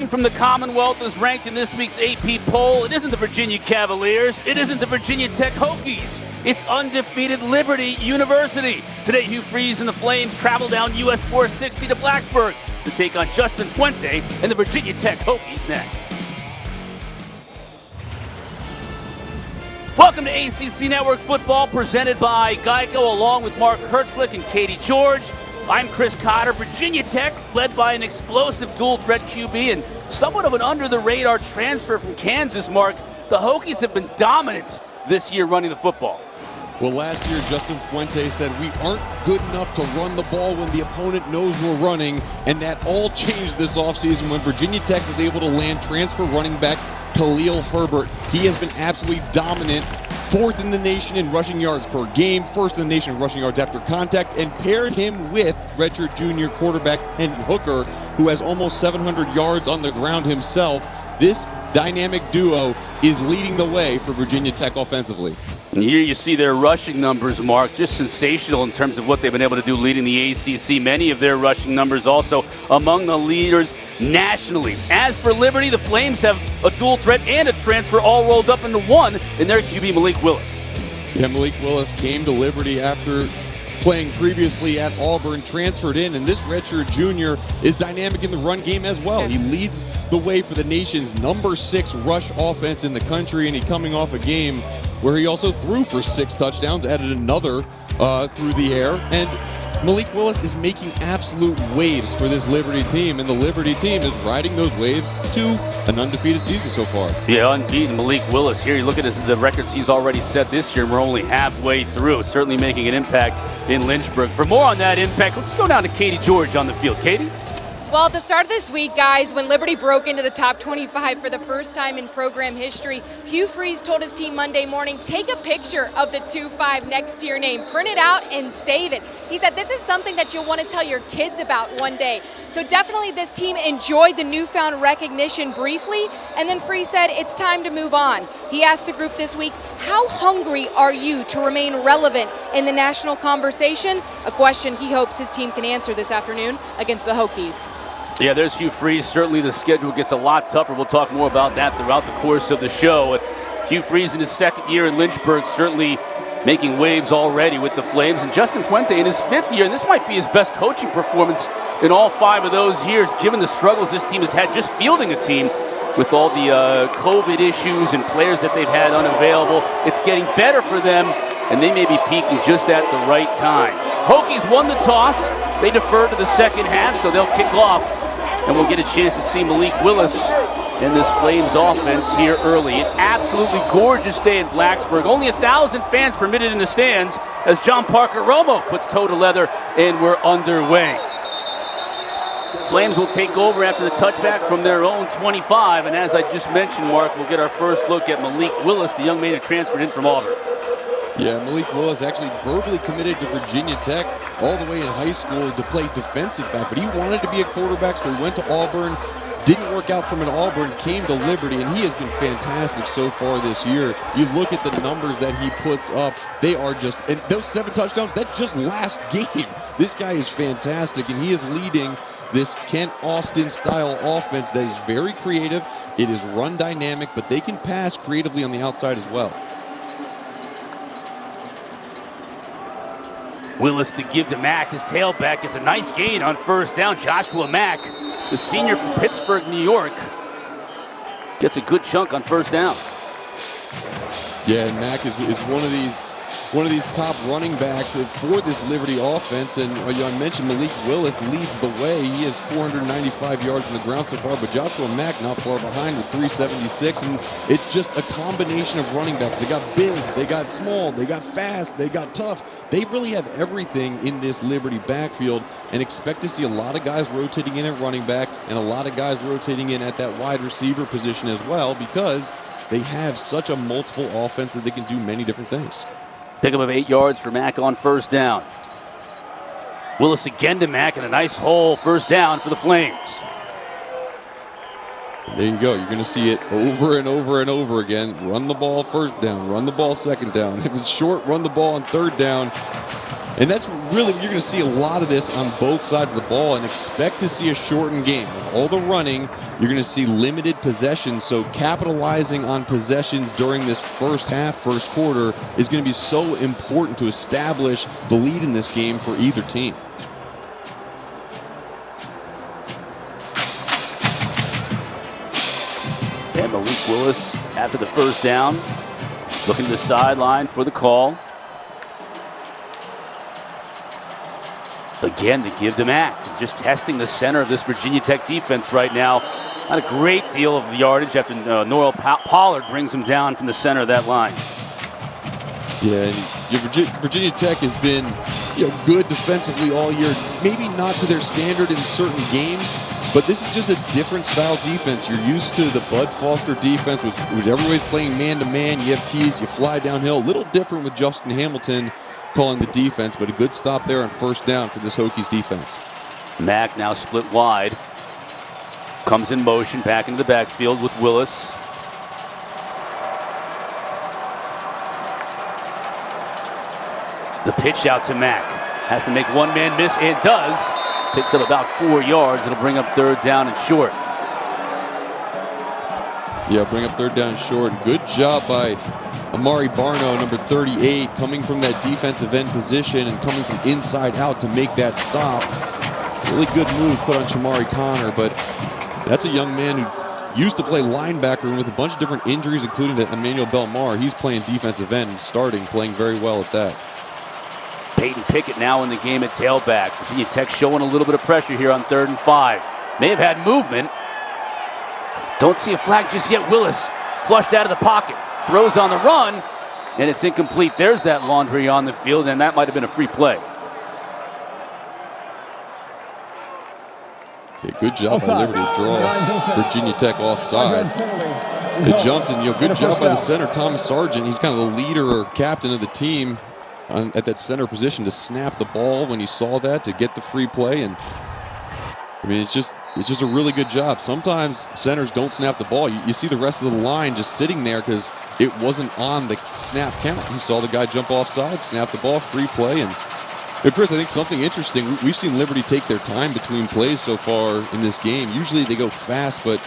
from the Commonwealth is ranked in this week's AP poll. It isn't the Virginia Cavaliers. It isn't the Virginia Tech Hokies. It's undefeated Liberty University. Today, Hugh Freeze and the Flames travel down US 460 to Blacksburg to take on Justin Fuente and the Virginia Tech Hokies next. Welcome to ACC Network Football, presented by Geico, along with Mark Hertzlick and Katie George. I'm Chris Cotter. Virginia Tech, led by an explosive dual-threat QB and somewhat of an under-the-radar transfer from Kansas, Mark. The Hokies have been dominant this year running the football. Well, last year, Justin Fuente said, we aren't good enough to run the ball when the opponent knows we're running, and that all changed this offseason when Virginia Tech was able to land transfer running back Khalil Herbert. He has been absolutely dominant. Fourth in the nation in rushing yards per game, first in the nation in rushing yards after contact, and paired him with redshirt junior quarterback Hendon Hooker, who has almost 700 yards on the ground himself. This dynamic duo is leading the way for Virginia Tech offensively. And here you see their rushing numbers, Mark, just sensational in terms of what they've been able to do leading the ACC. Many of their rushing numbers also among the leaders nationally. As for Liberty, the Flames have a dual threat and a transfer all rolled up into one in their QB, Malik Willis. Yeah, Malik Willis came to Liberty after playing previously at Auburn, transferred in, and this redshirt junior is dynamic in the run game as well. He leads the way for the nation's number 6 rush offense in the country, and he's coming off a game where he also threw for 6 touchdowns, added another through the air, and Malik Willis is making absolute waves for this Liberty team, and the Liberty team is riding those waves to an undefeated season so far. Yeah, unbeaten Malik Willis. Here you look at the records he's already set this year, and we're only halfway through, certainly making an impact in Lynchburg. For more on that impact, let's go down to Katie George on the field. Katie? Well, at the start of this week, guys, when Liberty broke into the top 25 for the first time in program history, Hugh Freeze told his team Monday morning, take a picture of the 2-5 next to your name, print it out and save it. He said this is something that you'll want to tell your kids about one day. So definitely this team enjoyed the newfound recognition briefly, and then Freeze said it's time to move on. He asked the group this week, how hungry are you to remain relevant in the national conversations? A question he hopes his team can answer this afternoon against the Hokies. Yeah, there's Hugh Freeze. Certainly the schedule gets a lot tougher. We'll talk more about that throughout the course of the show. Hugh Freeze in his second year in Lynchburg, certainly making waves already with the Flames. And Justin Fuente in his 5th year, and this might be his best coaching performance in all 5 of those years, given the struggles this team has had just fielding a team with all the COVID issues and players that they've had unavailable. It's getting better for them, and they may be peaking just at the right time. Hokies won the toss. They defer to the second half, so they'll kick off. And we'll get a chance to see Malik Willis in this Flames offense here early. An absolutely gorgeous day in Blacksburg. Only 1,000 fans permitted in the stands as John Parker Romo puts toe to leather, and we're underway. Flames will take over after the touchback from their own 25. And as I just mentioned, Mark, we'll get our first look at Malik Willis, the young man who transferred in from Auburn. Yeah, Malik Willis actually verbally committed to Virginia Tech all the way in high school to play defensive back, but he wanted to be a quarterback, so he went to Auburn, didn't work out from an Auburn, came to Liberty, and he has been fantastic so far this year. You look at the numbers that he puts up, they are just, and those 7 touchdowns, that's just last game. This guy is fantastic, and he is leading this Kent Austin-style offense that is very creative. It is run dynamic, but they can pass creatively on the outside as well. Willis to give to Mack. His tailback is a nice gain on first down. Joshua Mack, the senior from Pittsburgh, New York, gets a good chunk on first down. Yeah, and Mack is one of these top running backs for this Liberty offense. And I mentioned Malik Willis leads the way. He has 495 yards on the ground so far, but Joshua Mack not far behind with 376. And it's just a combination of running backs. They got big, they got small, they got fast, they got tough. They really have everything in this Liberty backfield, and expect to see a lot of guys rotating in at running back and a lot of guys rotating in at that wide receiver position as well, because they have such a multiple offense that they can do many different things. Pickup of 8 yards for Mack on first down. Willis again to Mack, and a nice hole first down for the Flames. There you go. You're going to see it over and over and over again. Run the ball first down. Run the ball second down. If it's short, run the ball on third down. And that's really, you're going to see a lot of this on both sides of the ball, and expect to see a shortened game. With all the running, you're going to see limited possessions. So capitalizing on possessions during this first half, first quarter, is going to be so important to establish the lead in this game for either team. And Malik Willis, after the first down, looking to the sideline for the call. Again, to give to Mack. Just testing the center of this Virginia Tech defense right now. Not a great deal of yardage after Norrell Pollard brings him down from the center of that line. Yeah, and Virginia Tech has been good defensively all year. Maybe not to their standard in certain games, but this is just a different style defense. You're used to the Bud Foster defense, which everybody's playing man-to-man. You have keys, you fly downhill. A little different with Justin Hamilton calling the defense, but a good stop there on first down for this Hokies defense. Mack now split wide. Comes in motion, back into the backfield with Willis. The pitch out to Mack. Has to make one man miss, and does. Picks up about 4 yards. It'll bring up third down and short. Yeah, bring up third down and short. Good job by Amari Barno, number 38, coming from that defensive end position and coming from inside out to make that stop. Really good move put on Shamari Connor, but that's a young man who used to play linebacker, and with a bunch of different injuries, including to Emmanuel Belmar, he's playing defensive end and starting, playing very well at that. Peyton Pickett now in the game at tailback. Virginia Tech showing a little bit of pressure here on 3rd and 5. May have had movement. Don't see a flag just yet. Willis flushed out of the pocket. Throws on the run, and it's incomplete. There's that laundry on the field, and that might have been a free play. Yeah, good job by Liberty to draw Virginia Tech offsides. They jumped, and good job by the center, Thomas Sargent. He's kind of the leader or captain of the team at that center position to snap the ball when he saw that, to get the free play. And I mean, it's just a really good job. Sometimes centers don't snap the ball. You see the rest of the line just sitting there because it wasn't on the snap count. You saw the guy jump offside, snap the ball, free play. And Chris, I think something interesting, we've seen Liberty take their time between plays so far in this game. Usually they go fast, but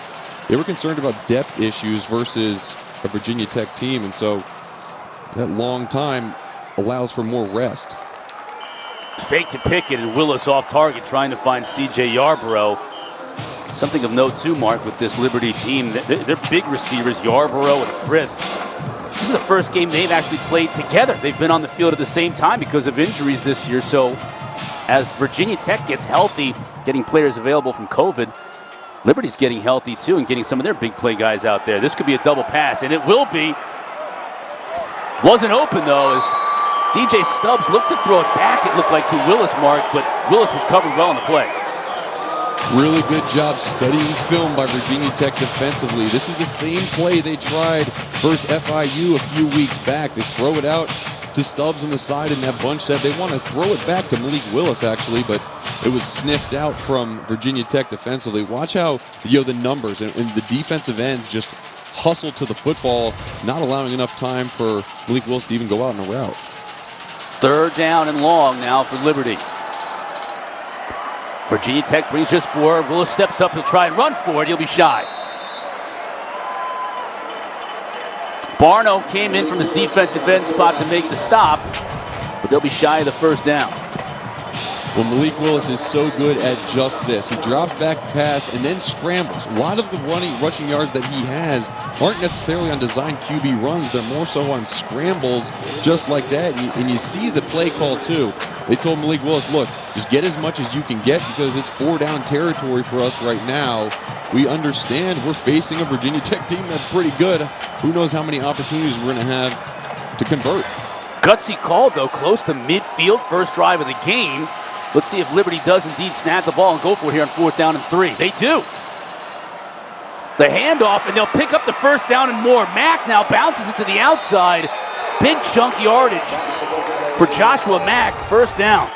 they were concerned about depth issues versus a Virginia Tech team. And so that long time allows for more rest. Fake to Pickett and Willis off target, trying to find C.J. Yarborough. Something of note too, Mark, with this Liberty team. They're big receivers, Yarborough and Frith. This is the first game they've actually played together. They've been on the field at the same time because of injuries this year. So as Virginia Tech gets healthy, getting players available from COVID, Liberty's getting healthy too and getting some of their big play guys out there. This could be a double pass, and it will be. Wasn't open though, as DJ Stubbs looked to throw it back, it looked like, to Willis, Mark, but Willis was covered well on the play. Really good job studying film by Virginia Tech defensively. This is the same play they tried versus FIU a few weeks back. They throw it out to Stubbs on the side in that bunch set. They want to throw it back to Malik Willis, actually, but it was sniffed out from Virginia Tech defensively. Watch how the numbers and the defensive ends just hustle to the football, not allowing enough time for Malik Willis to even go out on a route. 3rd down and long now for Liberty. Virginia Tech brings just 4. Willis steps up to try and run for it. He'll be shy. Barno came in from his defensive end spot to make the stop, but they'll be shy of the first down. Well, Malik Willis is so good at just this. He drops back a pass and then scrambles. A lot of the rushing yards that he has aren't necessarily on design QB runs. They're more so on scrambles just like that. And you see the play call, too. They told Malik Willis, look, just get as much as you can get because it's 4-down territory for us right now. We understand we're facing a Virginia Tech team that's pretty good. Who knows how many opportunities we're going to have to convert. Gutsy call, though, close to midfield, first drive of the game. Let's see if Liberty does indeed snap the ball and go for it here on 4th down and 3. They do. The handoff, and they'll pick up the first down and more. Mack now bounces it to the outside. Big chunk yardage for Joshua Mack, first down.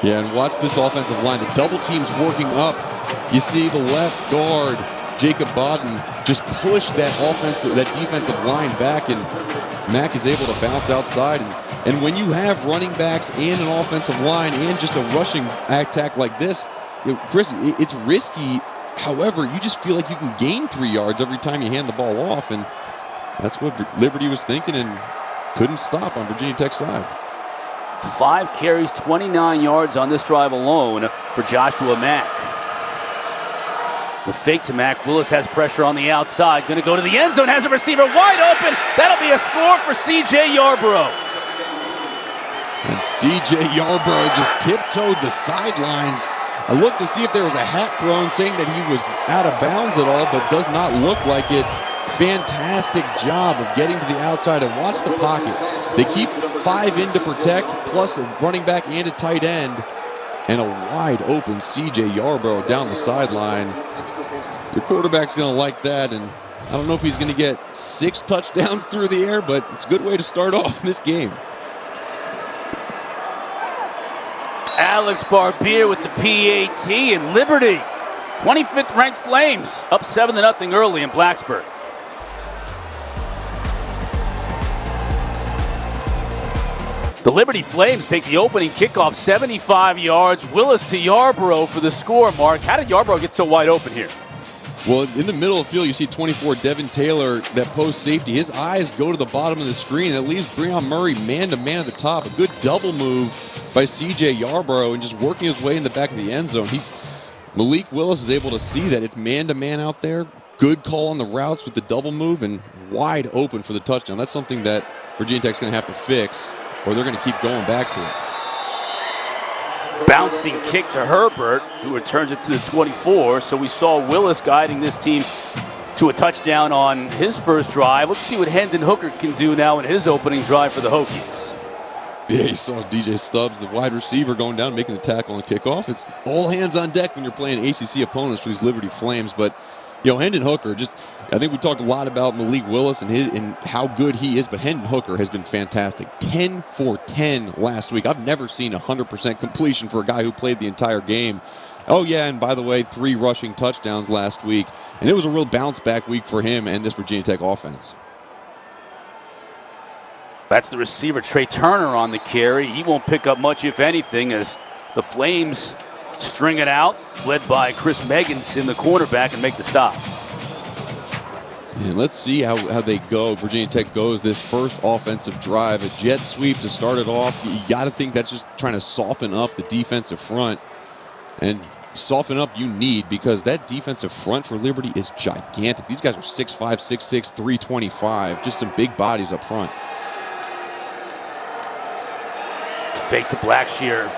Yeah, and watch this offensive line. The double team's working up. You see the left guard, Jacob Bodden, just push that defensive line back, and Mack is able to bounce outside. And And when you have running backs and an offensive line and just a rushing attack like this, Chris, it's risky. However, you just feel like you can gain 3 yards every time you hand the ball off, and that's what Liberty was thinking and couldn't stop on Virginia Tech's side. 5 carries, 29 yards on this drive alone for Joshua Mack. The fake to Mack. Willis has pressure on the outside. Going to go to the end zone. Has a receiver wide open. That'll be a score for C.J. Yarbrough. And C.J. Yarbrough just tiptoed the sidelines. I looked to see if there was a hat thrown saying that he was out of bounds at all, but does not look like it. Fantastic job of getting to the outside, and watch the pocket. They keep 5 in to protect, plus a running back and a tight end, and a wide open C.J. Yarbrough down the sideline. Your quarterback's going to like that, and I don't know if he's going to get 6 touchdowns through the air, but it's a good way to start off this game. Alex Barbier with the PAT, and Liberty, 25th ranked Flames, up 7-0 early in Blacksburg. The Liberty Flames take the opening kickoff 75 yards. Willis to Yarbrough for the score, Mark. How did Yarbrough get so wide open here? Well, in the middle of the field, you see 24 Devin Taylor, that post safety. His eyes go to the bottom of the screen. That leaves Breon Murray man-to-man at the top. A good double move by C.J. Yarbrough and just working his way in the back of the end zone. Malik Willis is able to see that it's man-to-man out there. Good call on the routes with the double move and wide open for the touchdown. That's something that Virginia Tech's going to have to fix, or they're going to keep going back to it. Bouncing kick to Herbert, who returns it to the 24. So we saw Willis guiding this team to a touchdown on his first drive. Let's see what Hendon Hooker can do now in his opening drive for the Hokies. Yeah, you saw DJ Stubbs, the wide receiver, going down, making the tackle and kickoff. It's all hands on deck when you're playing ACC opponents for these Liberty Flames. But, Hendon Hooker, I think we talked a lot about Malik Willis and how good he is, but Hendon Hooker has been fantastic. 10 for 10 last week. I've never seen 100% completion for a guy who played the entire game. Oh, yeah, and by the way, 3 rushing touchdowns last week. And it was a real bounce-back week for him and this Virginia Tech offense. That's the receiver, Trey Turner, on the carry. He won't pick up much, if anything, as the Flames string it out, led by Chris Meganson, the cornerback, and make the stop. And let's see how they go. Virginia Tech goes this first offensive drive. A jet sweep to start it off. You got to think that's just trying to soften up the defensive front. And soften up you need, because that defensive front for Liberty is gigantic. These guys are 6'5", 6'6", 325. Just some big bodies up front. Fake to Blackshear.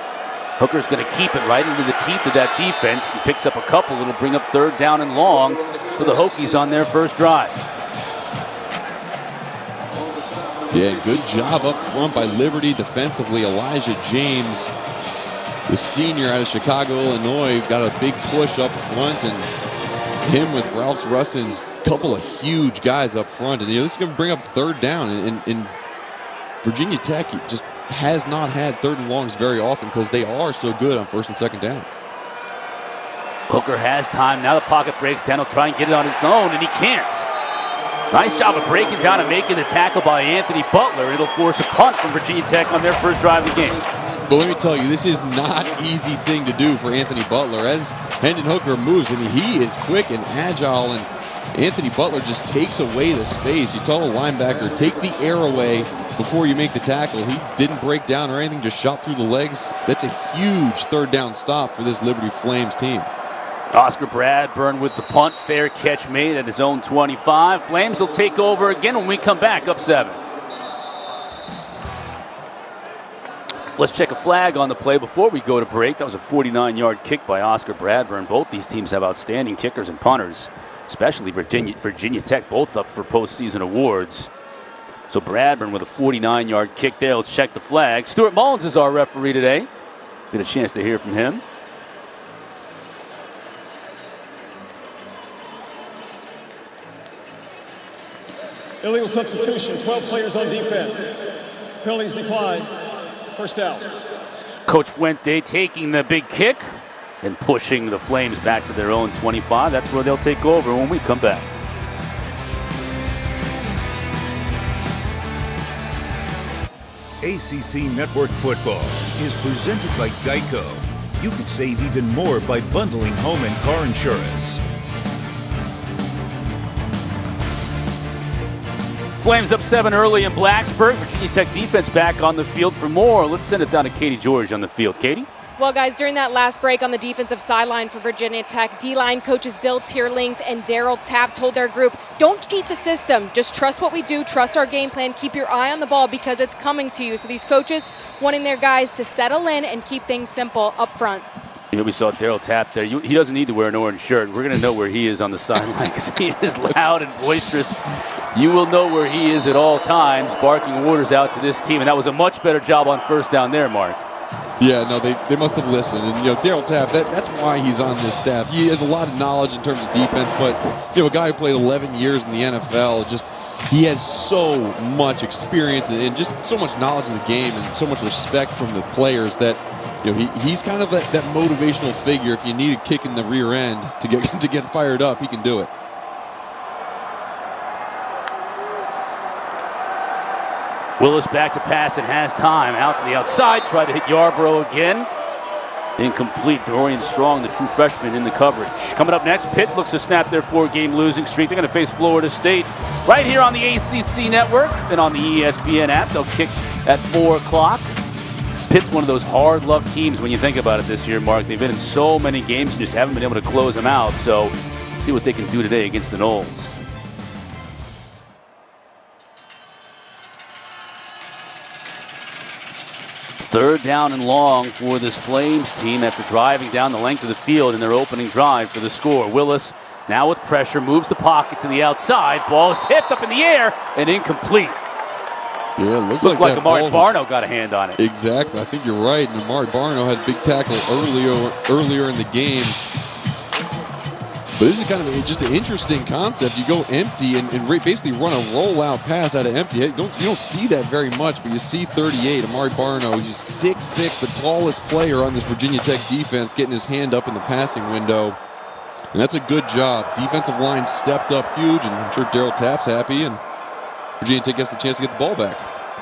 Hooker's going to keep it right into the teeth of that defense and picks up a couple. It'll bring up 3rd down and long for the Hokies on their first drive. Yeah, good job up front by Liberty defensively. Elijah James, the senior out of Chicago, Illinois, got a big push up front, and him with Ralph Russin's couple of huge guys up front. And this is going to bring up 3rd down. And Virginia Tech just has not had 3rd and longs very often because they are so good on 1st and 2nd down. Hooker has time. Now the pocket breaks down. He'll try and get it on his own, and he can't. Nice job of breaking down and making the tackle by Anthony Butler. It'll force a punt from Virginia Tech on their first drive of the game. But let me tell you, this is not an easy thing to do for Anthony Butler. As Hendon Hooker moves, he is quick and agile, and Anthony Butler just takes away the space. You tell a linebacker, take the air away before you make the tackle. He didn't break down or anything, just shot through the legs. That's a huge 3rd down stop for this Liberty Flames team. Oscar Bradburn with the punt. Fair catch made at his own 25. Flames will take over again when we come back, up 7. Let's check a flag on the play before we go to break. That was a 49-yard kick by Oscar Bradburn. Both these teams have outstanding kickers and punters, especially Virginia Tech, both up for postseason awards. So Bradburn with a 49-yard kick there. Let's check the flag. Stuart Mullins is our referee today. Get a chance to hear from him. Illegal substitution, 12 players on defense. Penalties declined. 1st down. Coach Fuente taking the big kick and pushing the Flames back to their own 25. That's where they'll take over when we come back. ACC Network Football is presented by Geico. You can save even more by bundling home and car insurance. Flames up 7 early in Blacksburg. Virginia Tech defense back on the field for more. Let's send it down to Katie George on the field. Katie? Well, guys, during that last break on the defensive sideline for Virginia Tech, D-line coaches Bill Tierlingth and Daryl Tapp told their group, don't cheat the system. Just trust what we do, trust our game plan, keep your eye on the ball because it's coming to you. So these coaches wanting their guys to settle in and keep things simple up front. You know, we saw Daryl Tapp there. He doesn't need to wear an orange shirt. We're going to know where he is on the sideline because he is loud and boisterous. You will know where he is at all times, barking orders out to this team. And that was a much better job on first down there, Mark. Yeah, no, they must have listened. And, Daryl Tapp, that's why he's on this staff. He has a lot of knowledge in terms of defense, but, a guy who played 11 years in the NFL, he has so much experience and just so much knowledge of the game and so much respect from the players that, he's kind of that motivational figure. If you need a kick in the rear end to get fired up, he can do it. Willis back to pass and has time. Out to the outside. Tried to hit Yarbrough again. Incomplete. Dorian Strong, the true freshman, in the coverage. Coming up next, Pitt looks to snap their 4-game losing streak. They're going to face Florida State right here on the ACC Network and on the ESPN app. They'll kick at 4 o'clock. Pitt's one of those hard luck teams when you think about it this year, Mark. They've been in so many games and just haven't been able to close them out. So let's see what they can do today against the Noles. Third down and long for this Flames team after driving down the length of the field in their opening drive for the score. Willis now with pressure, moves the pocket to the outside. Ball is tipped up in the air and incomplete. Yeah, it looked like Amari Barno got a hand on it. Exactly. I think you're right. And Amari Barno had a big tackle earlier in the game. But this is kind of just an interesting concept. You go empty and basically run a rollout pass out of empty. You don't see that very much, but you see 38, Amari Barno. He's 6'6", the tallest player on this Virginia Tech defense, getting his hand up in the passing window. And that's a good job. Defensive line stepped up huge, and I'm sure Daryl Tapp's happy, and Virginia Tech gets the chance to get the ball back.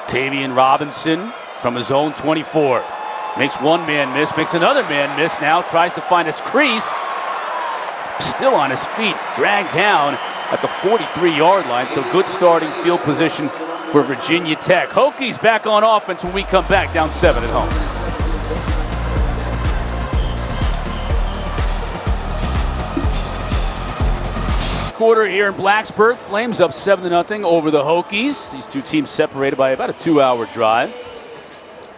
Tavian Robinson from his own 24. Makes one man miss, makes another man miss. Now tries to find his crease. Still on his feet, dragged down at the 43-yard line. So good starting field position for Virginia Tech. Hokies back on offense when we come back, down 7 at home. Quarter here in Blacksburg. Flames up 7-0 over the Hokies. These two teams separated by about a 2-hour drive.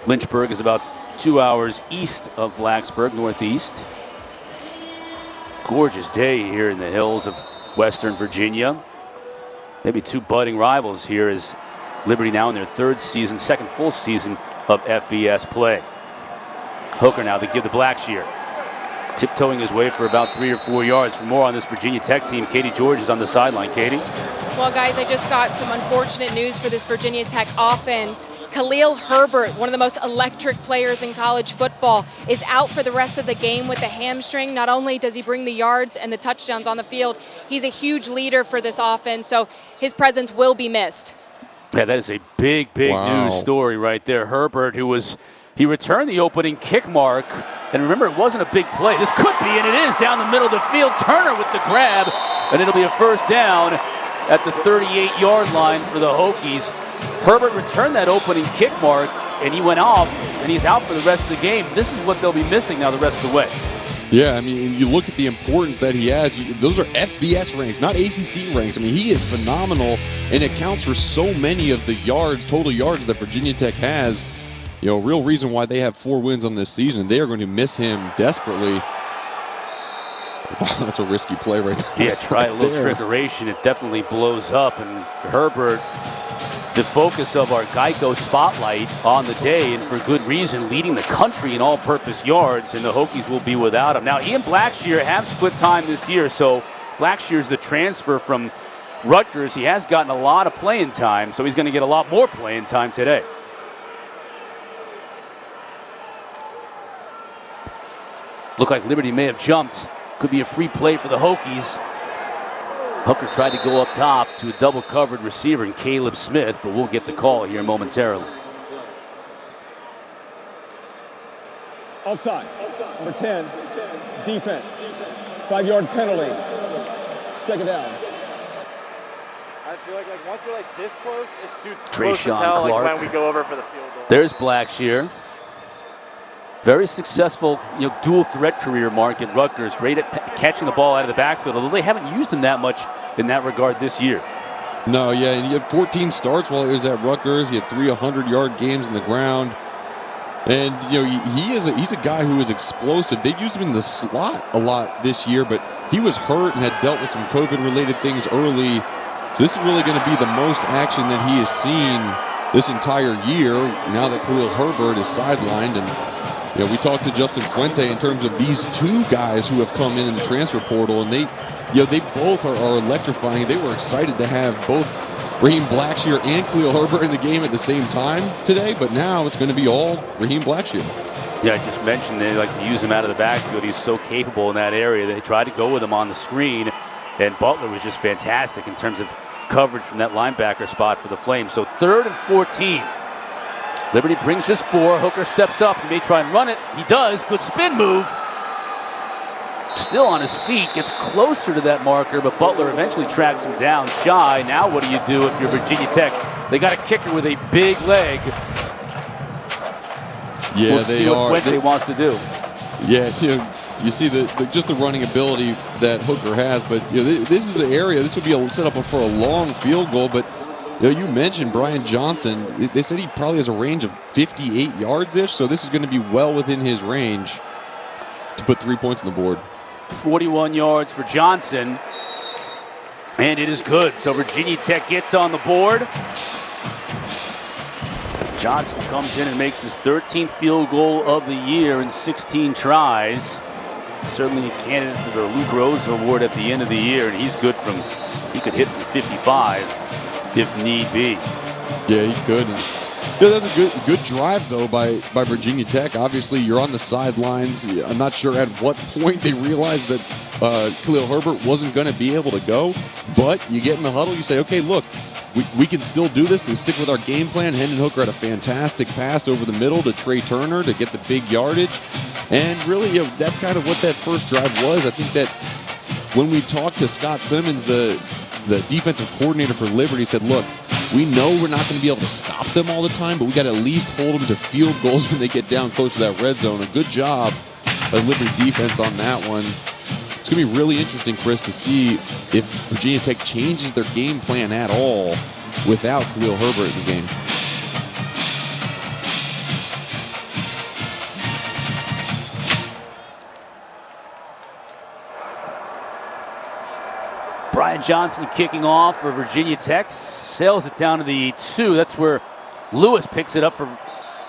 Lynchburg is about 2 hours east of Blacksburg, northeast. Gorgeous day here in the hills of Western Virginia. Maybe two budding rivals here as Liberty now in their second full season of FBS play. Hooker now to give the Blackshear. Tiptoeing his way for about 3 or 4 yards. For more on this Virginia Tech team, Katie George is on the sideline. Katie? Well, guys, I just got some unfortunate news for this Virginia Tech offense. Khalil Herbert, one of the most electric players in college football, is out for the rest of the game with a hamstring. Not only does he bring the yards and the touchdowns on the field, he's a huge leader for this offense, so his presence will be missed. Yeah, that is a big news story right there. Herbert, he returned the opening kick mark, and remember, it wasn't a big play. This could be, and it is, down the middle of the field. Turner with the grab, and it'll be a first down at the 38-yard line for the Hokies. Herbert returned that opening kick mark, and he went off, and he's out for the rest of the game. This is what they'll be missing now the rest of the way. Yeah, I mean, you look at the importance that he has. Those are FBS ranks, not ACC ranks. I mean, he is phenomenal and accounts for so many of the total yards that Virginia Tech has. Real reason why they have 4 wins on this season, and they are going to miss him desperately. Wow, that's a risky play right there. Yeah, try a little trickeration. It definitely blows up, and Herbert, the focus of our Geico spotlight on the day, and for good reason, leading the country in all-purpose yards, and the Hokies will be without him. Now, Ian Blackshear have split time this year, so Blackshear's the transfer from Rutgers. He has gotten a lot of playing time, so he's going to get a lot more playing time today. Looked like Liberty may have jumped. Could be a free play for the Hokies. Hooker tried to go up top to a double-covered receiver in Caleb Smith, but we'll get the call here momentarily. Offside. Number 10, defense. 5-yard penalty. Second down. I feel like once we're this close, it's too close to Trayshawn tell Clark. when we go over for the field goal. There's Blackshear. Very successful, dual threat career, Mark, at Rutgers. Great at catching the ball out of the backfield, although they haven't used him that much in that regard this year. No, yeah, and he had 14 starts while he was at Rutgers. He had 3 100-yard games in the ground. And, he's a guy who is explosive. They've used him in the slot a lot this year, but he was hurt and had dealt with some COVID-related things early. So this is really going to be the most action that he has seen this entire year now that Khalil Herbert is sidelined. And, we talked to Justin Fuente in terms of these 2 guys who have come in the transfer portal, and they both are electrifying. They were excited to have both Raheem Blackshear and Khalil Herbert in the game at the same time today, but now it's going to be all Raheem Blackshear. Yeah, I just mentioned they like to use him out of the backfield. He's so capable in that area. They tried to go with him on the screen, and Butler was just fantastic in terms of coverage from that linebacker spot for the Flames. So 3rd and 14. Liberty brings just 4. Hooker steps up. He may try and run it. He does. Good spin move. Still on his feet. Gets closer to that marker, but Butler eventually tracks him down shy. Now what do you do if you're Virginia Tech? They got a kicker with a big leg. Yeah, we'll see what Fuente wants to do. Yeah, you see just the running ability that Hooker has, but this is an area. This would be a setup for a long field goal. But you mentioned Brian Johnson. They said he probably has a range of 58 yards ish, so this is going to be well within his range to put 3 points on the board. 41 yards for Johnson, and it is good. So Virginia Tech gets on the board. Johnson comes in and makes his 13th field goal of the year in 16 tries. Certainly a candidate for the Luke Rose Award at the end of the year, and he could hit from 55 if need be. Yeah, he could. That's a good drive, though, by Virginia Tech. Obviously, you're on the sidelines. I'm not sure at what point they realized that Khalil Herbert wasn't going to be able to go. But you get in the huddle, you say, okay, look, we can still do this. They stick with our game plan. Hendon Hooker had a fantastic pass over the middle to Trey Turner to get the big yardage. And really, that's kind of what that first drive was. I think that when we talked to Scott Simmons, the defensive coordinator for Liberty, said, look, we know we're not going to be able to stop them all the time, but we got to at least hold them to field goals when they get down close to that red zone. A good job by Liberty defense on that one. It's going to be really interesting, Chris, to see if Virginia Tech changes their game plan at all without Khalil Herbert in the game. Brian Johnson kicking off for Virginia Tech. Sails it down to the 2. That's where Lewis picks it up for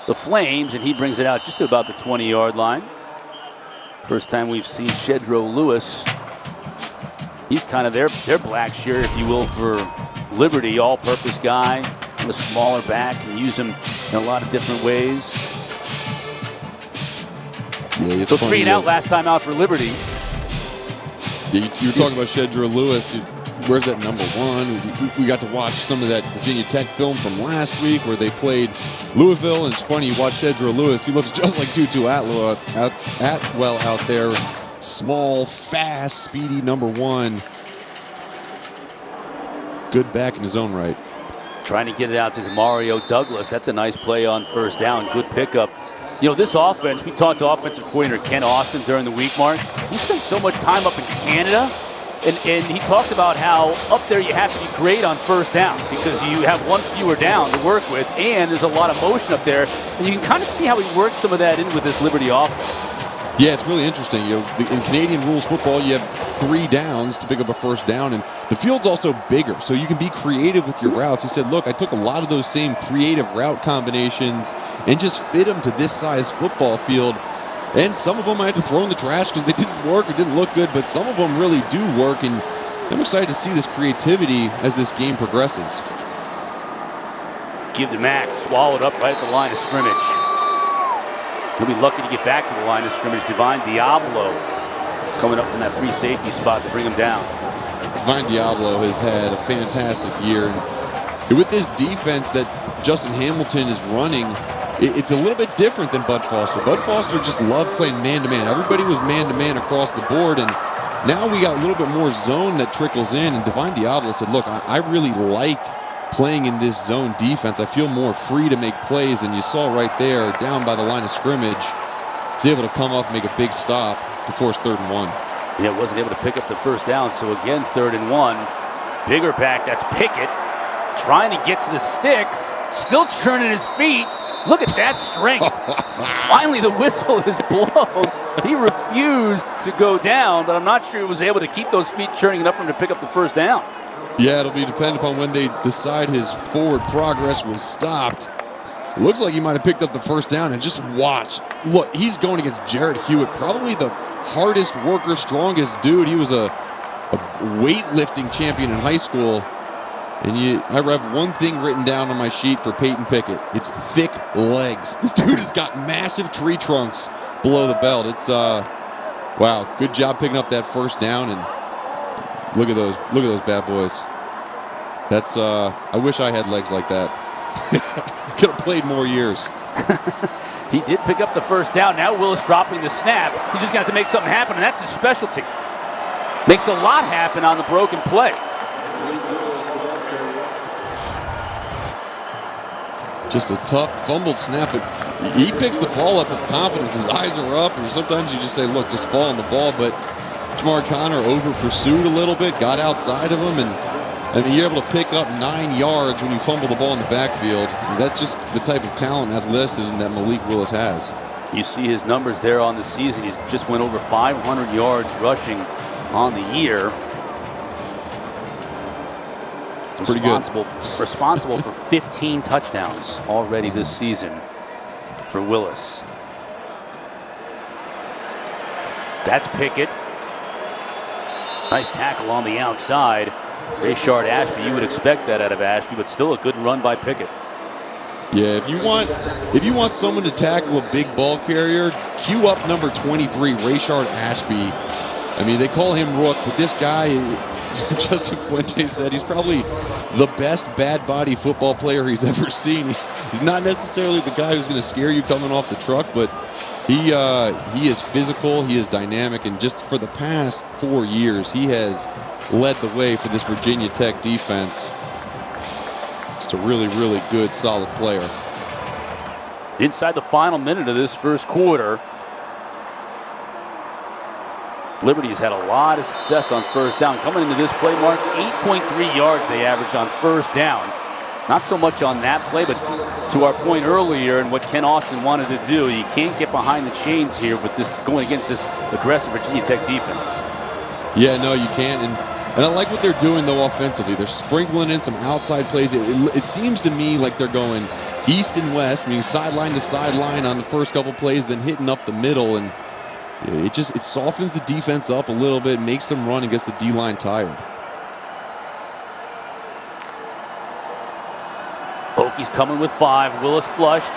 the Flames, and he brings it out just to about the 20-yard line. First time we've seen Shedro Lewis. He's kind of their Blackshear, if you will, for Liberty. All-purpose guy, a smaller back, can use him in a lot of different ways. Yeah, so 3 and out last time out for Liberty. Yeah, you were talking about Shedro Lewis. Where's that number 1? We got to watch some of that Virginia Tech film from last week where they played Louisville, and it's funny, you watch Shedro Lewis, he looks just like Tutu Atwell out there. Small, fast, speedy number 1. Good back in his own right. Trying to get it out to Mario Douglas. That's a nice play on first down. Good pickup. This offense, we talked to offensive coordinator Ken Austin during the week, Mark. He spent so much time up in Canada, and he talked about how up there you have to be great on first down because you have one fewer down to work with, and there's a lot of motion up there. And you can kind of see how he works some of that in with this Liberty offense. Yeah, it's really interesting. In Canadian rules football, you have 3 downs to pick up a first down, and the field's also bigger, so you can be creative with your routes. He said, look, I took a lot of those same creative route combinations and just fit them to this size football field, and some of them I had to throw in the trash because they didn't work or didn't look good, but some of them really do work, and I'm excited to see this creativity as this game progresses. Give to Max, swallowed up right at the line of scrimmage. He'll be lucky to get back to the line of scrimmage. Divine Diablo coming up from that free safety spot to bring him down. Divine Diablo has had a fantastic year. And with this defense that Justin Hamilton is running, it's a little bit different than Bud Foster. Bud Foster just loved playing man-to-man. Everybody was man-to-man across the board, and now we got a little bit more zone that trickles in, and Divine Diablo said, look, I really like playing in this zone defense. I feel more free to make plays, and you saw right there, down by the line of scrimmage, he's able to come up and make a big stop to force 3rd and 1. Yeah, wasn't able to pick up the first down, so again, 3rd and 1. Bigger back, that's Pickett, trying to get to the sticks, still churning his feet. Look at that strength. Finally, the whistle is blown. He refused to go down, but I'm not sure he was able to keep those feet churning enough for him to pick up the first down. Yeah, it'll be dependent upon when they decide his forward progress was stopped. It looks like he might have picked up the first down, and just watch. Look, he's going against Jared Hewitt, probably the hardest worker, strongest dude. He was a weightlifting champion in high school. And I have one thing written down on my sheet for Peyton Pickett. It's thick legs. This dude has got massive tree trunks below the belt. It's wow, good job picking up that first down, and look at those bad boys. That's I wish I had legs like that. Could have played more years. He did pick up the first down. Now Willis dropping the snap. He's just going to have to make something happen, and that's his specialty. Makes a lot happen on the broken play. Just a tough fumbled snap, but he picks the ball up with confidence. His eyes are up, and sometimes you just say, look, just fall on the ball. But Jamar Connor over-pursued a little bit, got outside of him, and I mean, you're able to pick up 9 yards when you fumble the ball in the backfield. And that's just the type of talent and athleticism that Malik Willis has. You see his numbers there on the season. He's just went over 500 yards rushing on the year. It's pretty good. Responsible for 15 touchdowns already this season for Willis. That's Pickett. Nice tackle on the outside. Rayshard Ashby, you would expect that out of Ashby, but still a good run by Pickett. Yeah, if you want someone to tackle a big ball carrier, cue up number 23, Rayshard Ashby. I mean, they call him Rook, but this guy, Justin Fuente said, he's probably the best bad body football player he's ever seen. He's not necessarily the guy who's going to scare you coming off the truck, but he is physical, he is dynamic, and just for the past 4 years, he has led the way for this Virginia Tech defense. Just a really, really good, solid player. Inside the final minute of this first quarter, Liberty has had a lot of success on first down. Coming into this play, Mark, 8.3 yards they average on first down. Not so much on that play, but to our point earlier and what Ken Austin wanted to do, you can't get behind the chains here with this going against this aggressive Virginia Tech defense. Yeah, no, you can't. And I like what they're doing, though, offensively. They're sprinkling in some outside plays. It seems to me like they're going east and west, meaning sideline to sideline on the first couple plays, then hitting up the middle. And it softens the defense up a little bit, makes them run and gets the D-line tired. Hokies coming with 5. Willis flushed.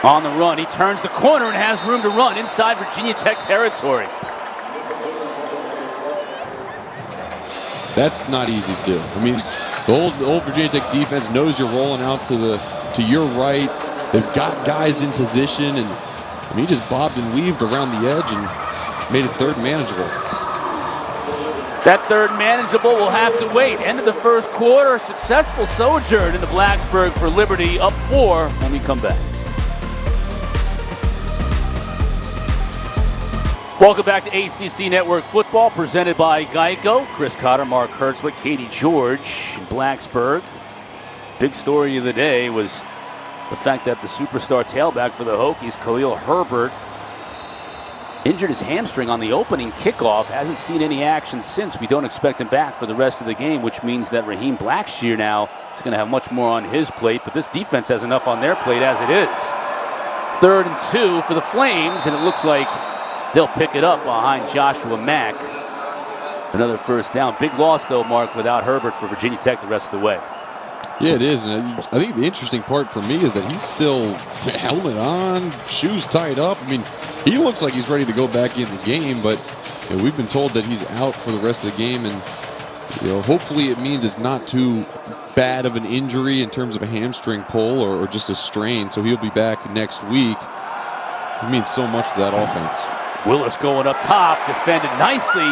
On the run. He turns the corner and has room to run inside Virginia Tech territory. That's not easy to do. I mean, the old Virginia Tech defense knows you're rolling out to your right. They've got guys in position, and I mean, he just bobbed and weaved around the edge and made it third manageable. That third manageable will have to wait. End of the first quarter, successful sojourn into Blacksburg for Liberty, up 4 when we come back. Welcome back to ACC Network Football, presented by Geico. Chris Cotter, Mark Hertzler, Katie George in Blacksburg. Big story of the day was the fact that the superstar tailback for the Hokies, Khalil Herbert, injured his hamstring on the opening kickoff. Hasn't seen any action since. We don't expect him back for the rest of the game, which means that Raheem Blackshear now is going to have much more on his plate. But this defense has enough on their plate as it is. 3rd and 2 for the Flames, and it looks like they'll pick it up behind Joshua Mack. Another first down. Big loss, though, Mark, without Herbert for Virginia Tech the rest of the way. Yeah, it is. And I think the interesting part for me is that he's still helmet on, shoes tied up. I mean, he looks like he's ready to go back in the game, but we've been told that he's out for the rest of the game. And Hopefully it means it's not too bad of an injury in terms of a hamstring pull or just a strain, so he'll be back next week. It means so much to that offense. Willis going up top, defended nicely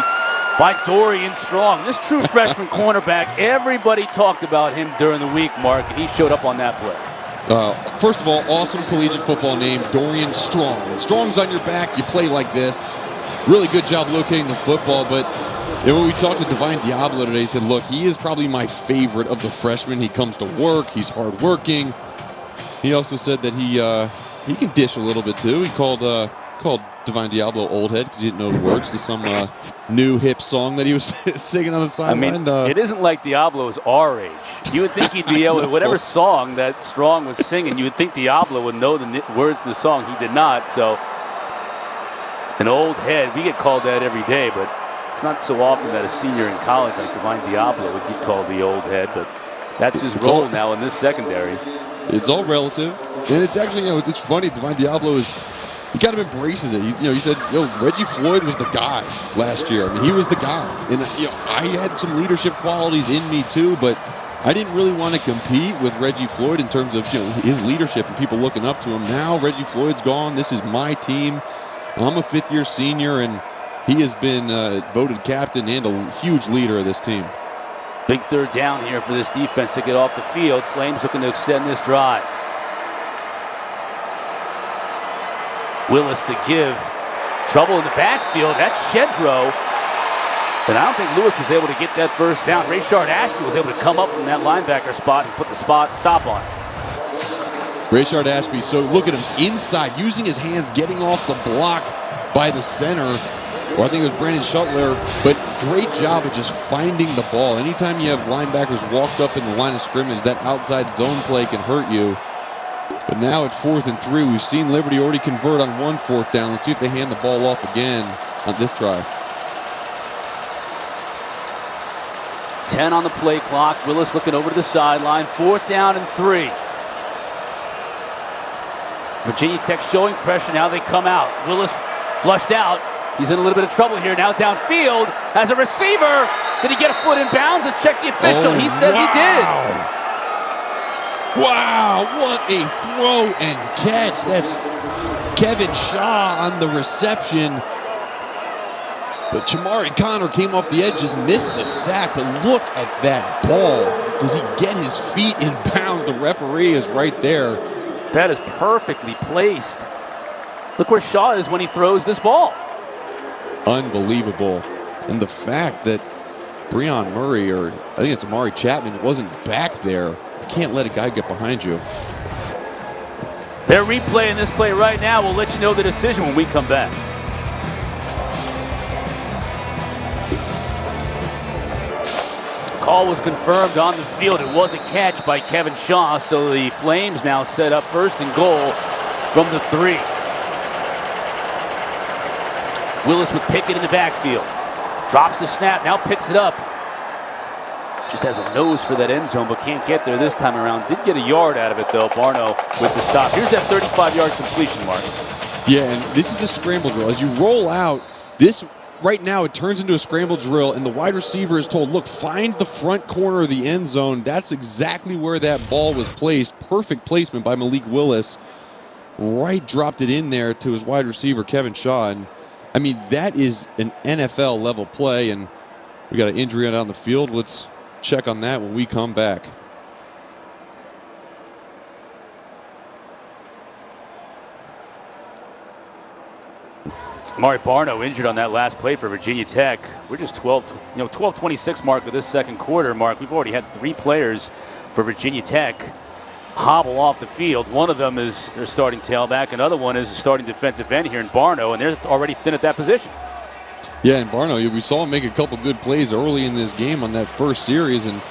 by Dorian Strong. This true freshman cornerback, everybody talked about him during the week, Mark, and he showed up on that play. First of all, awesome collegiate football name, Dorian Strong. When Strong's on your back, you play like this. Really good job locating the football, but when we talked to Divine Diablo today, he said, look, he is probably my favorite of the freshmen. He comes to work. He's hardworking. He also said that he can dish a little bit, too. He called Divine Diablo old head because he didn't know the words to some new hip song that he was singing on the sideline. It isn't like Diablo's our age. You would think he'd be able to, whatever song that Strong was singing, you would think Diablo would know the words to the song. He did not, so an old head, we get called that every day, but it's not so often that a senior in college like Divine Diablo would get called the old head, but that's his role now in this secondary. It's all relative, and it's actually, it's funny. Divine Diablo he kind of embraces it. He said, Reggie Floyd was the guy last year. I mean, he was the guy, and I had some leadership qualities in me too, but I didn't really want to compete with Reggie Floyd in terms of his leadership and people looking up to him. Now Reggie Floyd's gone. This is my team. I'm a fifth-year senior, and he has been voted captain and a huge leader of this team. Big third down here for this defense to get off the field. Flames looking to extend this drive. Willis to give. Trouble in the backfield. That's Shedro. But I don't think Lewis was able to get that first down. Rayshard Ashby was able to come up from that linebacker spot and put the stop on it. Rayshard Ashby, so look at him inside, using his hands, getting off the block by the center. Or I think it was Brandon Shuttler, but great job of just finding the ball. Anytime you have linebackers walked up in the line of scrimmage, that outside zone play can hurt you. But now at 4th and 3, we've seen Liberty already convert on 1 4th down. Let's see if they hand the ball off again on this try. 10 on the play clock. Willis looking over to the sideline. 4th down and 3. Virginia Tech showing pressure. Now they come out. Willis flushed out. He's in a little bit of trouble here. Now downfield as a receiver. Did he get a foot in bounds? Let's check the official. He says he did. Wow, what a throw and catch. That's Kevin Shaw on the reception. But Chamari Connor came off the edge, just missed the sack. But look at that ball. Does he get his feet in bounds? The referee is right there. That is perfectly placed. Look where Shaw is when he throws this ball. Unbelievable. And the fact that Breon Murray, or I think it's Amari Chapman, wasn't back there. You can't let a guy get behind you. They're replaying this play right now. We'll let you know the decision when we come back. Call was confirmed on the field. It was a catch by Kevin Shaw, so the Flames now set up 1st and goal from the 3. Willis with Pickett in the backfield. Drops the snap, now picks it up. Just has a nose for that end zone, but can't get there this time around. Did get a yard out of it, though, Barno with the stop. Here's that 35-yard completion, Mark. Yeah, and this is a scramble drill. As you roll out, this right now it turns into a scramble drill, and the wide receiver is told, look, find the front corner of the end zone. That's exactly where that ball was placed. Perfect placement by Malik Willis. Right dropped it in there to his wide receiver, Kevin Shaw. And I mean, that is an NFL-level play, and we got an injury on the field. Let's check on that when we come back. Amari Barno injured on that last play for Virginia Tech. We're just 12-26 mark of this second quarter, Mark. We've already had 3 players for Virginia Tech hobble off the field. One of them is their starting tailback. Another one is a starting defensive end here in Barno, and they're already thin at that position. Yeah, and Barno, we saw him make a couple good plays early in this game on that first series, and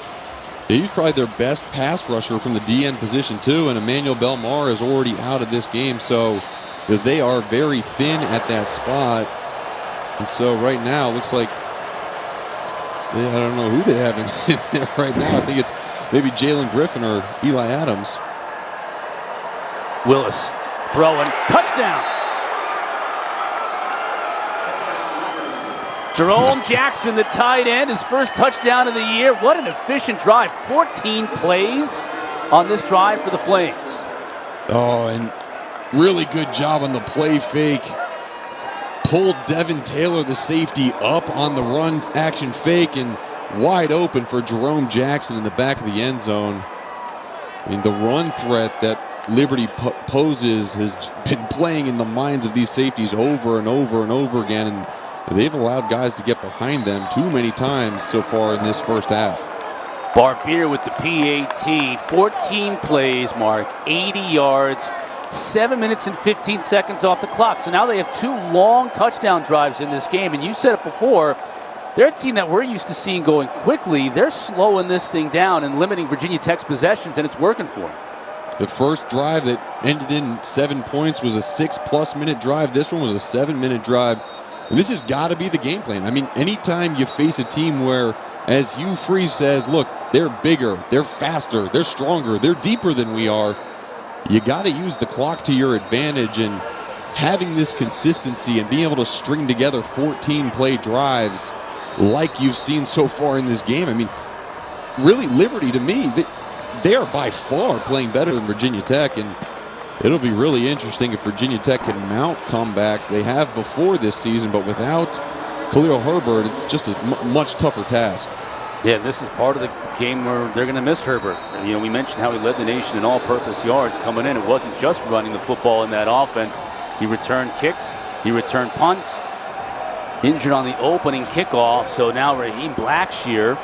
he's probably their best pass rusher from the DN position too, and Emmanuel Belmar is already out of this game, so they are very thin at that spot. And so right now, it looks like, I don't know who they have in there right now. I think it's maybe Jalen Griffin or Eli Adams. Willis throwing, touchdown. Jerome Jackson, the tight end, his first touchdown of the year. What an efficient drive. 14 plays on this drive for the Flames. Oh, and really good job on the play fake. Pulled Devin Taylor, the safety, up on the run action fake and wide open for Jerome Jackson in the back of the end zone. I mean, the run threat that Liberty poses has been playing in the minds of these safeties over and over and over again, and they've allowed guys to get behind them too many times so far in this first half. Barbier with the PAT, 14 plays, Mark, 80 yards, 7 minutes and 15 seconds off the clock. So now they have 2 long touchdown drives in this game, and you said it before, they're a team that we're used to seeing going quickly. They're slowing this thing down and limiting Virginia Tech's possessions, and it's working for them. The first drive that ended in 7 points was a 6+ minute drive. This one was a 7-minute drive. And this has got to be the game plan. I mean, anytime you face a team where, as Hugh Freeze says, look, they're bigger, they're faster, they're stronger, they're deeper than we are, you got to use the clock to your advantage. And having this consistency and being able to string together 14-play drives like you've seen so far in this game, I mean, really, Liberty, to me, they are by far playing better than Virginia Tech, and it'll be really interesting if Virginia Tech can mount comebacks they have before this season, but without Khalil Herbert, it's just a much tougher task. Yeah, this is part of the game where they're going to miss Herbert. You know, we mentioned how he led the nation in all-purpose yards coming in. It wasn't just running the football in that offense. He returned kicks, he returned punts, injured on the opening kickoff. So now Raheem Blackshear,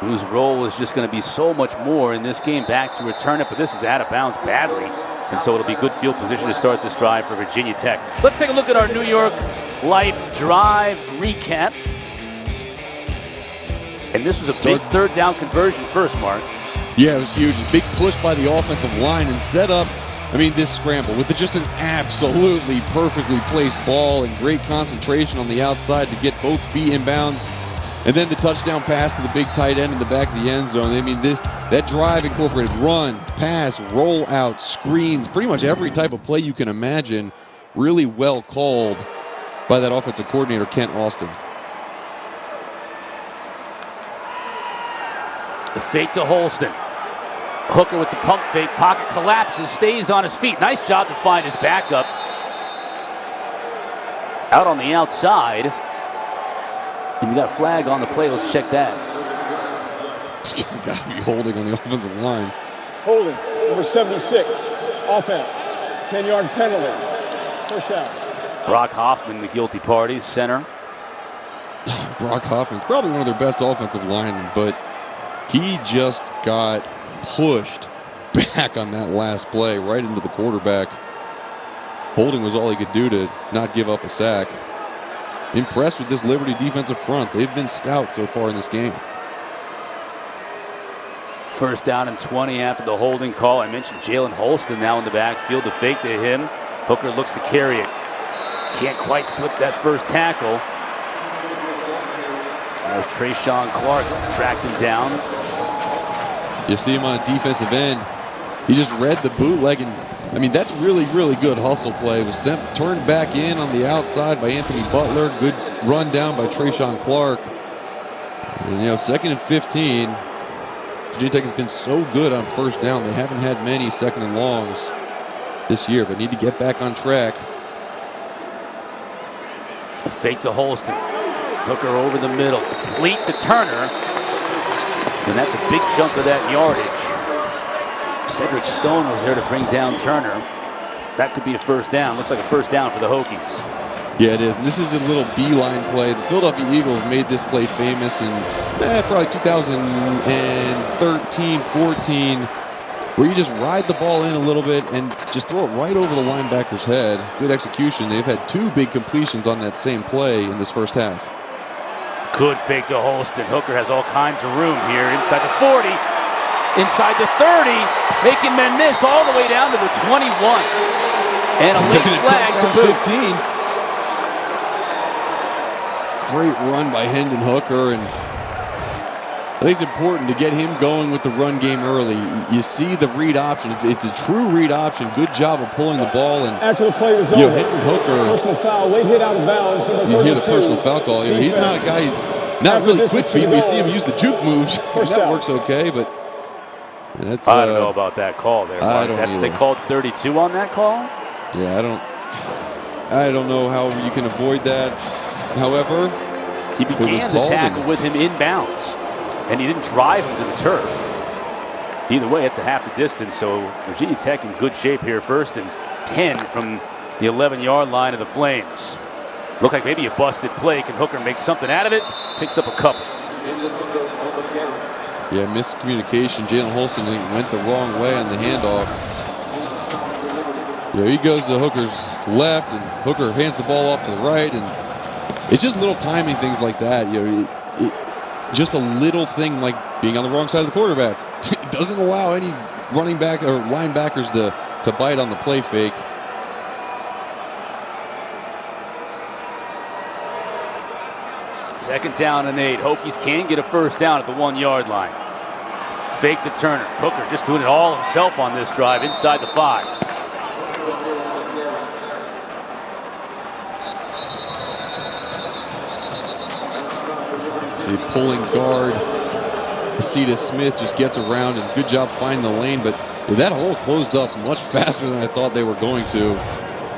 whose role is just going to be so much more in this game, back to return it, but this is out of bounds badly, and so it'll be good field position to start this drive for Virginia Tech. Let's take a look at our New York Life drive recap. And this was a big third down conversion first, Mark. Yeah, it was huge. Big push by the offensive line and set up, I mean, this scramble with just an absolutely perfectly placed ball and great concentration on the outside to get both feet in bounds. And then the touchdown pass to the big tight end in the back of the end zone. I mean, that drive incorporated run, pass, roll out, screens, pretty much every type of play you can imagine. Really well called by that offensive coordinator, Kent Austin. The fake to Holston. Hooker with the pump fake. Pocket collapses, stays on his feet. Nice job to find his backup. Out on the outside. And we got a flag on the play. Let's check that. It's got to be holding on the offensive line. Holding, number 76, offense, 10-yard penalty, first down. Brock Hoffman, the guilty party, center. Brock Hoffman's probably one of their best offensive linemen, but he just got pushed back on that last play right into the quarterback. Holding was all he could do to not give up a sack. Impressed with this Liberty defensive front. They've been stout so far in this game. First down and 20 after the holding call. I mentioned Jalen Holston now in the backfield. The fake to him. Hooker looks to carry it. Can't quite slip that first tackle. As Trayshawn Clark tracked him down. You see him on a defensive end. He just read the bootleg, and I mean, that's really, really good hustle play. It was turned back in on the outside by Anthony Butler. Good run down by Trayshawn Clark. And, you know, 2nd and 15. Virginia Tech has been so good on first down. They haven't had many 2nd and longs this year, but need to get back on track. A fake to Holston. Hooker over the middle. Complete to Turner. And that's a big chunk of that yardage. Cedric Stone was there to bring down Turner. That could be a first down. Looks like a first down for the Hokies. Yeah, it is. And this is a little beeline play. The Philadelphia Eagles made this play famous in probably 2013, 14, where you just ride the ball in a little bit and just throw it right over the linebacker's head. Good execution. They've had 2 big completions on that same play in this first half. Good fake to Holston. Hooker has all kinds of room here inside the 40, inside the 30, making men miss all the way down to the 21. And a late flag to boot. 15. Great run by Hendon Hooker, and I think it's important to get him going with the run game early. You see the read option. It's a true read option. Good job of pulling the ball. And After the play was over, Hendon Hooker, personal foul, late hit out of bounds. you hear the personal foul call. He's not a guy, not really quick feet, but you see him use the juke moves. That works okay, but that's. I don't know about that call there, Mark. I don't either. They called 32 on that call? Yeah, I don't know how you can avoid that. However, he began the tackle with him inbounds, and he didn't drive him to the turf. Either way, it's a half the distance, so Virginia Tech in good shape here. 1st and 10 from the 11-yard line of the Flames. Looked like maybe a busted play. Can Hooker make something out of it? Picks up a couple. Yeah, miscommunication. Jalen Holston went the wrong way on the handoff. Yeah, he goes to Hooker's left, and Hooker hands the ball off to the right, and it's just little timing things like that. Just a little thing like being on the wrong side of the quarterback. It doesn't allow any running back or linebackers to bite on the play fake. Second down and 8. Hokies can get a first down at the 1-yard line. Fake to Turner. Hooker just doing it all himself on this drive inside the 5. See, pulling guard. Cetus Smith just gets around, and good job finding the lane, but that hole closed up much faster than I thought they were going to.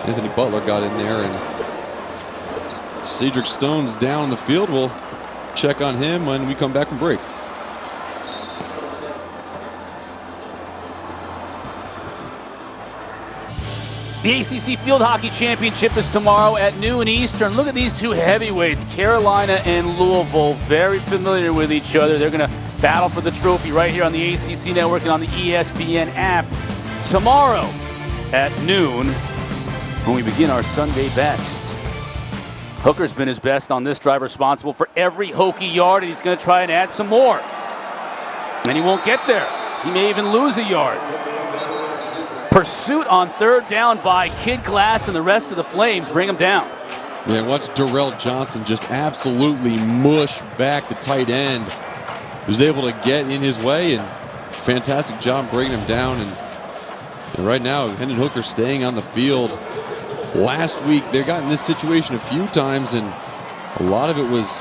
Anthony Butler got in there, and Cedric Stone's down in the field. We'll check on him when we come back from break. The ACC Field Hockey Championship is tomorrow at noon Eastern. Look at these two heavyweights, Carolina and Louisville, very familiar with each other. They're going to battle for the trophy right here on the ACC Network and on the ESPN app tomorrow at noon when we begin our Sunday best. Hooker's been his best on this drive, responsible for every Hokie yard, and he's going to try and add some more. And he won't get there. He may even lose a yard. Pursuit on 3rd down by Kid Glass, and the rest of the Flames bring him down. Yeah, watch Darrell Johnson just absolutely mush back the tight end. He was able to get in his way, and fantastic job breaking him down. And right now, Hendon Hooker staying on the field. Last week, they got in this situation a few times, and a lot of it was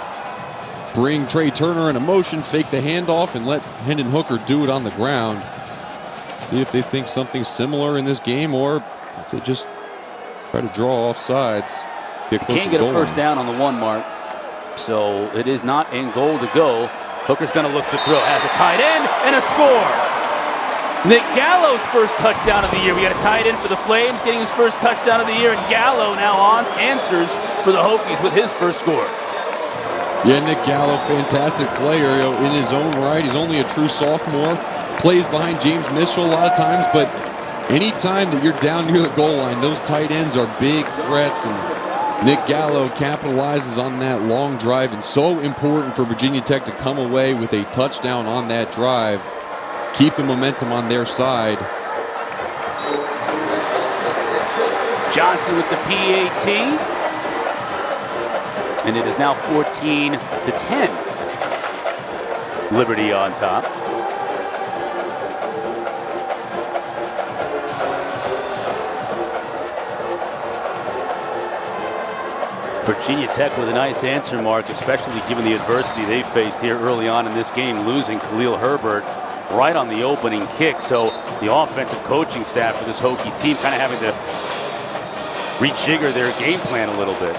bring Trey Turner in a motion, fake the handoff, and let Hendon Hooker do it on the ground. See if they think something similar in this game, or if they just try to draw off sides. Can't get a first down on the 1 mark, so it is not in goal to go. Hooker's going to look to throw. Has a tight end and a score. Nick Gallo's first touchdown of the year. We got a tight end for the Flames getting his first touchdown of the year, and Gallo now answers for the Hokies with his first score. Yeah, Nick Gallo, fantastic player in his own right. He's only a true sophomore. Plays behind James Mitchell a lot of times, but anytime that you're down near the goal line, those tight ends are big threats, and Nick Gallo capitalizes on that long drive, and so important for Virginia Tech to come away with a touchdown on that drive. Keep the momentum on their side. Johnson with the PAT, and it is now 14-10. Liberty on top. Virginia Tech with a nice answer, Mark, especially given the adversity they faced here early on in this game, losing Khalil Herbert right on the opening kick. So the offensive coaching staff for this Hokie team kind of having to rejigger their game plan a little bit.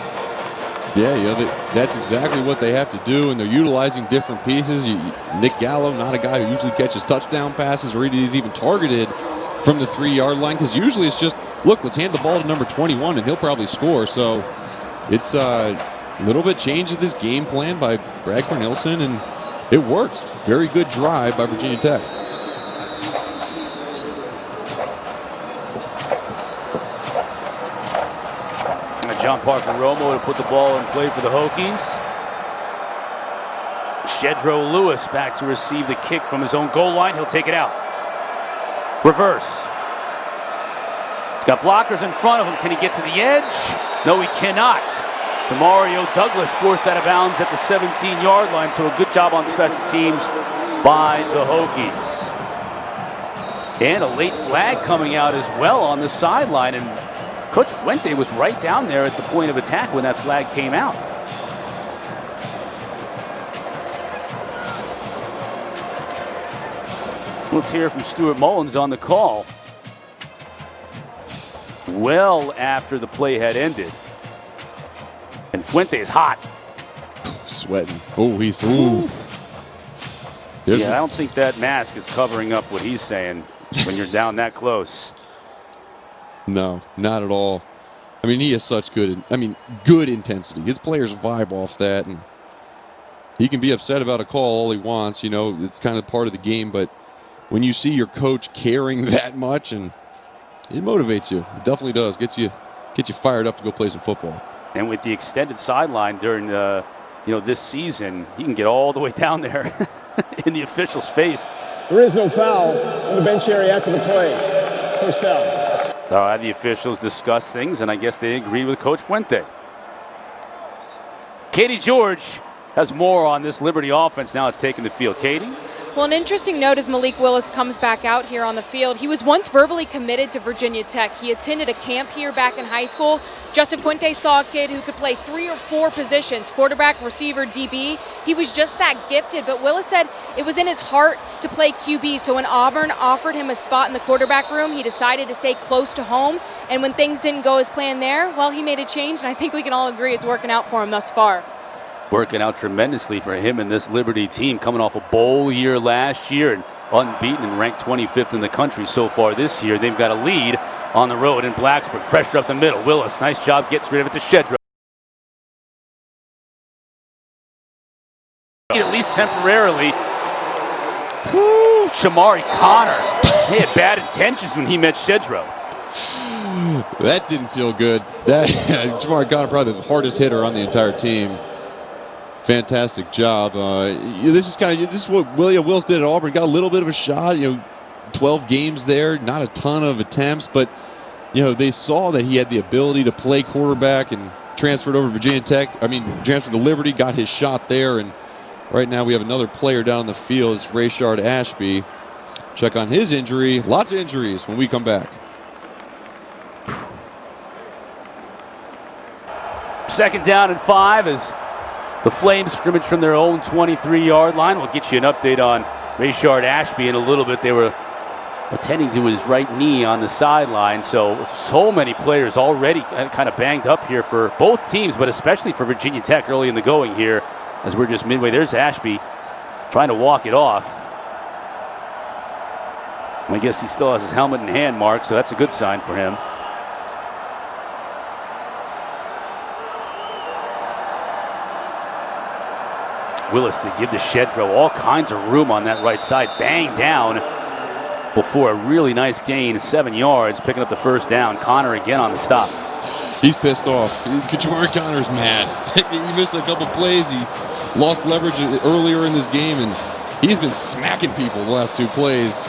Yeah, that's exactly what they have to do, and they're utilizing different pieces. Nick Gallo, not a guy who usually catches touchdown passes or he's even targeted from the 3-yard line, because usually it's just, look, let's hand the ball to number 21 and he'll probably score. So it's a little bit changes this game plan by Brad Cornelison, and it works. Very good drive by Virginia Tech. John Parker Romo to put the ball in play for the Hokies. Shedro Lewis back to receive the kick from his own goal line. He'll take it out. Reverse. He's got blockers in front of him. Can he get to the edge? No, he cannot. Demario Douglas forced out of bounds at the 17-yard line, so a good job on special teams by the Hokies. And a late flag coming out as well on the sideline, and Coach Fuente was right down there at the point of attack when that flag came out. Let's hear from Stuart Mullins on the call. Well after the play had ended. And Fuente is hot. Sweating. Oh, he's... Ooh. Yeah, I don't think that mask is covering up what he's saying when you're down that close. No, not at all. I mean, he has such good intensity. His players vibe off that, and he can be upset about a call all he wants. You know, it's kind of part of the game, but when you see your coach caring that much, and it motivates you. It definitely does. Gets you fired up to go play some football. And with the extended sideline during this season, he can get all the way down there in the official's face. There is no foul in the bench area after the play. First down. The officials discuss things, and I guess they agreed with Coach Fuente. Katie George has more on this Liberty offense now it's taken the field. Katie? Well, an interesting note as Malik Willis comes back out here on the field. He was once verbally committed to Virginia Tech. He attended a camp here back in high school. Justin Fuente saw a kid who could play 3 or 4 positions, quarterback, receiver, DB. He was just that gifted, but Willis said it was in his heart to play QB, so when Auburn offered him a spot in the quarterback room, he decided to stay close to home, and when things didn't go as planned there, well, he made a change, and I think we can all agree it's working out for him thus far. Working out tremendously for him and this Liberty team, coming off a bowl year last year and unbeaten and ranked 25th in the country so far this year. They've got a lead on the road in Blacksburg. Pressure up the middle. Willis, nice job, gets rid of it to Shedrow. At least temporarily. Woo, Shamari Connor. He had bad intentions when he met Shedrow. That didn't feel good. Shamari Connor, probably the hardest hitter on the entire team. Fantastic job. This is what William Wills did at Auburn. Got a little bit of a shot. 12 games there, not a ton of attempts, but they saw that he had the ability to play quarterback and transferred over to Virginia Tech. Transferred to Liberty, got his shot there, and right now we have another player down on the field. It's Rayshard Ashby. Check on his injury. Lots of injuries when we come back. Second down and 5 as the Flames scrimmage from their own 23-yard line. We'll get you an update on Rayshard Ashby in a little bit. They were attending to his right knee on the sideline. So many players already kind of banged up here for both teams, but especially for Virginia Tech early in the going here as we're just midway. There's Ashby trying to walk it off. I guess he still has his helmet in hand, Mark, so that's a good sign for him. Willis to give the Shedrow all kinds of room on that right side. Bang down before a really nice gain, 7 yards, picking up the first down. Connor again on the stop. He's pissed off. Shamari Connor's mad. He missed a couple plays. He lost leverage earlier in this game, and he's been smacking people the last 2 plays.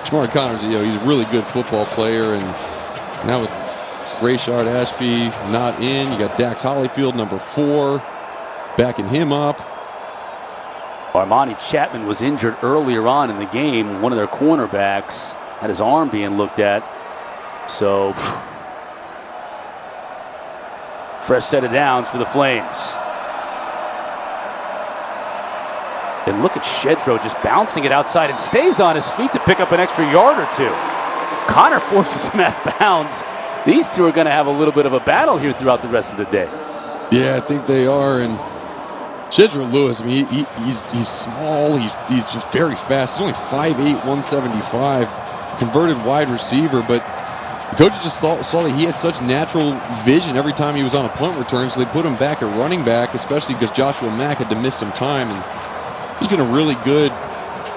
Shamari Connor's, he's a really good football player, and now with Rayshard Ashby not in, you got Dax Hollyfield, number 4. Backing him up. Armani Chapman was injured earlier on in the game. One of their cornerbacks had his arm being looked at. So, fresh set of downs for the Flames. And look at Shedrow just bouncing it outside and stays on his feet to pick up an extra yard or 2. Connor forces him out of bounds. These two are going to have a little bit of a battle here throughout the rest of the day. Yeah, I think they are. And Shedrow Lewis, he's small. He's just very fast. He's only 5'8", 175, converted wide receiver. But the coaches just saw that he had such natural vision every time he was on a punt return, so they put him back at running back, especially because Joshua Mack had to miss some time. And he's been a really good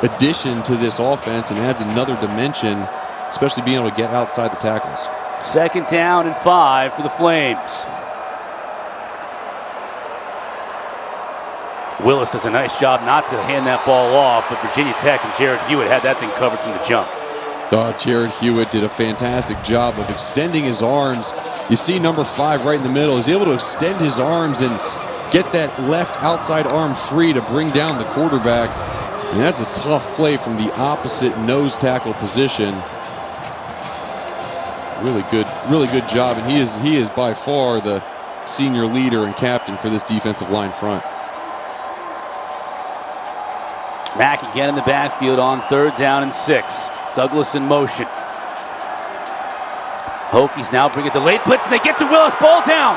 addition to this offense and adds another dimension, especially being able to get outside the tackles. Second down and 5 for the Flames. Willis does a nice job not to hand that ball off, but Virginia Tech and Jared Hewitt had that thing covered from the jump. Jared Hewitt did a fantastic job of extending his arms you see number 5 right in the middle. He's able to extend his arms and get that left outside arm free to bring down the quarterback. And that's a tough play from the opposite nose tackle position. Really good job. And he is by far the senior leader and captain for this defensive line front. Mack again in the backfield on 3rd down and 6. Douglas in motion. Hokies now bring it to late blitz, and they get to Willis. Ball down.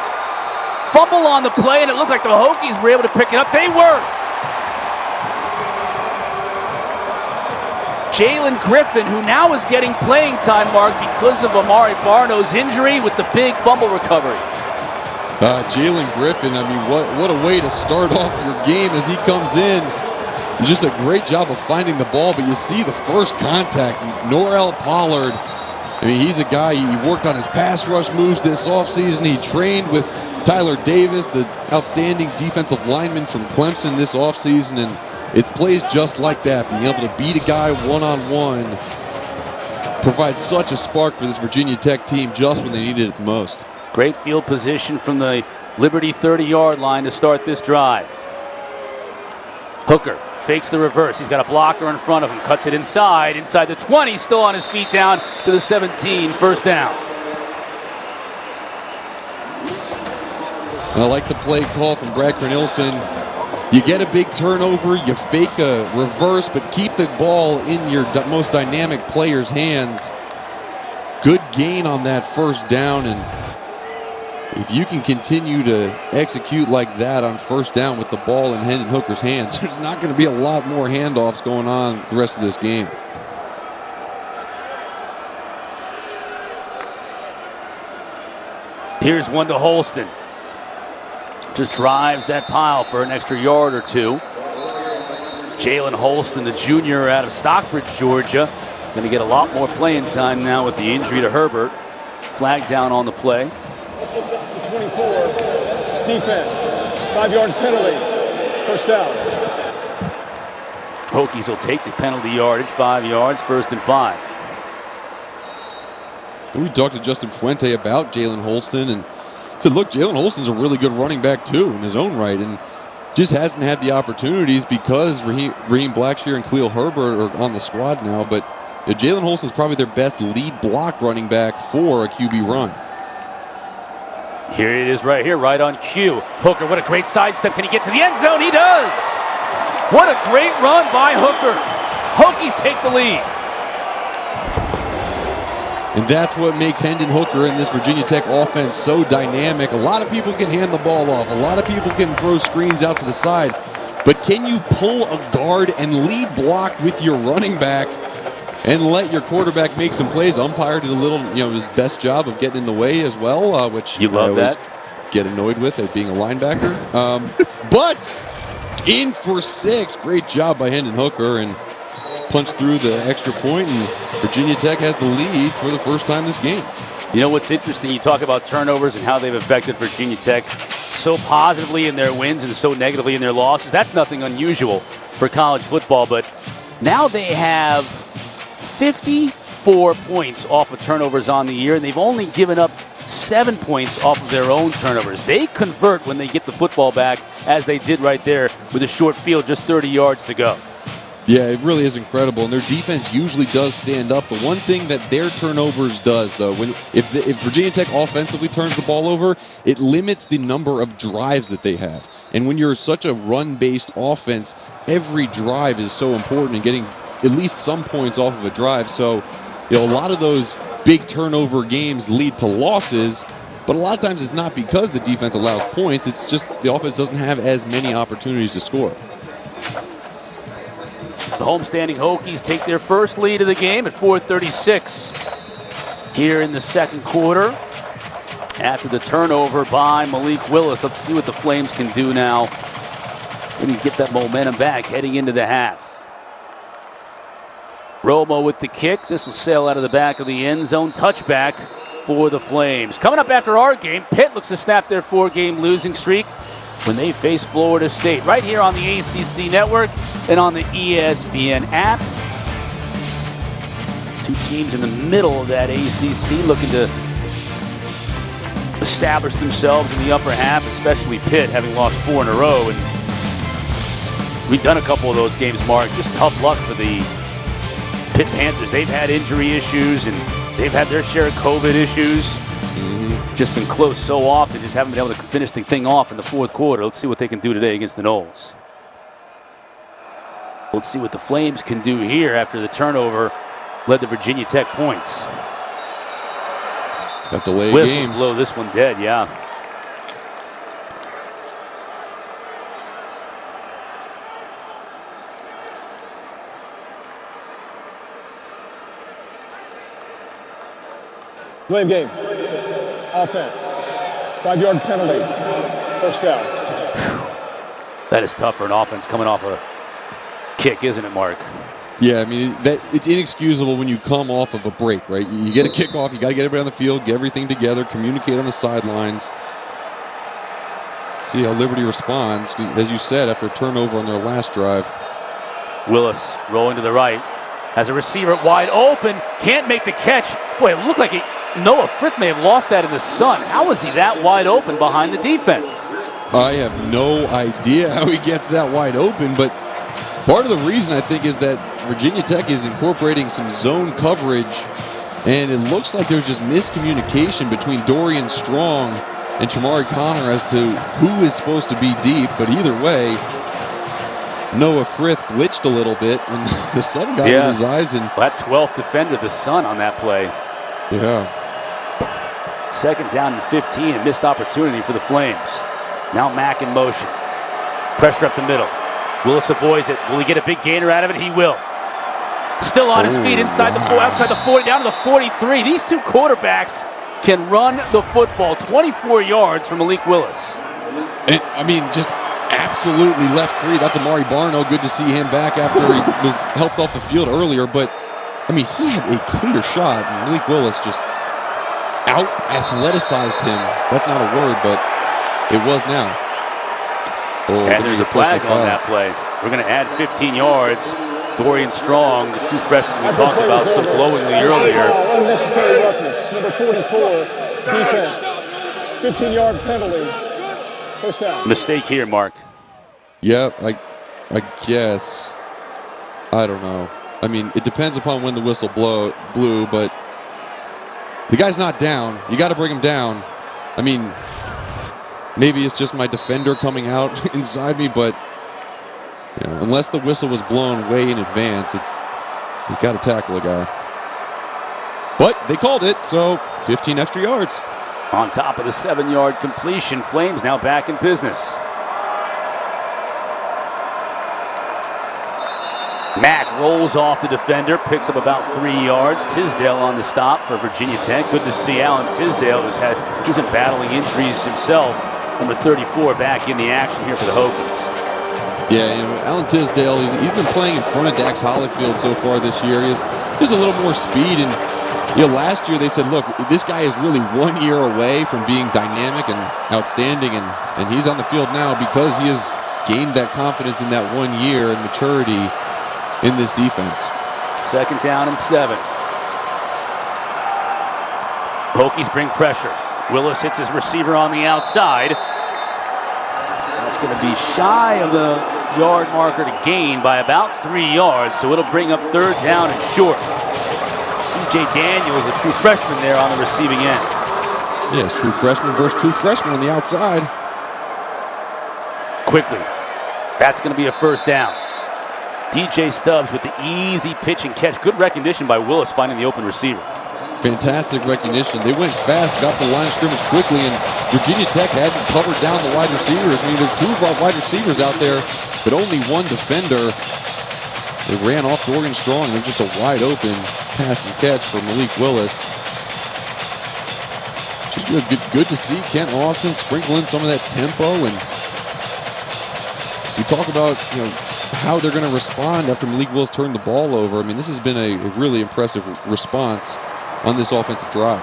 Fumble on the play, and it looked like the Hokies were able to pick it up. They were. Jalen Griffin, who now is getting playing time, Mark, because of Amari Barno's injury with the big fumble recovery. Jalen Griffin, I mean, what a way to start off your game as he comes in. Just a great job of finding the ball, but you see the first contact. Norrell Pollard, I mean, he's a guy, he worked on his pass rush moves this offseason. He trained with Tyler Davis, the outstanding defensive lineman from Clemson this offseason, and it's plays just like that, being able to beat a guy one-on-one provides such a spark for this Virginia Tech team just when they needed it the most. Great field position from the Liberty 30-yard line to start this drive. Hooker fakes the reverse. He's got a blocker in front of him. Cuts it inside the 20. Still on his feet down to the 17. First down. I like the play call from Brad Cornelison. You get a big turnover, you fake a reverse, but keep the ball in your most dynamic player's hands. Good gain on that first down, and if you can continue to execute like that on first down with the ball in Hendon Hooker's hands, there's not going to be a lot more handoffs going on the rest of this game. Here's one to Holston. Just drives that pile for an extra yard or two. Jalen Holston, the junior out of Stockbridge, Georgia, going to get a lot more playing time now with the injury to Herbert. Flag down on the play. 24, defense, 5-yard penalty, first down. Hokies will take the penalty yardage, 5 yards, 1st and 5. We talked to Justin Fuente about Jalen Holston and said, look, Jalen Holston's a really good running back too in his own right, and just hasn't had the opportunities because Raheem Blackshear and Khalil Herbert are on the squad now, but Jalen Holston's probably their best lead block running back for a QB run. Here it is right here, right on cue. Hooker, what a great sidestep. Can he get to the end zone? He does! What a great run by Hooker. Hokies take the lead. And that's what makes Hendon Hooker and this Virginia Tech offense so dynamic. A lot of people can hand the ball off. A lot of people can throw screens out to the side. But can you pull a guard and lead block with your running back and let your quarterback make some plays? Umpire did a little, his best job of getting in the way as well, which you love that. Get annoyed with it being a linebacker. But in for 6. Great job by Hendon Hooker, and punched through the extra point, and Virginia Tech has the lead for the first time this game. You know what's interesting? You talk about turnovers and how they've affected Virginia Tech so positively in their wins and so negatively in their losses. That's nothing unusual for college football, but now they have 54 points off of turnovers on the year, and they've only given up 7 points off of their own turnovers. They convert when they get the football back, as they did right there with a short field, just 30 yards to go. Yeah, it really is incredible, and their defense usually does stand up. The one thing that their turnovers does, though, if Virginia Tech offensively turns the ball over, it limits the number of drives that they have. And when you're such a run-based offense, every drive is so important in getting at least some points off of a drive. So, a lot of those big turnover games lead to losses, but a lot of times it's not because the defense allows points. It's just the offense doesn't have as many opportunities to score. The homestanding Hokies take their first lead of the game at 4:36 here in the second quarter after the turnover by Malik Willis. Let's see what the Flames can do now. Maybe get that momentum back heading into the half. Romo with the kick. This will sail out of the back of the end zone. Touchback for the Flames. Coming up after our game, Pitt looks to snap their 4-game losing streak when they face Florida State, right here on the ACC Network and on the ESPN app. Two teams in the middle of that ACC looking to established themselves in the upper half, especially Pitt, having lost 4 in a row. And we've done a couple of those games, Mark. Just tough luck for the Pitt Panthers. They've had injury issues, and they've had their share of COVID issues. Just been close so often, just haven't been able to finish the thing off in the fourth quarter. Let's see what they can do today against the Noles. Let's see what the Flames can do here after the turnover led to Virginia Tech points. It's got delayed Whistles game. blow this one dead, yeah. Blame game. Offense. 5-yard penalty. First down. That is tough for an offense coming off a kick, isn't it, Mark? Yeah, I mean, it's inexcusable when you come off of a break, right? You get a kickoff, you got to get everybody on the field, get everything together, communicate on the sidelines. See how Liberty responds, 'cause as you said, after a turnover on their last drive. Willis rolling to the right. Has a receiver wide open. Can't make the catch. Boy, it looked like Noah Frith may have lost that in the sun. How was he that wide open behind the defense? I have no idea how he gets that wide open, but part of the reason, I think, is that Virginia Tech is incorporating some zone coverage, and it looks like there's just miscommunication between Dorian Strong and Chamari Connor as to who is supposed to be deep, but either way, Noah Frith glitched a little bit when the sun got in his eyes. And that 12th defender, the sun, on that play. Yeah. Second down and 15, a missed opportunity for the Flames. Now Mack in motion. Pressure up the middle. Willis avoids it. Will he get a big gainer out of it? He will. Still on his feet inside the 4, outside the 40, down to the 43. These two quarterbacks can run the football. 24 yards from Malik Willis. I mean, just absolutely left free. That's Amari Barno. Good to see him back after he was helped off the field earlier. But, I mean, he had a clear shot. And Malik Willis just out-athleticized him. That's not a word, but it was now. And there's a flag on that play. We're going to add 15 yards. Dorian Strong, the true freshman we talked about so glowingly earlier. Unnecessary roughness. Number 44, defense. 15-yard penalty. First down. Mistake here, Mark. Yeah, I guess. I don't know. I mean, it depends upon when the whistle blew, but the guy's not down. You got to bring him down. I mean, maybe it's just my defender coming out inside me, but you know, unless the whistle was blown way in advance, you got to tackle a guy. But they called it, so 15 extra yards. On top of the 7-yard completion, Flames now back in business. Mack rolls off the defender, picks up about 3 yards. Tisdale on the stop for Virginia Tech. Good to see Alan Tisdale, he's been battling injuries himself. Number 34 back in the action here for the Hokies. Yeah, you know, Alan Tisdale, he's been playing in front of Dax Hollifield so far this year. He has just a little more speed. And you know, last year they said, look, this guy is really 1 year away from being dynamic and outstanding. And he's on the field now because he has gained that confidence in that 1 year and maturity in this defense. Second down and 7. Hokies bring pressure. Willis hits his receiver on the outside. That's going to be shy of the yard marker to gain by about 3 yards, so it'll bring up third down and short. C.J. Daniels, a true freshman there on the receiving end. Yes, true freshman versus true freshman on the outside. Quickly, that's going to be a first down. DJ Stubbs with the easy pitch and catch. Good recognition by Willis finding the open receiver. Fantastic recognition. They went fast, got to the line of scrimmage quickly, and Virginia Tech hadn't covered down the wide receivers. I mean, there are 2 of our wide receivers out there, but only 1 defender. They ran off Dorian Strong. It was just a wide open pass and catch for Malik Willis. Just good to see Kent Austin sprinkle in some of that tempo, and we talk about, you know, how they're going to respond after Malik Willis turned the ball over. I mean, this has been a really impressive response on this offensive drive.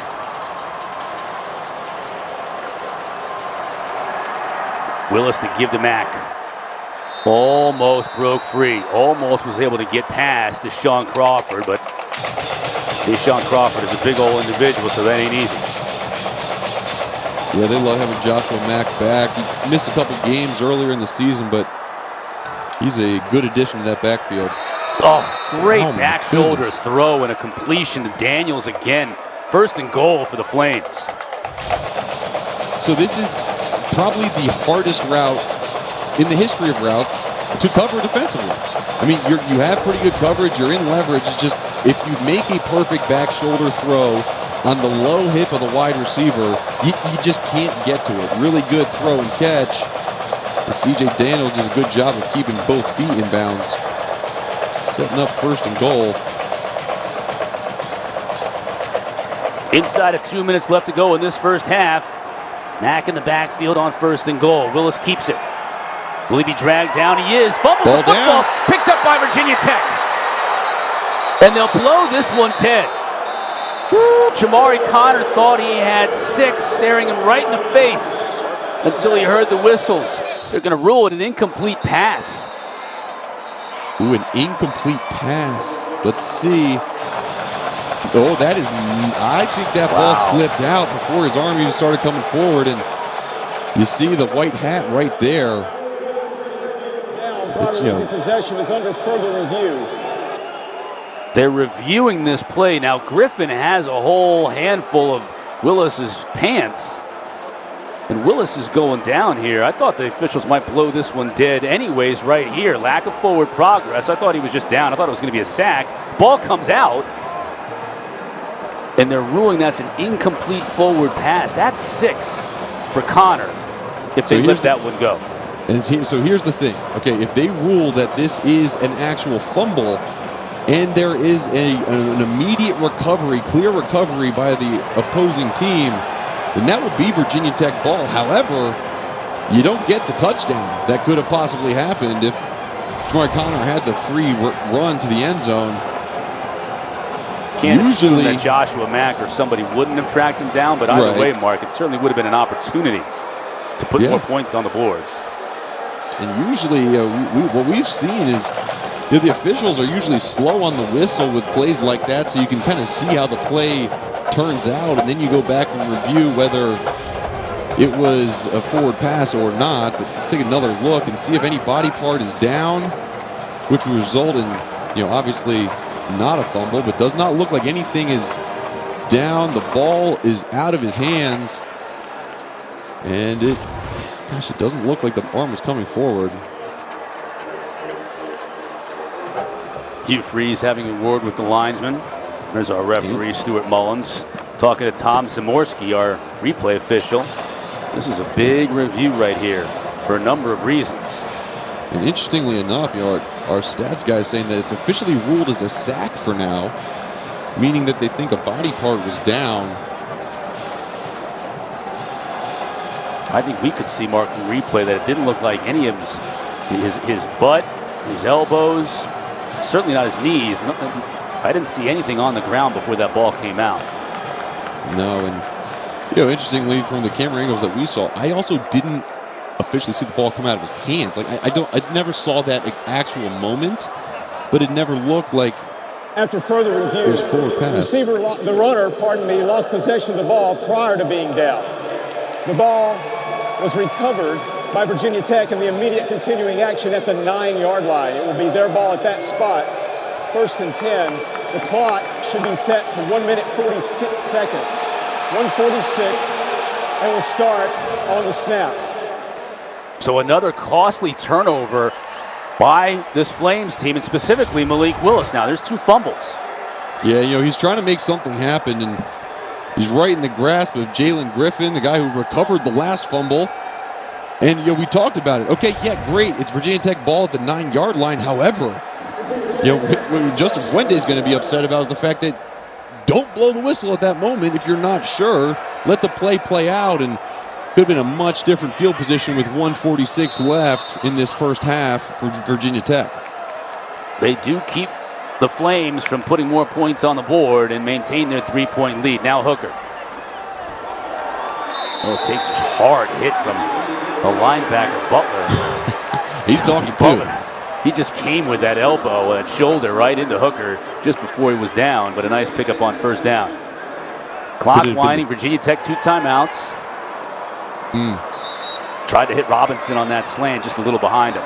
Willis to give to Mack. Almost broke free. Almost was able to get past Deshaun Crawford, but Deshaun Crawford is a big old individual, so that ain't easy. Yeah, they love having Joshua Mack back. He missed a couple games earlier in the season, but he's a good addition to that backfield. Oh, great back shoulder goodness. throw and a completion to Daniels again. 1st and goal for the Flames. So this is probably the hardest route in the history of routes to cover defensively. I mean, you have pretty good coverage. You're in leverage. It's just if you make a perfect back shoulder throw on the low hip of the wide receiver, you just can't get to it. Really good throw and catch. And C.J. Daniels does a good job of keeping both feet in bounds. Setting up 1st and goal. Inside of 2 minutes left to go in this first half. Mack in the backfield on 1st and goal. Willis keeps it. Will he be dragged down? He is. Fumbles the football. Down. Picked up by Virginia Tech. And they'll blow this one dead. Jamari Connor thought he had 6 staring him right in the face until he heard the whistles. They're going to rule it an incomplete pass. Ooh, an incomplete pass. Let's see. Oh, that is, I think that ball slipped out before his arm even started coming forward, and you see the white hat right there. Now, losing possession is under further review. They're reviewing this play. Now, Griffin has a whole handful of Willis's pants, and Willis is going down here. I thought the officials might blow this one dead anyways right here. Lack of forward progress. I thought he was just down. I thought it was going to be a sack. Ball comes out. And they're ruling that's an incomplete forward pass. That's 6 for Connor if they let that one go. And so here's the thing. Okay, if they rule that this is an actual fumble and there is an immediate recovery, clear recovery by the opposing team, then that would be Virginia Tech ball. However, you don't get the touchdown that could have possibly happened if Jamari Connor had the free run to the end zone. Can't assume that Joshua Mack or somebody wouldn't have tracked him down, but either way, Mark, it certainly would have been an opportunity to put more points on the board. And usually, what we've seen is the officials are usually slow on the whistle with plays like that, so you can kind of see how the play turns out, and then you go back and review whether it was a forward pass or not. But take another look and see if any body part is down, which will result in, obviously not a fumble, but does not look like anything is down. The ball is out of his hands, and it doesn't look like the arm was coming forward. Hugh Freeze having a word with the linesman. There's our referee, Stuart Mullins, talking to Tom Zamorsky, our replay official. This is a big review right here for a number of reasons. And interestingly enough, our stats guy is saying that it's officially ruled as a sack for now, meaning that they think a body part was down. I think we could see, Mark, from replay that it didn't look like any of his butt, his elbows, certainly not his knees. I didn't see anything on the ground before that ball came out. No, and interestingly, from the camera angles that we saw, I also didn't officially see the ball come out of his hands. Like I never saw that actual moment, but it never looked like. After further review, it was forward pass. The runner, lost possession of the ball prior to being down. The ball was recovered by Virginia Tech in the immediate continuing action at the 9-yard line. It will be their ball at that spot. 1st and 10. The clock should be set to 1 minute 46 seconds. 1:46, and we'll start on the snap. So another costly turnover by this Flames team, and specifically Malik Willis. Now, there's 2 fumbles. Yeah, he's trying to make something happen, and he's right in the grasp of Jalen Griffin, the guy who recovered the last fumble. And, we talked about it. Okay, yeah, great. It's Virginia Tech ball at the 9-yard line. However, what Justin Fuente is going to be upset about is the fact that don't blow the whistle at that moment if you're not sure. Let the play out, and could have been a much different field position with 1:46 left in this first half for Virginia Tech. They do keep the Flames from putting more points on the board and maintain their 3-point lead. Now Hooker. Oh, it takes a hard hit from the linebacker, Butler. He's talking too. He just came with that elbow and shoulder right into Hooker just before he was down, but a nice pickup on 1st down. Clock winding, Virginia Tech 2 timeouts. Tried to hit Robinson on that slant, just a little behind him.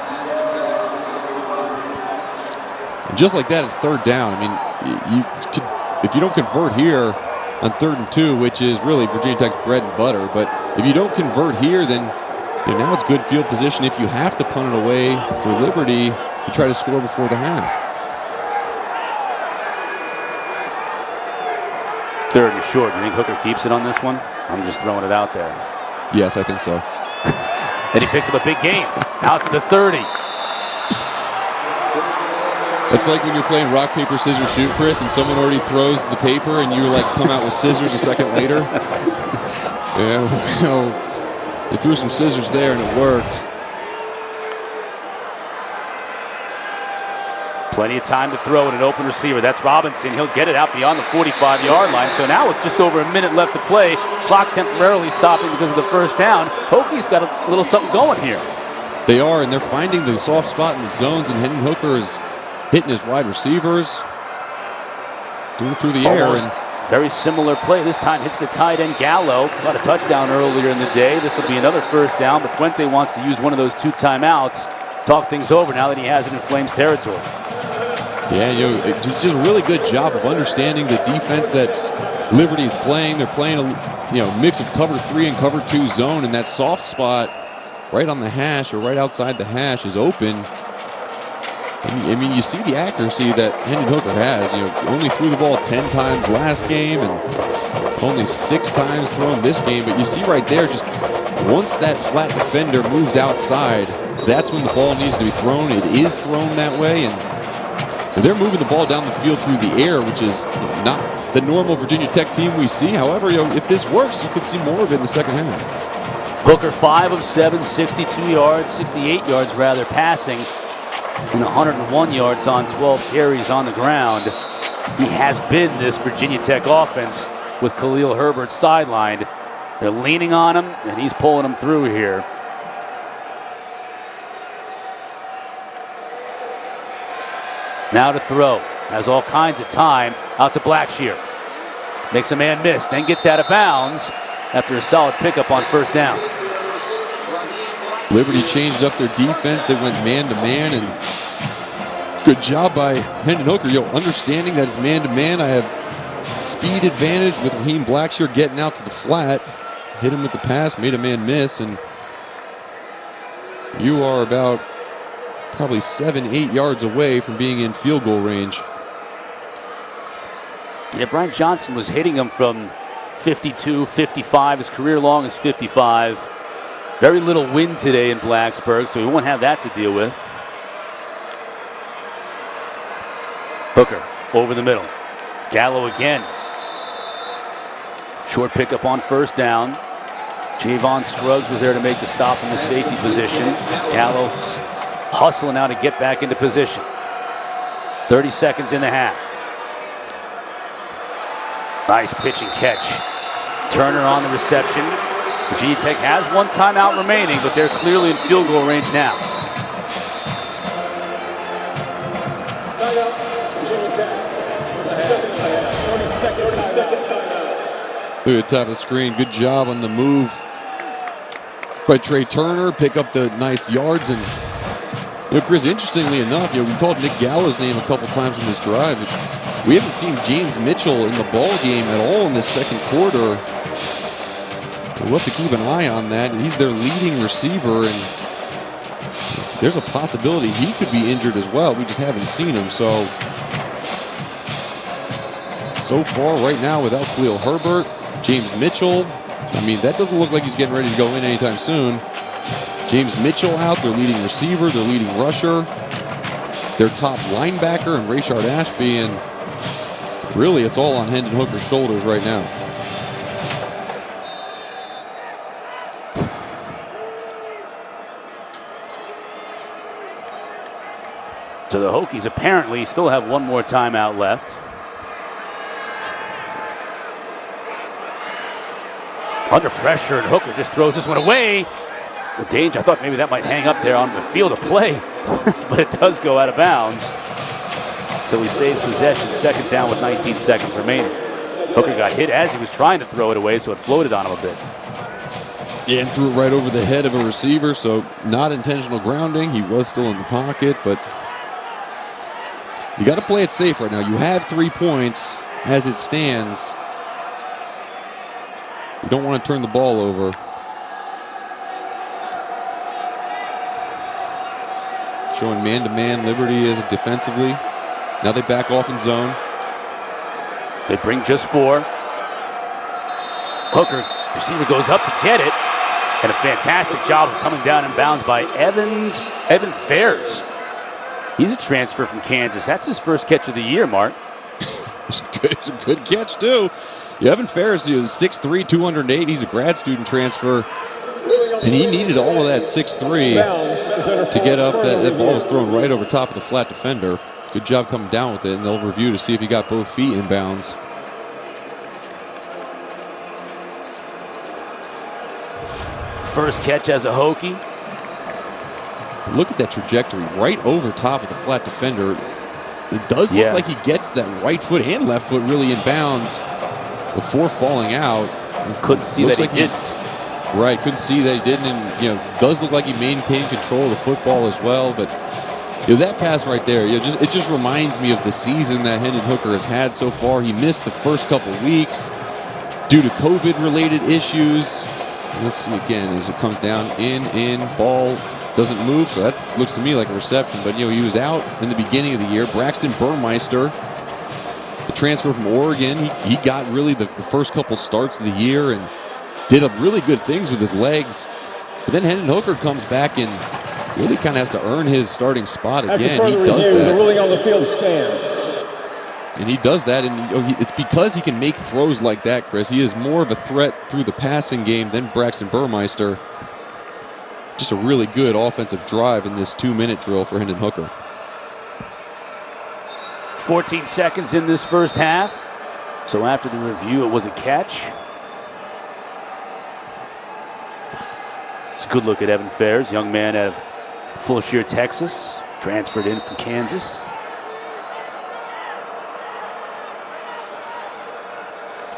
And just like that, it's third down. I mean, if you don't convert here on 3rd and 2, which is really Virginia Tech's bread and butter, but if you don't convert here, then now it's good field position if you have to punt it away for Liberty to try to score before the half. 3rd and short. You think Hooker keeps it on this one? I'm just throwing it out there. Yes, I think so. And he picks up a big gain. Out to the 30. It's like when you're playing rock, paper, scissors, shoot, Chris, and someone already throws the paper and you like come out with scissors a second later. Yeah, well, they threw some scissors there and it worked. Plenty of time to throw at an open receiver. That's Robinson. He'll get it out beyond the 45-yard line. So now with just over a minute left to play, clock temporarily stopping because of the first down, Hokies got a little something going here. They are, and they're finding the soft spot in the zones, and Hendon Hooker is hitting his wide receivers, doing it through the air. And very similar play. This time hits the tight end Gallo. Got a touchdown earlier in the day. This will be another first down, but Fuente wants to use one of those 2 timeouts, talk things over now that he has it in Flames territory. Yeah, it's just a really good job of understanding the defense that Liberty is playing. They're playing a mix of cover 3 and cover 2 zone, and that soft spot right on the hash or right outside the hash is open. And, I mean, you see the accuracy that Hendon Hooker has. Only threw the ball 10 times last game and only 6 times thrown this game. But you see right there, just once that flat defender moves outside, that's when the ball needs to be thrown. It is thrown that way, and they're moving the ball down the field through the air, which is not the normal Virginia Tech team we see. However, if this works, you could see more of it in the second half. Hooker 5 of 7, 68 yards rather passing, and 101 yards on 12 carries on the ground. He has been this Virginia Tech offense with Khalil Herbert sidelined. They're leaning on him, and he's pulling them through here. Now to throw. Has all kinds of time. Out to Blackshear. Makes a man miss, then gets out of bounds after a solid pickup on first down. Liberty changed up their defense. They went man-to-man, and good job by Hendon Hooker. Understanding that it's man-to-man. I have speed advantage with Raheem Blackshear getting out to the flat. Hit him with the pass, made a man miss, and you are about probably 7-8 yards away from being in field goal range. Yeah, Brian Johnson was hitting him from 52, 55. His career long is 55. Very little wind today in Blacksburg, so we won't have that to deal with. Hooker over the middle. Gallo again. Short pickup on first down. Javon Scruggs was there to make the stop from the safety position. Gallo's hustling now to get back into position. 30 seconds in the half. Nice pitch and catch. Turner on the reception. Virginia Tech has 1 timeout remaining, but they're clearly in field goal range now. Timeout, Virginia Tech. 30 seconds. Look at the top of the screen. Good job on the move by Trey Turner. Pick up the nice yards. And, Chris, interestingly enough, we called Nick Gallo's name a couple times in this drive. We haven't seen James Mitchell in the ball game at all in this second quarter. We'll have to keep an eye on that. He's their leading receiver, and there's a possibility he could be injured as well. We just haven't seen him. So far right now without Khalil Herbert, James Mitchell, I mean, that doesn't look like he's getting ready to go in anytime soon. James Mitchell out, their leading receiver, their leading rusher, their top linebacker, and Rayshard Ashby, and really it's all on Hendon Hooker's shoulders right now. So the Hokies apparently still have 1 more timeout left. Under pressure, and Hooker just throws this one away. The danger, I thought maybe that might hang up there on the field of play, but it does go out of bounds. So he saves possession, second down with 19 seconds remaining. Hooker got hit as he was trying to throw it away, so it floated on him a bit. Yeah, and threw it right over the head of a receiver, so not intentional grounding. He was still in the pocket, but you got to play it safe right now. You have 3 points as it stands. You don't want to turn the ball over. Showing man-to-man Liberty as a defensively. Now they back off in zone. They bring just 4. Hooker, receiver goes up to get it. And a fantastic job of coming down in bounds by Evan Fairs. He's a transfer from Kansas. That's his first catch of the year, Mark. It's a good catch, too. Yeah, Evan Fairs, he was 6'3", 208. He's a grad student transfer. And he needed all of that 6'3" to get up. That ball was thrown right over top of the flat defender. Good job coming down with it, and they'll review to see if he got both feet in bounds. First catch as a Hokie. Look at that trajectory right over top of the flat defender. It does look like he gets that right foot and left foot really in bounds before falling out. Couldn't see that he didn't. Right, couldn't see that he didn't, and does look like he maintained control of the football as well. But that pass right there, it just reminds me of the season that Hendon Hooker has had so far. He missed the first couple weeks due to COVID-related issues. And let's see again as it comes down in, ball doesn't move, so that looks to me like a reception. But he was out in the beginning of the year. Braxton Burmeister, the transfer from Oregon, he got really the first couple starts of the year and did really good things with his legs. But then Hendon Hooker comes back and really kind of has to earn his starting spot again. He does that. The ruling on the field stands. And he does that, and it's because he can make throws like that, Chris. He is more of a threat through the passing game than Braxton Burmeister. Just a really good offensive drive in this 2-minute drill for Hendon Hooker. 14 seconds in this first half. So after the review, it was a catch. It's a good look at Evan Fairs, young man out of Fulshire, Texas, transferred in from Kansas.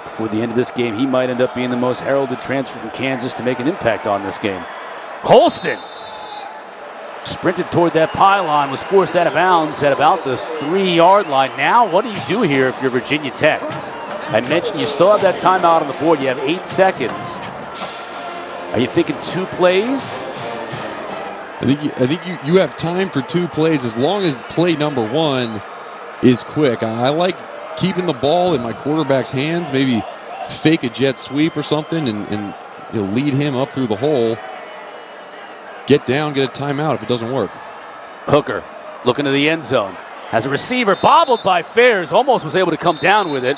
Before the end of this game, he might end up being the most heralded transfer from Kansas to make an impact on this game. Holston sprinted toward that pylon, was forced out of bounds at about the 3-yard line. Now, what do you do here if you're Virginia Tech? I mentioned you still have that timeout on the board. You have 8 seconds. Are you thinking 2 plays? I think you have time for 2 plays as long as play number 1 is quick. I like keeping the ball in my quarterback's hands, maybe fake a jet sweep or something and lead him up through the hole. Get down, get a timeout if it doesn't work. Hooker looking to the end zone. Has a receiver bobbled by Fairs, almost was able to come down with it.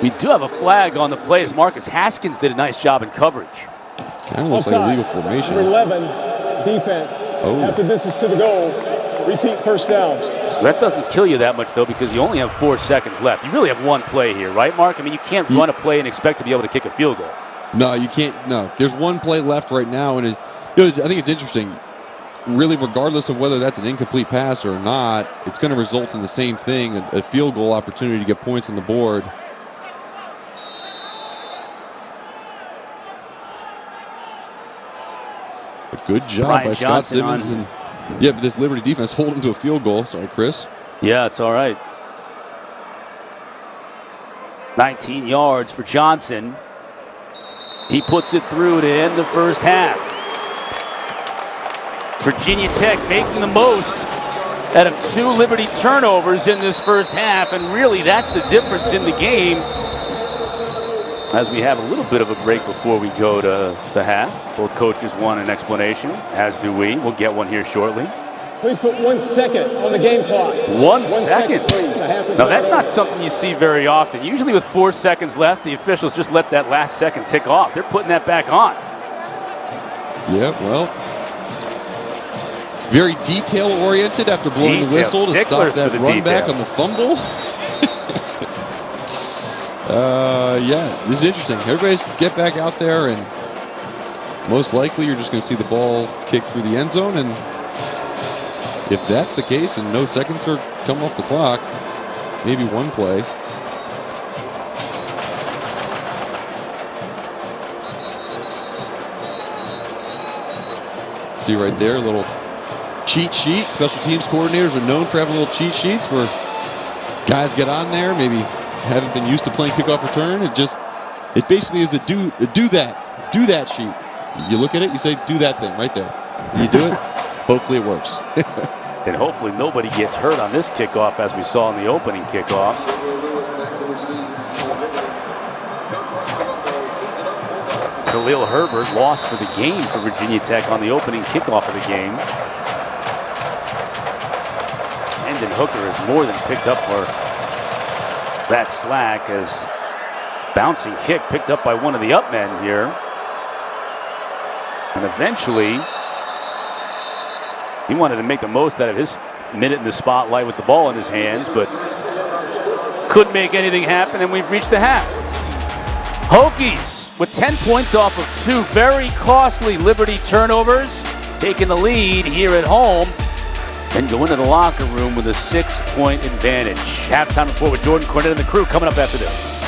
We do have a flag on the play as Marcus Haskins did a nice job in coverage. Kind of looks like a legal formation. Number 11, defense. After this is to the goal, repeat first down. That doesn't kill you that much, though, because you only have 4 seconds left. You really have 1 play here, right, Mark? I mean, you can't run a play and expect to be able to kick a field goal. No, you can't. No, there's 1 play left right now, and I think it's interesting. Really, regardless of whether that's an incomplete pass or not, it's going to result in the same thing, a field goal opportunity to get points on the board. A good job Brian by Johnson Scott Simmons. But this Liberty defense hold him to a field goal. Sorry, Chris. Yeah, it's all right. 19 yards for Johnson. He puts it through to end the first half. Virginia Tech making the most out of 2 Liberty turnovers in this first half, and really that's the difference in the game. As we have a little bit of a break before we go to the half. Both coaches want an explanation, as do we. We'll get one here shortly. Please put 1 second on the game clock. 1 second? No, that's not something you see very often. Usually with 4 seconds left, the officials just let that last second tick off. They're putting that back on. Yeah, well, very detail-oriented after blowing the whistle to stop that run back on the fumble. This is interesting. Everybody's get back out there, and most likely you're just going to see the ball kick through the end zone. And if that's the case and no seconds are coming off the clock, maybe 1 play. see right there, a little cheat sheet. Special teams coordinators are known for having little cheat sheets for guys get on there, maybe haven't been used to playing kickoff return. It basically is a do that sheet. You look at it, you say, do that thing right there. You do it, hopefully it works. And hopefully nobody gets hurt on this kickoff, as we saw in the opening kickoff. Khalil Herbert lost for the game for Virginia Tech on the opening kickoff of the game. Hendon Hooker has more than picked up for that slack, as bouncing kick picked up by one of the up men here. And eventually, he wanted to make the most out of his minute in the spotlight with the ball in his hands, but couldn't make anything happen, and we've reached the half. Hokies with 10 points off of 2 very costly Liberty turnovers, taking the lead here at home, and go into the locker room with a 6-point advantage. Halftime report with Jordan Cornette and the crew coming up after this.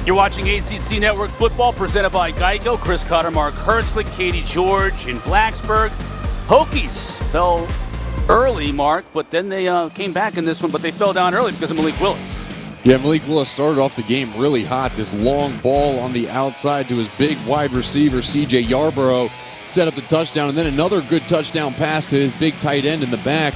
You're watching ACC Network Football presented by Geico. Chris Cotter, Mark Hertzlich, Katie George in Blacksburg. Hokies fell early, Mark, but then they came back in this one, but they fell down early because of Malik Willis. Yeah, Malik Willis started off the game really hot. This long ball on the outside to his big wide receiver, C.J. Yarborough, set up the touchdown, and then another good touchdown pass to his big tight end in the back.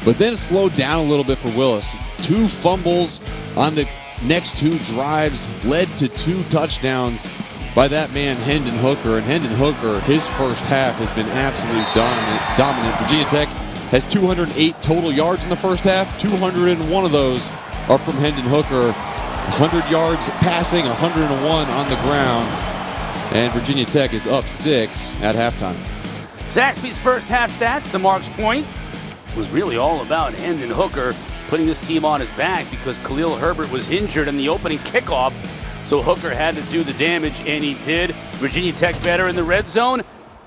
But then it slowed down a little bit for Willis. 2 fumbles on the next 2 drives led to 2 touchdowns by that man, Hendon Hooker. And Hendon Hooker, his first half has been absolutely dominant. Virginia Tech has 208 total yards in the first half. 201 of those are from Hendon Hooker. 100 yards passing, 101 on the ground. And Virginia Tech is up 6 at halftime. Zaxby's first half stats, to Mark's point, was really all about Hendon Hooker putting his team on his back because Khalil Herbert was injured in the opening kickoff. So Hooker had to do the damage, and he did. Virginia Tech better in the red zone,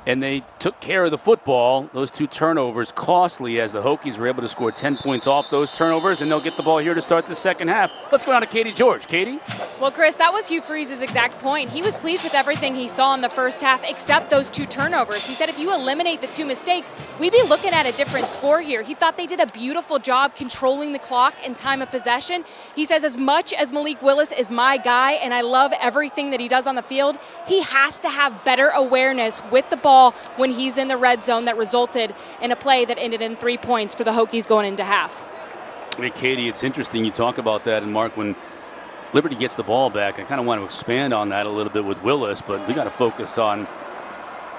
and they took care of the football. Those 2 turnovers costly, as the Hokies were able to score 10 points off those turnovers, and they'll get the ball here to start the second half. Let's go down to Katie George. Katie? Well, Chris, that was Hugh Freeze's exact point. He was pleased with everything he saw in the first half except those 2 turnovers. He said if you eliminate the 2 mistakes, we'd be looking at a different score here. He thought they did a beautiful job controlling the clock and time of possession. He says as much as Malik Willis is my guy and I love everything that he does on the field, he has to have better awareness with the ball when he's in the red zone. That resulted in a play that ended in 3 points for the Hokies going into half. Hey, Katie, it's interesting you talk about that. And, Mark, when Liberty gets the ball back, I kind of want to expand on that a little bit with Willis, but we got to focus on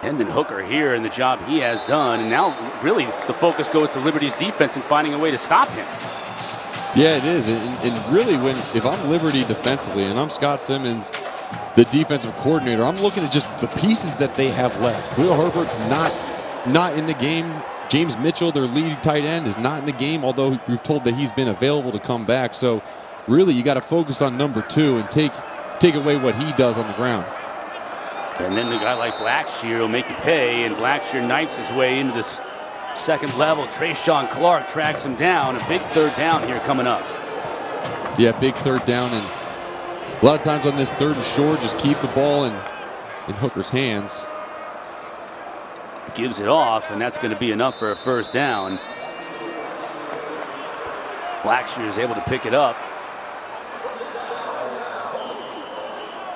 Hendon Hooker here and the job he has done. And now, really, the focus goes to Liberty's defense and finding a way to stop him. Yeah, it is. And really, if I'm Liberty defensively and I'm Scott Simmons, the defensive coordinator, I'm looking at just the pieces that they have left. Khalil Herbert's not in the game. James Mitchell, their lead tight end, is not in the game, although we've told that he's been available to come back. So really, you got to focus on number 2 and take away what he does on the ground. And then the guy like Blackshear will make you pay, and Blackshear knifes his way into this second level. Trayshawn Clark tracks him down. A big 3rd down here coming up. Yeah, big 3rd down, and a lot of times on this 3rd and short, just keep the ball in Hooker's hands. Gives it off, and that's going to be enough for a 1st down. Blackshear is able to pick it up.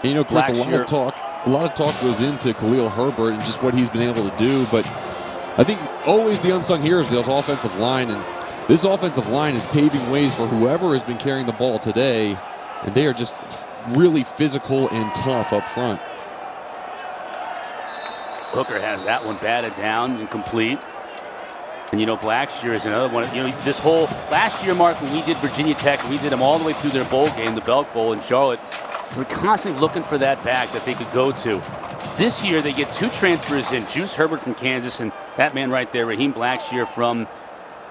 And, Chris, a lot of talk goes into Khalil Herbert and just what he's been able to do, but I think always the unsung hero is the offensive line, and this offensive line is paving ways for whoever has been carrying the ball today, and they are just really physical and tough up front. Hooker has that one batted down, incomplete. And, Blackshear is another one. This whole last year, Mark, when we did Virginia Tech, we did them all the way through their bowl game, the Belk Bowl in Charlotte. We're constantly looking for that back that they could go to. This year, they get 2 transfers in, Juice Herbert from Kansas and that man right there, Raheem Blackshear from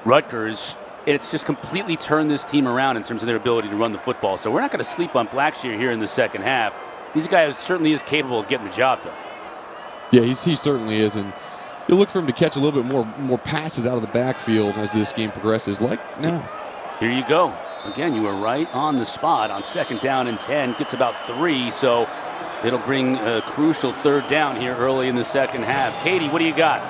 Rutgers. It's just completely turned this team around in terms of their ability to run the football. So we're not going to sleep on Blackshear here in the second half. He's a guy who certainly is capable of getting the job done. Yeah, he certainly is, and you look for him to catch a little bit more passes out of the backfield as this game progresses, like now. Here you go. Again, you were right on the spot on 2nd down and 10. Gets about 3, so It'll bring a crucial third down here early in the second half. Katie, what do you got?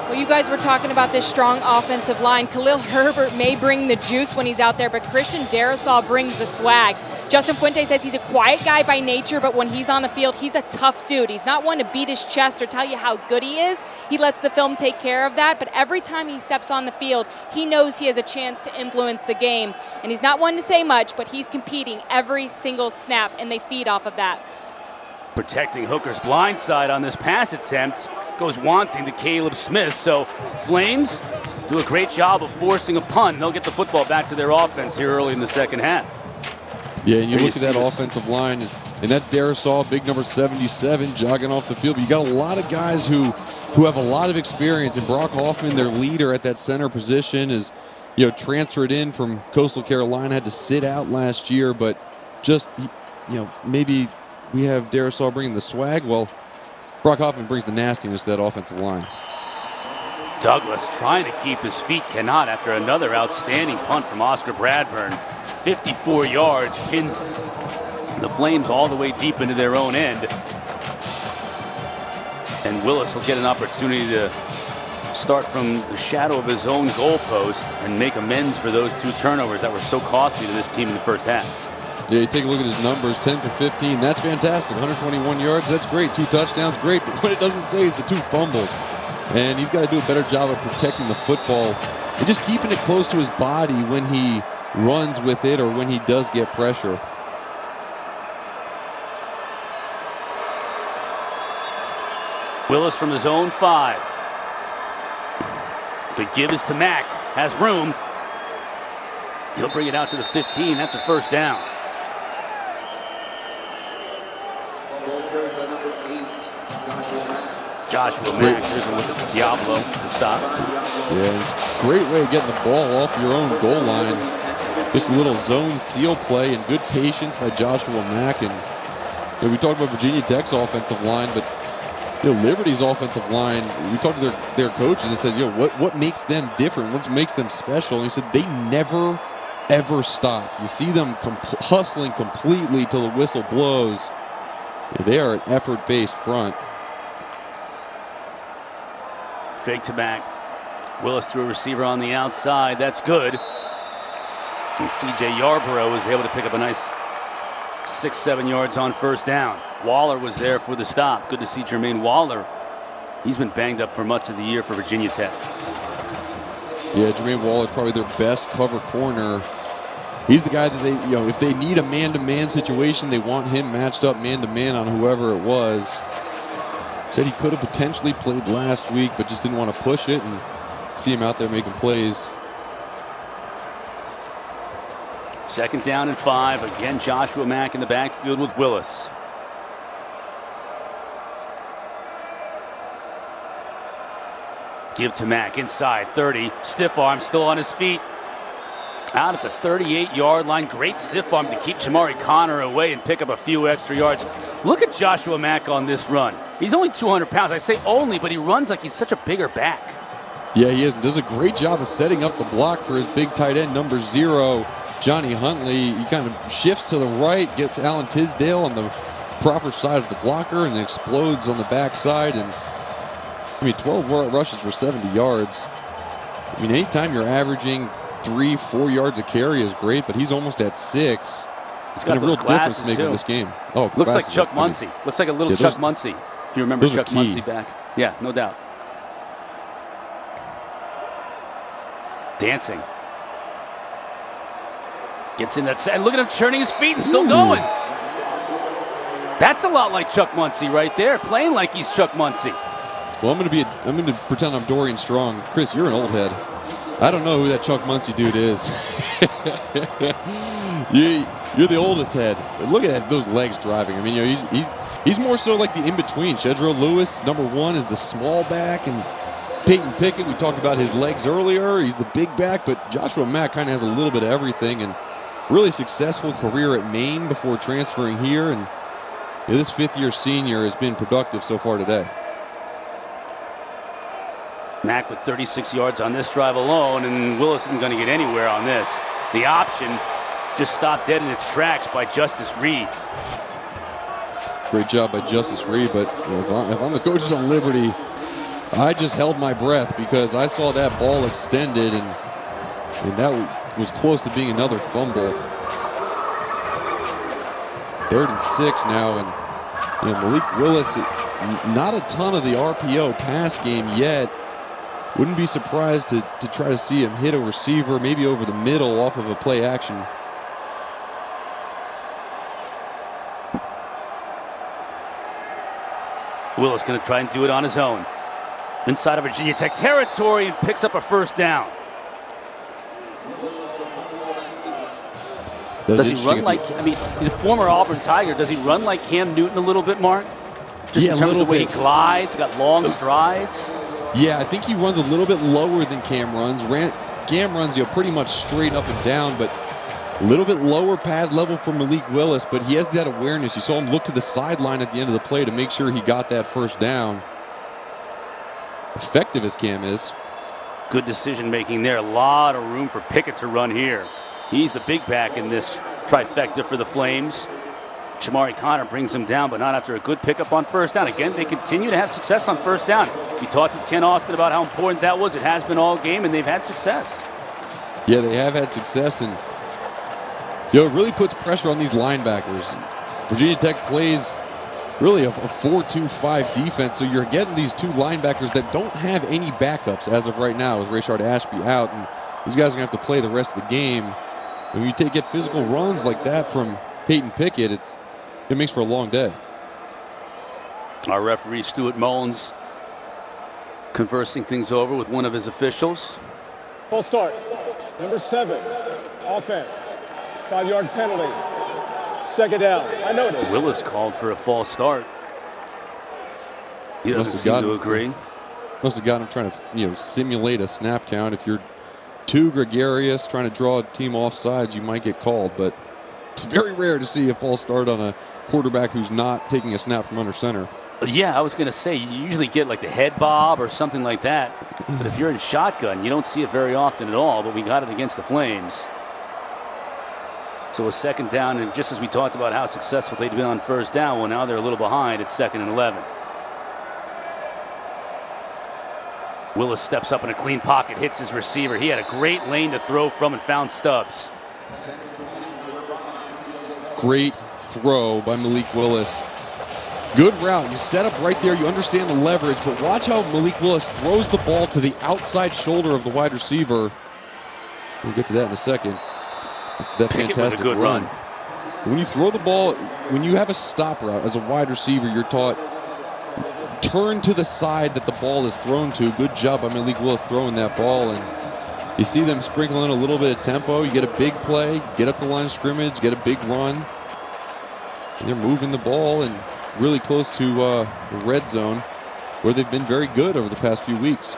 Well, you guys were talking about this strong offensive line. Khalil Herbert may bring the juice when he's out there, but Christian Darrisaw brings the swag. Justin Fuente says he's a quiet guy by nature, but when he's on the field, he's a tough dude. He's not one to beat his chest or tell you how good he is. He lets the film take care of that, but every time he steps on the field, he knows he has a chance to influence the game. And he's not one to say much, but he's competing every single snap, and they feed off of that. Protecting Hooker's blind side on this pass attempt goes wanting to Caleb Smith. So Flames do a great job of forcing a punt. They'll get the football back to their offense here early in the second half. Yeah, and you look at that offensive line, and that's Darrisaw, big number 77, jogging off the field. But you got a lot of guys who have a lot of experience. And Brock Hoffman, their leader at that center position, is transferred in from Coastal Carolina, had to sit out last year, but just maybe we have Darrisaw bringing the swag. Well, Brock Hoffman brings the nastiness to that offensive line. Douglas trying to keep his feet, cannot after another outstanding punt from Oscar Bradburn. 54 yards, pins the Flames all the way deep into their own end. And Willis will get an opportunity to start from the shadow of his own goalpost and make amends for those 2 turnovers that were so costly to this team in the first half. Yeah, you take a look at his numbers, 10 for 15. That's fantastic. 121 yards, that's great. 2 touchdowns, great. But what it doesn't say is the 2 fumbles. And he's got to do a better job of protecting the football and just keeping it close to his body when he runs with it or when he does get pressure. Willis from his own 5. The give is to Mack. Has room. He'll bring it out to the 15. That's a first down. Joshua Mack, here's a look at Diablo to stop. Yeah, it's a great way of getting the ball off your own goal line. Just a little zone seal play and good patience by Joshua Mack. And we talked about Virginia Tech's offensive line, but Liberty's offensive line, we talked to their coaches and said, what makes them different? What makes them special? And he said they never, ever stop. You see them hustling completely till the whistle blows. They are an effort-based front. Fake to Mack. Willis threw a receiver on the outside. That's good. And C.J. Yarborough was able to pick up a nice 6-7 yards on first down. Waller was there for the stop. Good to see Jermaine Waller. He's been banged up for much of the year for Virginia Tech. Yeah, Jermaine Waller is probably their best cover corner. He's the guy that they, if they need a man-to-man situation, they want him matched up man-to-man on whoever it was. Said he could have potentially played last week, but just didn't want to push it and see him out there making plays. Second down and 5. Again, Joshua Mack in the backfield with Willis. Give to Mack inside 30. Stiff arm still on his feet. Out at the 38-yard line. Great stiff arm to keep Jamari Connor away and pick up a few extra yards. Look at Joshua Mack on this run. He's only 200 pounds. I say only, but he runs like he's such a bigger back. Yeah, he is. Does a great job of setting up the block for his big tight end, number 0, Johnny Huntley. He kind of shifts to the right, gets Alan Tisdale on the proper side of the blocker, and explodes on the backside. And 12 rushes for 70 yards. Anytime you're averaging 3-4 yards a carry is great, but he's almost at 6. He's got a real difference maker too. In this game. Oh, looks like Chuck Muncie. Looks like a little Chuck Muncie. If you remember Chuck Muncie back. Yeah, no doubt. Dancing. Gets in that set. Look at him turning his feet and still going. That's a lot like Chuck Muncie right there, playing like he's Chuck Muncie. Well, I'm going to pretend I'm Dorian Strong. Chris, you're an old head. I don't know who that Chuck Muncie dude is. You're the oldest head. But look at those legs driving. He's more so like the in-between. Shedro Lewis, number 1, is the small back, and Peyton Pickett, we talked about his legs earlier. He's the big back, but Joshua Mack kind of has a little bit of everything, and really successful career at Maine before transferring here. And this 5th-year senior has been productive so far today. Mack with 36 yards on this drive alone, and Willis isn't going to get anywhere on this. The option just stopped dead in its tracks by Justice Reed. Great job by Justice Reed, but if I'm the coaches on Liberty, I just held my breath because I saw that ball extended, and that was close to being another fumble. 3rd and 6 now, and Malik Willis, not a ton of the RPO pass game yet. Wouldn't be surprised to try to see him hit a receiver, maybe over the middle off of a play action. Willis going to try and do it on his own. Inside of Virginia Tech territory and picks up a first down. Does he run like, he's a former Auburn Tiger. Does he run like Cam Newton a little bit, Mark? Just in terms of the way he glides, got long strides. Yeah, I think he runs a little bit lower than Cam runs. Cam runs, pretty much straight up and down, but a little bit lower pad level for Malik Willis, but he has that awareness. You saw him look to the sideline at the end of the play to make sure he got that first down. Effective as Cam is. Good decision making there. A lot of room for Pickett to run here. He's the big back in this trifecta for the Flames. Shamari Connor brings him down, but not after a good pickup on first down. Again, they continue to have success on first down. We talked with Ken Austin about how important that was. It has been all game, and they've had success. Yeah, they have had success, and it really puts pressure on these linebackers. Virginia Tech plays really a 4-2-5 defense, so you're getting these two linebackers that don't have any backups as of right now with Rayshard Ashby out, and these guys are going to have to play the rest of the game. When you get physical runs like that from Peyton Pickett, it makes for a long day. Our referee, Stuart Mullins, conversing things over with one of his officials. Full start. Number 7, offense. 5-yard penalty. 2nd down. I noted. Willis called for a false start. He doesn't seem to agree. Must have got him trying to simulate a snap count. If you're too gregarious, trying to draw a team off sides, you might get called, but it's very rare to see a false start on a quarterback who's not taking a snap from under center. Yeah, I was going to say, you usually get like the head bob or something like that. But if you're in shotgun, you don't see it very often at all, but we got it against the Flames. So a 2nd down, and just as we talked about how successful they'd been on first down, well, now they're a little behind at 2nd and 11. Willis steps up in a clean pocket, hits his receiver. He had a great lane to throw from and found Stubbs. Great throw by Malik Willis. Good route. You set up right there. You understand the leverage, but watch how Malik Willis throws the ball to the outside shoulder of the wide receiver. We'll get to that in a second. That fantastic good run. When you throw the ball, when you have a stop route as a wide receiver, you're taught turn to the side that the ball is thrown to. Good job by Malik Willis throwing that ball, and you see them sprinkle in a little bit of tempo. You get a big play, get up the line of scrimmage, get a big run. And they're moving the ball and really close to the red zone, where they've been very good over the past few weeks.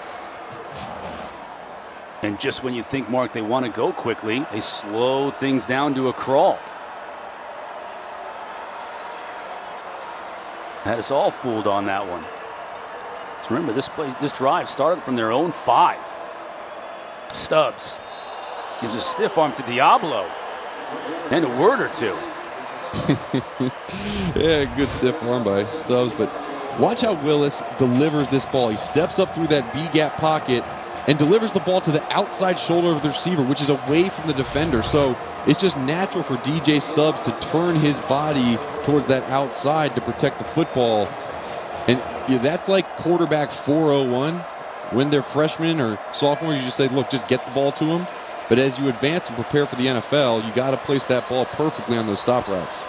And just when you think, Mark, they want to go quickly, they slow things down to a crawl. Had us all fooled on that one. Let's remember, this drive started from their own 5. Stubbs gives a stiff arm to Diablo. And a word or two. Yeah, good stiff arm by Stubbs, but watch how Willis delivers this ball. He steps up through that B-gap pocket and delivers the ball to the outside shoulder of the receiver, which is away from the defender. So it's just natural for DJ Stubbs to turn his body towards that outside to protect the football. And that's like quarterback 401. When they're freshmen or sophomore, you just say, look, just get the ball to him. But as you advance and prepare for the NFL, you got to place that ball perfectly on those stop routes.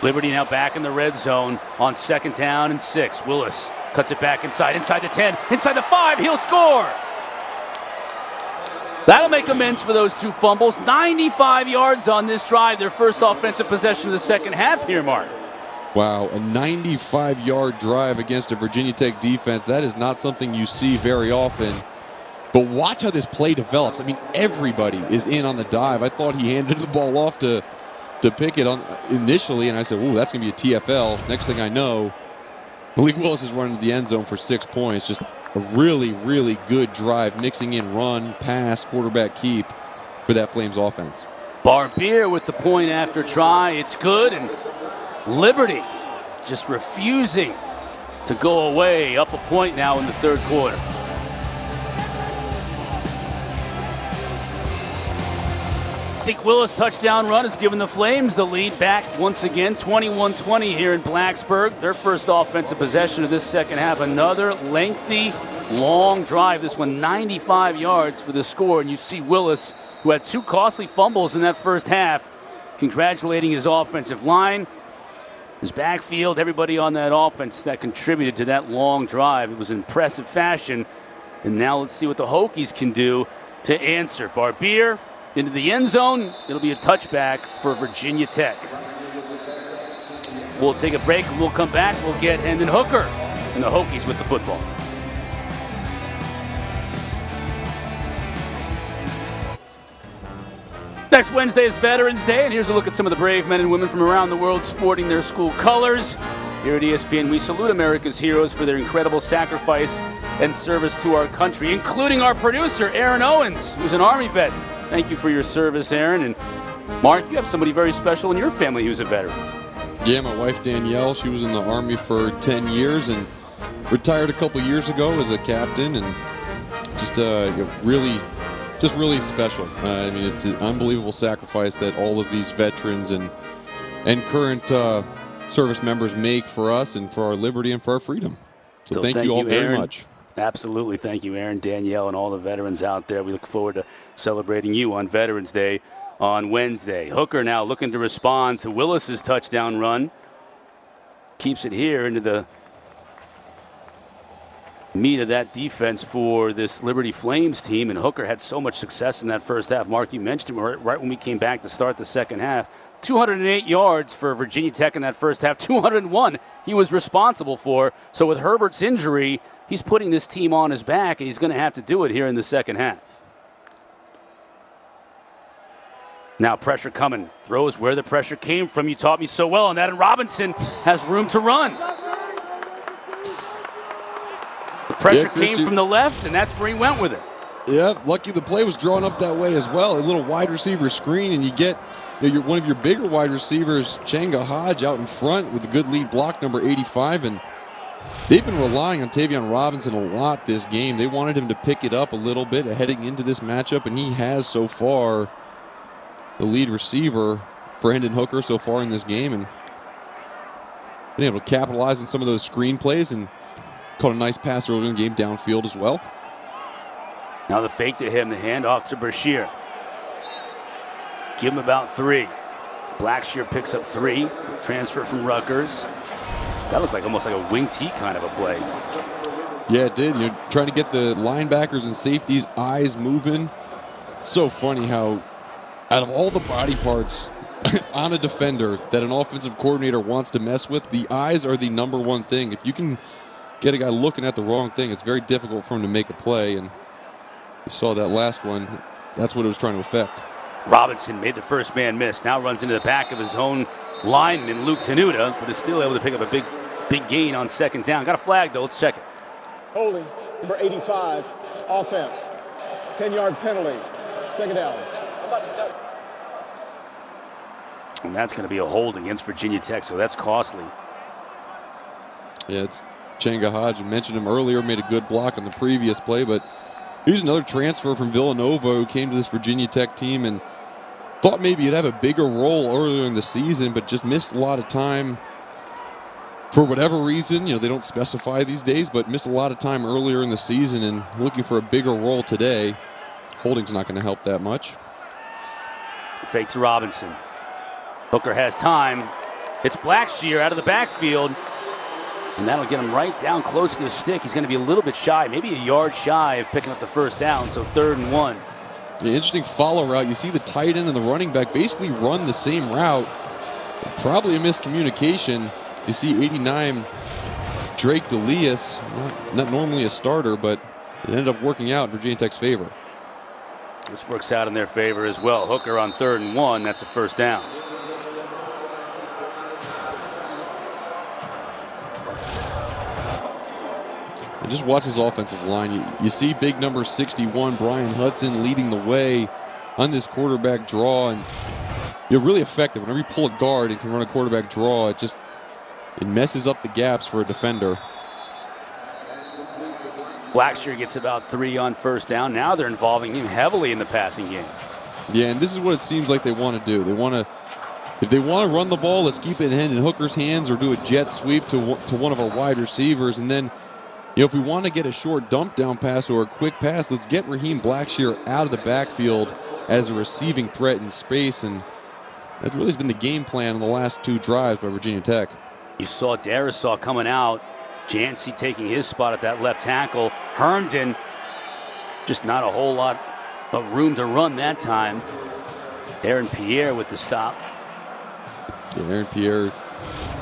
Liberty now back in the red zone on 2nd down and 6. Willis cuts it back inside the 10, inside the 5. He'll score. That'll make amends for those 2 fumbles. 95 yards on this drive, their first offensive possession of the second half here, Mark. Wow, a 95-yard drive against a Virginia Tech defense. That is not something you see very often. But watch how this play develops. I mean, everybody is in on the dive. I thought he handed the ball off to Pickett initially, and I said, ooh, that's going to be a TFL. Next thing I know, Malik Willis is running to the end zone for 6 points. Just a really, really good drive, mixing in run, pass, quarterback keep for that Flames offense. Barbier with the point after try. It's good, and Liberty just refusing to go away. Up a point now in the third quarter. Nick Willis' touchdown run has given the Flames the lead back once again, 21-20 here in Blacksburg. Their first offensive possession of this second half. Another lengthy, long drive. This one 95 yards for the score. And you see Willis, who had 2 costly fumbles in that first half, congratulating his offensive line, his backfield, everybody on that offense that contributed to that long drive. It was impressive fashion. And now let's see what the Hokies can do to answer. Barbier into the end zone. It'll be a touchback for Virginia Tech. We'll take a break and we'll come back. We'll get Hendon Hooker and the Hokies with the football. Next Wednesday is Veterans Day, and here's a look at some of the brave men and women from around the world sporting their school colors. Here at ESPN, we salute America's heroes for their incredible sacrifice and service to our country, including our producer, Aaron Owens, who's an Army vet. Thank you for your service, Aaron. And Mark, you have somebody very special in your family who's a veteran. Yeah, my wife Danielle, she was in the Army for 10 years and retired a couple years ago as a captain, and just really special. I mean, it's an unbelievable sacrifice that all of these veterans and current service members make for us and for our liberty and for our freedom. So thank you all very much. Absolutely. Thank you, Aaron, Danielle, and all the veterans out there. We look forward to celebrating you on Veterans Day on Wednesday. Hooker now looking to respond to Willis's touchdown run. Keeps it here into the meat of that defense for this Liberty Flames team, and Hooker had so much success in that first half. Mark, you mentioned him right when we came back to start the second half. 208 yards for Virginia Tech in that first half. 201 he was responsible for. So with Herbert's injury, he's putting this team on his back, and he's going to have to do it here in the second half. Now pressure coming. Throws where the pressure came from. You taught me so well on that, and Robinson has room to run. The pressure came from the left, and that's where he went with it. Yeah, lucky the play was drawn up that way as well. A little wide receiver screen, and you get one of your bigger wide receivers, Changa Hodge, out in front with a good lead block, number 85. And they've been relying on Tavion Robinson a lot this game. They wanted him to pick it up a little bit heading into this matchup, and he has so far, the lead receiver for Hendon Hooker so far in this game, and been able to capitalize on some of those screen plays and caught a nice pass early in the game downfield as well. Now the fake to him, the handoff to Brashear. Give him about 3. Blackshear picks up 3. Transfer from Rutgers. That looked like almost like a wing T kind of a play. Yeah, it did. You're trying to get the linebackers and safeties' eyes moving. It's so funny how out of all the body parts on a defender that an offensive coordinator wants to mess with, the eyes are the number one thing. If you can get a guy looking at the wrong thing, it's very difficult for him to make a play. And you saw that last one. That's what it was trying to affect. Robinson made the first man miss. Now runs into the back of his own lineman, Luke Tenuta, but is still able to pick up a big gain on second down. Got a flag, though. Let's check it. Holding, number 85, offense. 10-yard penalty. Second down. And that's going to be a hold against Virginia Tech, so that's costly. Yeah, it's Changa Hodge. I mentioned him earlier, made a good block on the previous play, but here's another transfer from Villanova who came to this Virginia Tech team and thought maybe he'd have a bigger role earlier in the season, but just missed a lot of time for whatever reason. They don't specify these days, but missed a lot of time earlier in the season and looking for a bigger role today. Holding's not going to help that much. Fake to Robinson. Hooker has time. It's Blackshear out of the backfield. And that'll get him right down close to the stick. He's going to be a little bit shy, maybe a yard shy of picking up the first down, so 3rd and 1. The interesting follow route. You see the tight end and the running back basically run the same route. Probably a miscommunication. You see 89 Drake DeLeas, not normally a starter, but it ended up working out in Virginia Tech's favor. This works out in their favor as well. Hooker on 3rd and 1. That's a first down. And just watch his offensive line. You see big number 61, Brian Hudson, leading the way on this quarterback draw. And you're really effective. Whenever you pull a guard and can run a quarterback draw, it messes up the gaps for a defender. Blackshear gets about 3 on first down. Now they're involving him heavily in the passing game. Yeah, and this is what it seems like they want to do. If they want to run the ball, let's keep it in Hooker's hands or do a jet sweep to one of our wide receivers. And then, if we want to get a short dump down pass or a quick pass, let's get Raheem Blackshear out of the backfield as a receiving threat in space. And that's really been the game plan in the last 2 drives by Virginia Tech. You saw Darisaw coming out. Jancy taking his spot at that left tackle. Herndon, just not a whole lot of room to run that time. Aaron Pierre with the stop. Yeah, Aaron Pierre,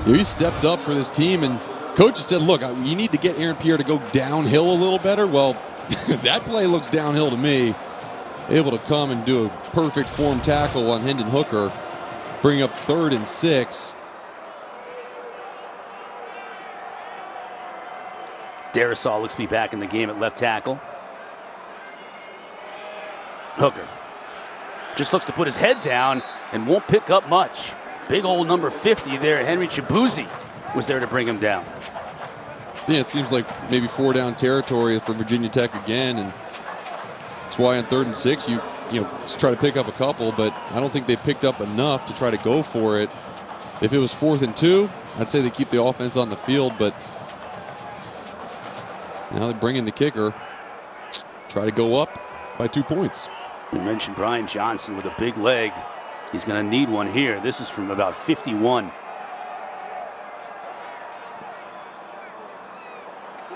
he stepped up for this team, and coaches said, look, you need to get Aaron Pierre to go downhill a little better. Well, that play looks downhill to me. Able to come and do a perfect form tackle on Hendon Hooker, bring up 3rd and 6. Darisaw looks to be back in the game at left tackle. Hooker just looks to put his head down and won't pick up much. Big old number 50 there, Henry Chibuzi, was there to bring him down. Yeah, it seems like maybe 4 down territory for Virginia Tech again, and that's why on 3rd and 6 you just try to pick up a couple, but I don't think they picked up enough to try to go for it. If it was 4th and 2, I'd say they keep the offense on the field, but now they bring in the kicker, try to go up by 2 points. You mentioned Brian Johnson with a big leg. He's going to need one here. This is from about 51.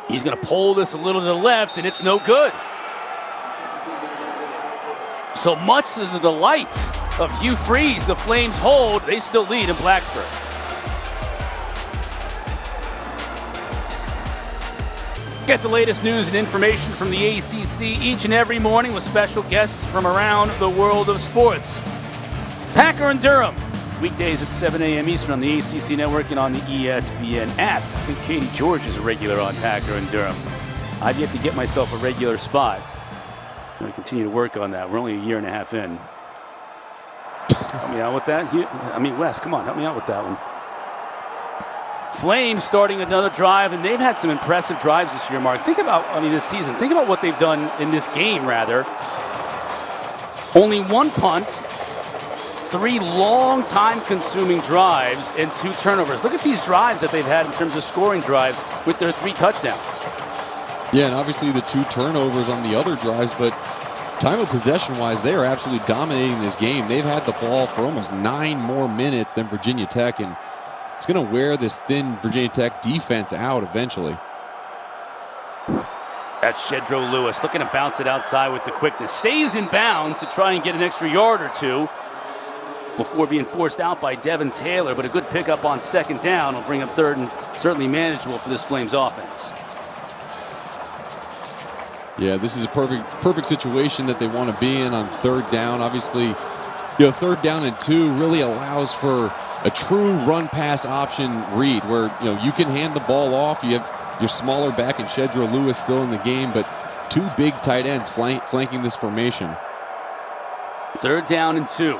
He's going to pull this a little to the left, and it's no good. So much to the delight of Hugh Freeze, the Flames hold. They still lead in Blacksburg. Get the latest news and information from the ACC each and every morning with special guests from around the world of sports. Packer and Durham, weekdays at 7 a.m. Eastern on the ACC Network and on the ESPN app. I think Katie George is a regular on Packer and Durham. I've yet to get myself a regular spot. I'm going to continue to work on that. We're only a year and a half in. Help me out with that. Wes, come on, help me out with that one. Flames starting another drive, and they've had some impressive drives this year, Mark. This season. Think about what they've done in this game, rather. Only 1 punt, 3 long time-consuming drives, and 2 turnovers. Look at these drives that they've had in terms of scoring drives with their 3 touchdowns. Yeah, and obviously the 2 turnovers on the other drives, but time of possession-wise, they are absolutely dominating this game. They've had the ball for almost 9 more minutes than Virginia Tech, and it's going to wear this thin Virginia Tech defense out eventually. That's Shedro Lewis looking to bounce it outside with the quickness. Stays in bounds to try and get an extra yard or 2 before being forced out by Devin Taylor, but a good pickup on 2nd down will bring up 3rd and certainly manageable for this Flames offense. Yeah, this is a perfect situation that they want to be in on 3rd down. Obviously, 3rd down and 2 really allows for a true run-pass option read where, you can hand the ball off. You have your smaller back and Shedro Lewis still in the game, but 2 big tight ends flanking this formation. 3rd down and 2.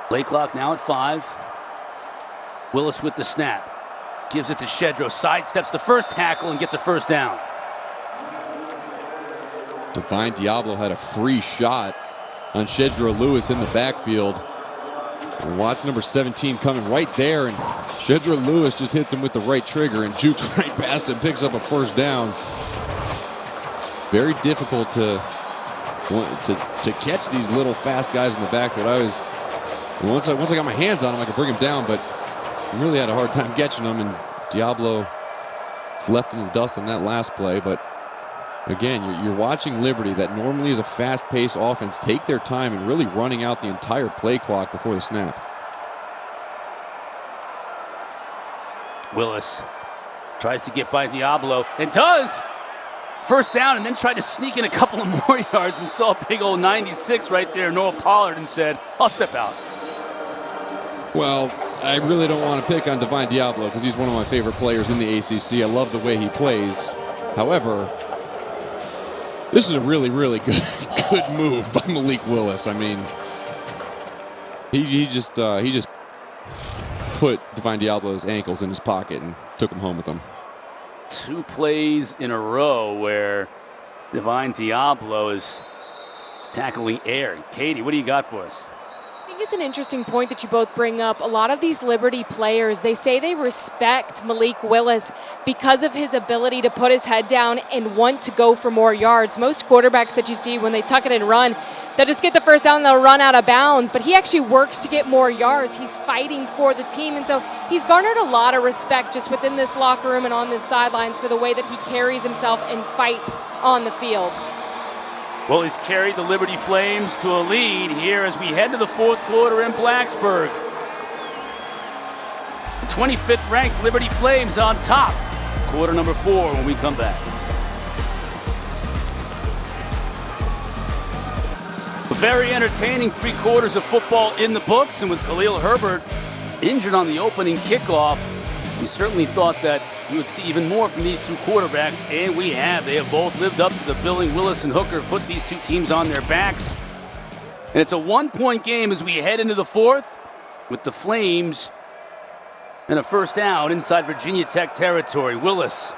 Play clock now at 5. Willis with the snap. Gives it to Shedro. Sidesteps the first tackle and gets a 1st down. Divine Diablo had a free shot on Shedro Lewis in the backfield. And watch number 17 coming right there, and Shedro Lewis just hits him with the right trigger and jukes right past him, picks up a 1st down. Very difficult to catch these little fast guys in the backfield. Once I got my hands on him, I could bring him down, but I really had a hard time catching him, and Diablo is left in the dust on that last play. But again, you're watching Liberty, that normally is a fast-paced offense, take their time and really running out the entire play clock before the snap. Willis tries to get by Diablo and does. 1st down, and then tried to sneak in a couple of more yards and saw a big old 96 right there, Noah Pollard, and said, I'll step out. Well, I really don't want to pick on Divine Diablo because he's one of my favorite players in the ACC. I love the way he plays. However, This is a really, really good move by Malik Willis. I mean, he just put Divine Diablo's ankles in his pocket and took him home with him. 2 plays in a row where Divine Diablo is tackling air. Katie, what do you got for us? I think it's an interesting point that you both bring up. A lot of these Liberty players, they say they respect Malik Willis because of his ability to put his head down and want to go for more yards. Most quarterbacks that you see when they tuck it and run, they'll just get the first down and they'll run out of bounds. But he actually works to get more yards. He's fighting for the team. And so he's garnered a lot of respect just within this locker room and on the sidelines for the way that he carries himself and fights on the field. Well, he's carried the Liberty Flames to a lead here as we head to the 4th quarter in Blacksburg. The 25th ranked Liberty Flames on top. Quarter number 4 when we come back. A very entertaining 3 quarters of football in the books, and with Khalil Herbert injured on the opening kickoff, we certainly thought that we would see even more from these 2 quarterbacks, and we have. They have both lived up to the billing. Willis and Hooker put these 2 teams on their backs. And it's a 1-point game as we head into the 4th with the Flames and a first down inside Virginia Tech territory. Willis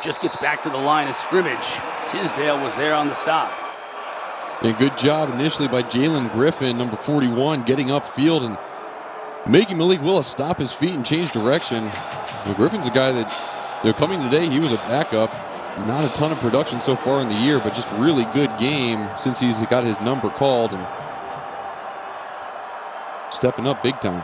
just gets back to the line of scrimmage. Tisdale was there on the stop. And good job initially by Jalen Griffin, number 41, getting upfield and making Malik Willis stop his feet and change direction. Griffin's a guy that, coming today, he was a backup. Not a ton of production so far in the year, but just really good game since he's got his number called and stepping up big time.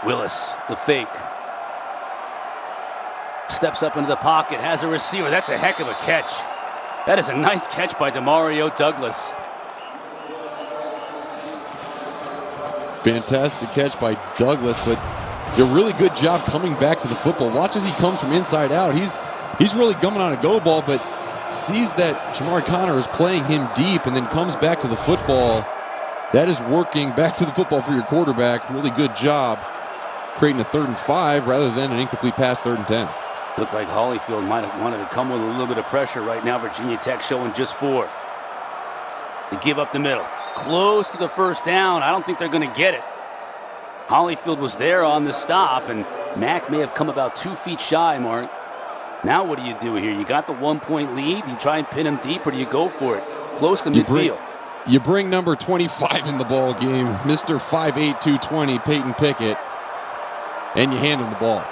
Willis, the fake. Steps up into the pocket, has a receiver. That's a heck of a catch. That is a nice catch by Demario Douglas. Fantastic catch by Douglas, but a really good job coming back to the football. Watch as he comes from inside out. He's really gumming on a go ball, but sees that Jamar Connor is playing him deep and then comes back to the football. That is working back to the football for your quarterback. Really good job creating a 3rd and 5 rather than an incomplete pass 3rd and 10. Looked like Holyfield might have wanted to come with a little bit of pressure right now. Virginia Tech showing just 4. They give up the middle. Close to the first down. I don't think they're going to get it. Holyfield was there on the stop, and Mack may have come about 2 feet shy, Mark. Now what do you do here? You got the 1-point lead. Do you try and pin him deep, or do you go for it? Close to midfield. You bring number 25 in the ball game, Mr. 5'8", 220, Peyton Pickett, and you hand him the ball.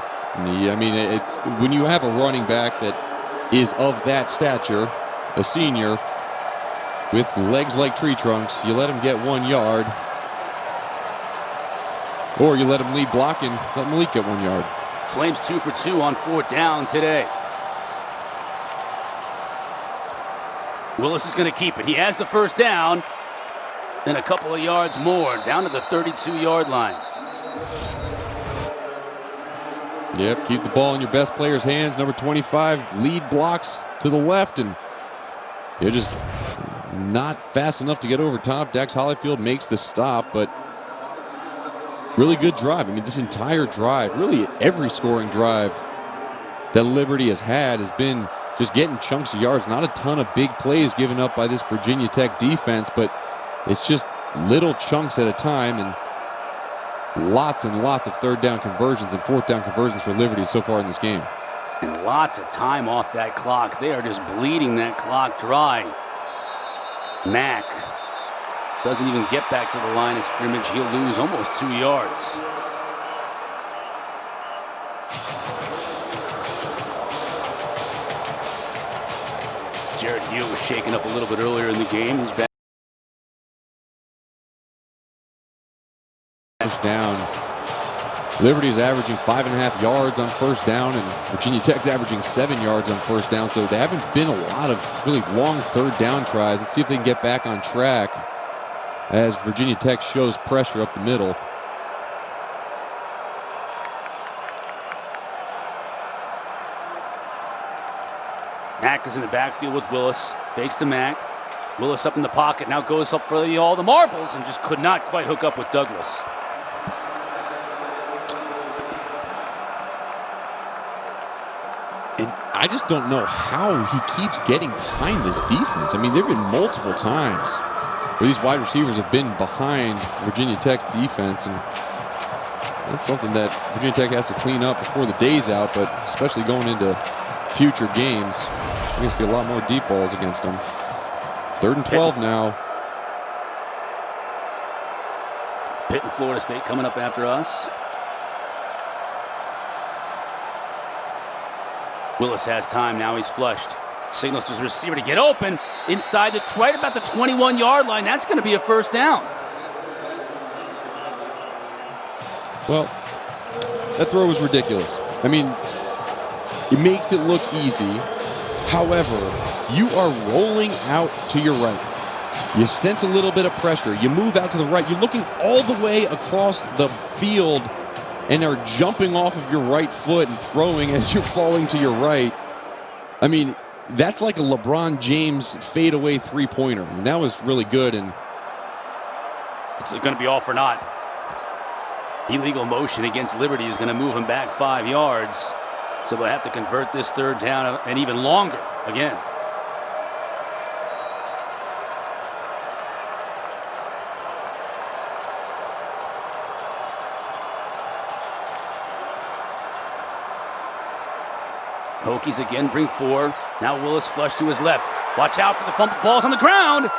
When you have a running back that is of that stature, a senior, with legs like tree trunks, you let him get 1 yard, or you let him lead block and let Malik get 1 yard. Flames 2 for 2 on 4th down today. Willis is going to keep it. He has the first down and a couple of yards more, down to the 32-yard line. Yep, keep the ball in your best player's hands. Number 25 lead blocks to the left, and you're just not fast enough to get over top. Dax Holyfield makes the stop, but really good drive. This entire drive, really every scoring drive that Liberty has had has been just getting chunks of yards. Not a ton of big plays given up by this Virginia Tech defense, but it's just little chunks at a time, and lots and lots of 3rd down conversions and 4th down conversions for Liberty so far in this game. And lots of time off that clock. They are just bleeding that clock dry. Mack doesn't even get back to the line of scrimmage. He'll lose almost 2 yards. Jared Hugh was shaken up a little bit earlier in the game. He's back. First down. Liberty is averaging 5.5 yards on first down, and Virginia Tech's averaging 7 yards on first down. So there haven't been a lot of really long 3rd down tries. Let's see if they can get back on track as Virginia Tech shows pressure up the middle. Mack is in the backfield with Willis. Fakes to Mack. Willis up in the pocket, now goes up for all the marbles and just could not quite hook up with Douglas. And I just don't know how he keeps getting behind this defense. I mean, there have been multiple times where these wide receivers have been behind Virginia Tech's defense, and that's something that Virginia Tech has to clean up before the day's out, but especially going into future games, we're going to see a lot more deep balls against them. 3rd and 12 now. Pitt and Florida State coming up after us. Willis has time, now he's flushed. Signals to his receiver to get open inside right about the 21-yard line. That's going to be a first down. Well, that throw was ridiculous. I mean, it makes it look easy. However, you are rolling out to your right. You sense a little bit of pressure. You move out to the right. You're looking all the way across the field and are jumping off of your right foot and throwing as you're falling to your right. I mean, that's like a LeBron James fadeaway three-pointer. I mean, that was really good. And it's going to be all for naught. Illegal motion against Liberty is going to move him back 5 yards. So they'll have to convert this 3rd down and even longer again. Hokies again bring 4. Now Willis flush to his left. Watch out for the fumble. Ball's on the ground.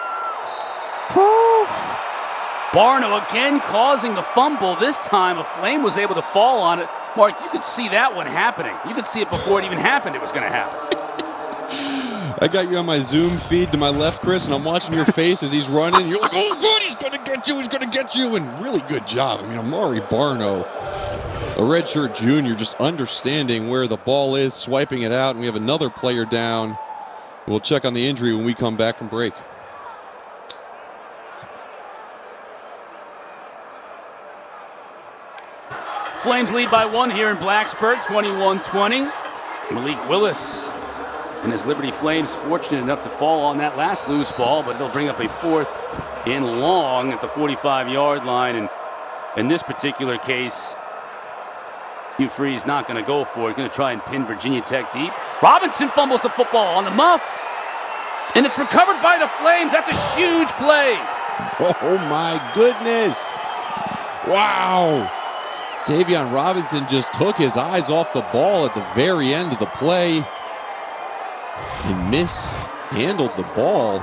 Barno again causing the fumble. This time a Flame was able to fall on it. Mark, you could see that one happening. You could see it before it even happened. It was going to happen. I got you on my Zoom feed to my left, Chris, and I'm watching your face as he's running. You're like, oh, good, he's going to get you, he's going to get you. And really good job. I mean, Amari Barno, a redshirt junior, just understanding where the ball is, swiping it out. And we have another player down. We'll check on the injury when we come back from break. Flames lead by 1 here in Blacksburg, 21-20. Malik Willis and his Liberty Flames fortunate enough to fall on that last loose ball, but they'll bring up a 4th and long at the 45-yard line. And in this particular case, Hugh Freeze not going to go for it. Going to try and pin Virginia Tech deep. Robinson fumbles the football on the muff, and it's recovered by the Flames. That's a huge play. Oh, my goodness. Wow. Davion Robinson just took his eyes off the ball at the very end of the play and mishandled the ball.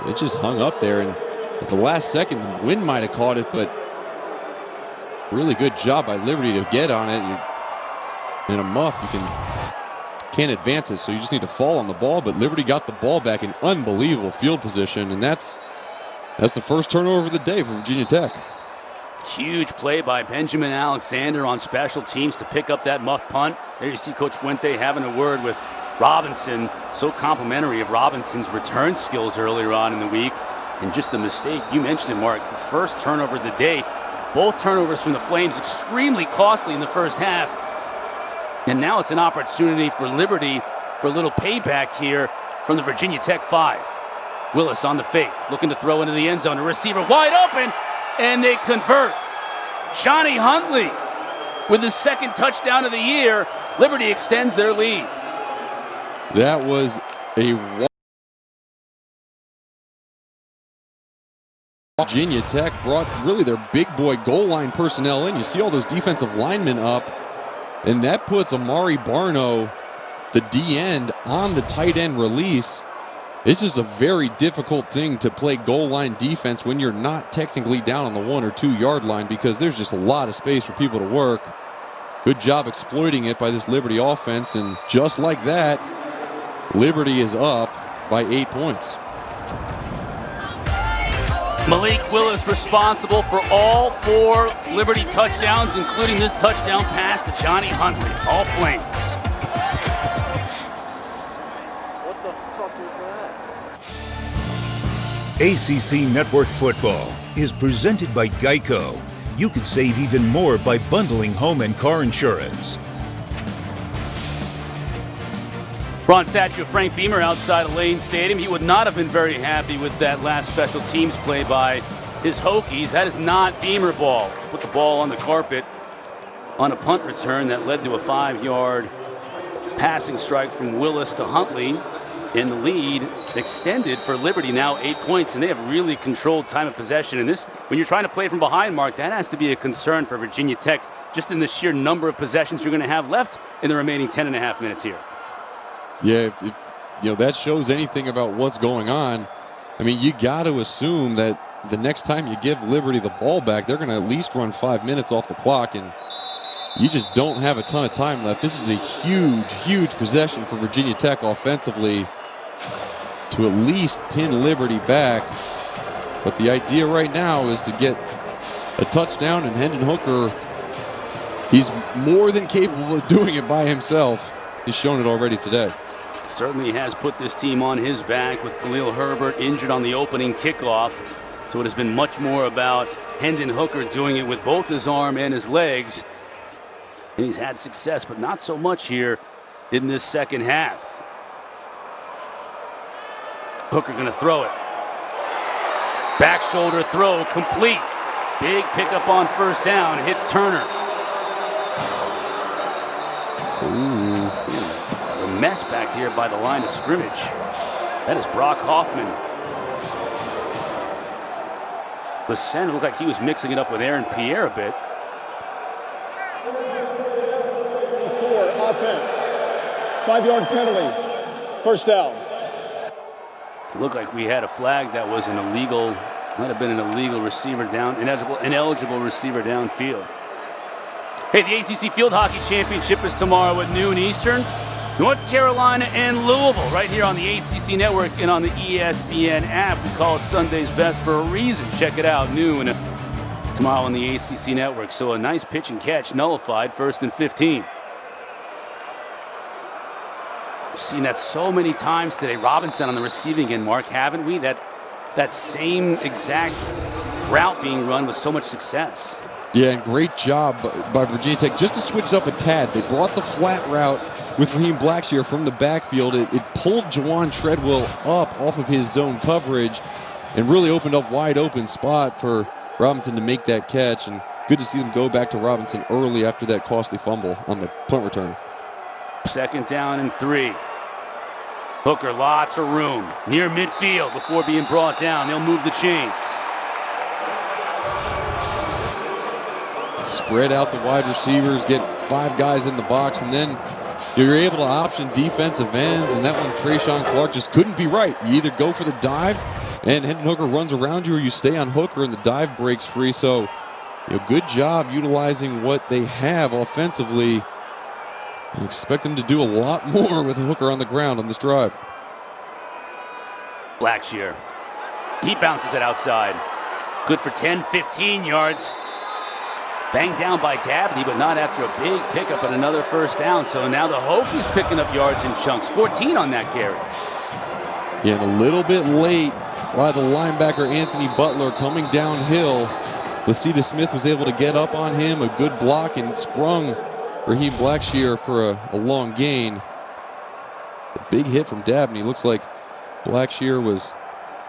It just hung up there, and at the last second, the wind might have caught it, but really good job by Liberty to get on it. In a muff, you can't advance it, so you just need to fall on the ball, but Liberty got the ball back in unbelievable field position, and that's the first turnover of the day for Virginia Tech. Huge play by Benjamin Alexander on special teams to pick up that muff punt. There you see Coach Fuente having a word with Robinson. So complimentary of Robinson's return skills earlier on in the week. And just a mistake. You mentioned it, Mark. The first turnover of the day. Both turnovers from the Flames extremely costly in the first half. And now it's an opportunity for Liberty for a little payback here from the Virginia Tech 5. Willis on the fake, looking to throw into the end zone. A receiver wide open. And they convert. Johnny Huntley with his 2nd touchdown of the year. Liberty extends their lead. That was a Virginia Tech brought really their big boy goal line personnel in. You see all those defensive linemen up, and that puts Amari Barno, the D-end, on the tight end release. It's just a very difficult thing to play goal line defense when you're not technically down on the 1 or 2 yard line, because there's just a lot of space for people to work. Good job exploiting it by this Liberty offense, and just like that, Liberty is up by 8 points. Malik Willis responsible for all 4 Liberty touchdowns, including this touchdown pass to Johnny Huntley. All Flames. ACC Network Football is presented by Geico. You could save even more by bundling home and car insurance. Bronze statue of Frank Beamer outside of Lane Stadium. He would not have been very happy with that last special teams play by his Hokies. That is not Beamer ball. To put the ball on the carpet on a punt return that led to a 5-yard passing strike from Willis to Huntley. And the lead extended for Liberty, now 8 points, and they have really controlled time of possession. And this, when you're trying to play from behind, Mark, that has to be a concern for Virginia Tech, just in the sheer number of possessions you're going to have left in the remaining 10.5 minutes here. Yeah, if you know that shows anything about what's going on, I mean, you got to assume that the next time you give Liberty the ball back, they're going to at least run 5 minutes off the clock, and you just don't have a ton of time left. This is a huge, huge possession for Virginia Tech offensively to at least pin Liberty back. But the idea right now is to get a touchdown, and Hendon Hooker, he's more than capable of doing it by himself. He's shown it already today. Certainly has put this team on his back with Khalil Herbert injured on the opening kickoff. So it has been much more about Hendon Hooker doing it with both his arm and his legs. And he's had success, but not so much here in this second half. Hooker going to throw it. Back shoulder throw complete. Big pickup on first down. Hits Turner. Ooh. A mess back here by the line of scrimmage. That is Brock Hoffman. The center looked like he was mixing it up with Aaron Pierre a bit. For offense. 5-yard penalty. First down. It looked like we had a flag that was an illegal, might have been an illegal receiver down, ineligible receiver downfield. Hey, the ACC Field Hockey Championship is tomorrow at noon Eastern. North Carolina and Louisville right here on the ACC Network and on the ESPN app. We call it Sunday's Best for a reason. Check it out, noon tomorrow on the ACC Network. So a nice pitch and catch nullified, 1st and 15. We've seen that so many times today. Robinson on the receiving end, Mark, haven't we? That same exact route being run with so much success. Yeah, and great job by Virginia Tech just to switch it up a tad. They brought the flat route with Raheem Blackshear from the backfield. It pulled Jawan Treadwell up off of his zone coverage and really opened up wide open spot for Robinson to make that catch. And good to see them go back to Robinson early after that costly fumble on the punt return. 2nd down and 3. Hooker, lots of room near midfield before being brought down. They'll move the chains. Spread out the wide receivers, get 5 guys in the box, and then you're able to option defensive ends, and that one Trayshawn Clark just couldn't be right. You either go for the dive and Hendon Hooker runs around you, or you stay on Hooker and the dive breaks free. So, good job utilizing what they have offensively. I expect them to do a lot more with Hooker on the ground on this drive. Blackshear. He bounces it outside. Good for 10, 15 yards. Banged down by Dabney, but not after a big pickup and another first down. So now the Hokies picking up yards in chunks. 14 on that carry. Yeah, and a little bit late by the linebacker Anthony Butler coming downhill. Lasita Smith was able to get up on him, a good block, and sprung Raheem Blackshear for a long gain. A big hit from Dabney. Looks like Blackshear was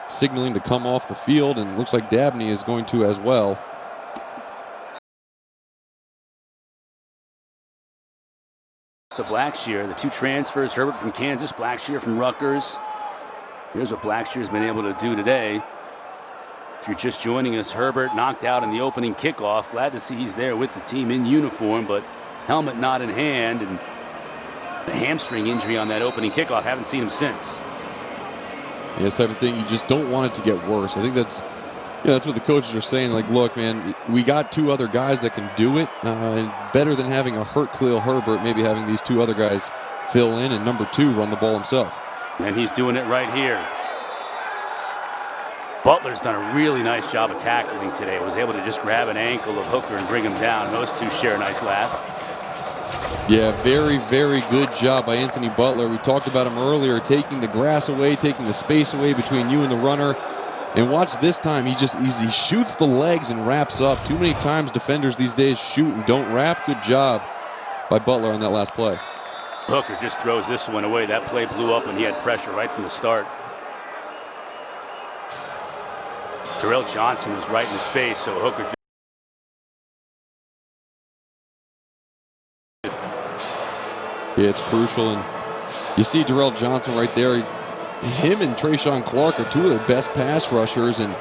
signaling to come off the field, and looks like Dabney is going to as well. To Blackshear, the 2 transfers, Herbert from Kansas, Blackshear from Rutgers. Here's what Blackshear's been able to do today. If you're just joining us, Herbert knocked out in the opening kickoff. Glad to see he's there with the team in uniform, but helmet not in hand, and the hamstring injury on that opening kickoff. Haven't seen him since. Yeah, this type of thing, you just don't want it to get worse. I think that's what the coaches are saying. Like, look, man, we got 2 other guys that can do it. And better than having a hurt Khalil Herbert, maybe having these 2 other guys fill in, and number 2 run the ball himself. And he's doing it right here. Butler's done a really nice job of tackling today. Was able to just grab an ankle of Hooker and bring him down. Those 2 share a nice laugh. Yeah, very, very good job by Anthony Butler. We talked about him earlier, taking the grass away, taking the space away between you and the runner. And watch this time, he shoots the legs and wraps up. Too many times defenders these days shoot and don't wrap. Good job by Butler on that last play. Hooker just throws this one away. That play blew up when he had pressure right from the start. Darrell Johnson was right in his face, so Hooker. Yeah, it's crucial, and you see Darrell Johnson right there. Him and Trayshawn Clark are two of their best pass rushers, and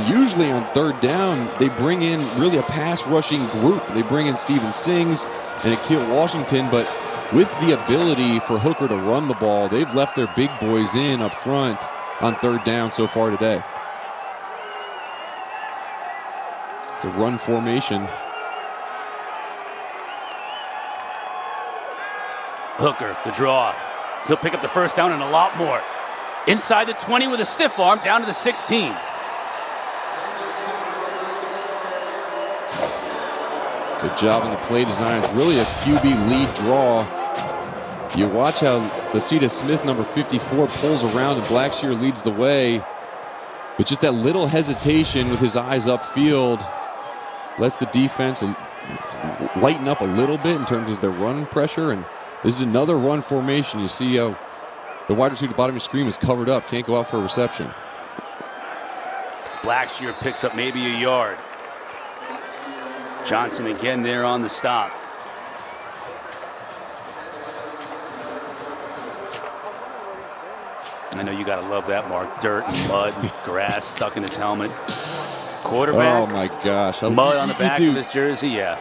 usually on third down, they bring in really a pass rushing group. They bring in Steven Sings and Akil Washington, but with the ability for Hooker to run the ball, they've left their big boys in up front on third down so far today. It's a run formation. Hooker, the draw. He'll pick up the first down and a lot more. Inside the 20 with a stiff arm, down to the 16. Good job in the play design. It's really a QB lead draw. You watch how Lasita Smith, number 54, pulls around and Blackshear leads the way. But just that little hesitation with his eyes upfield lets the defense lighten up a little bit in terms of their run pressure. And this is another run formation. You see how the wide receiver at the bottom of the screen is covered up, can't go out for a reception. Blackshear picks up maybe a yard. Johnson again there on the stop. I know you gotta love that, Mark. Dirt and mud and grass stuck in his helmet. Quarterback. Oh my gosh. Mud on the back of his jersey, yeah.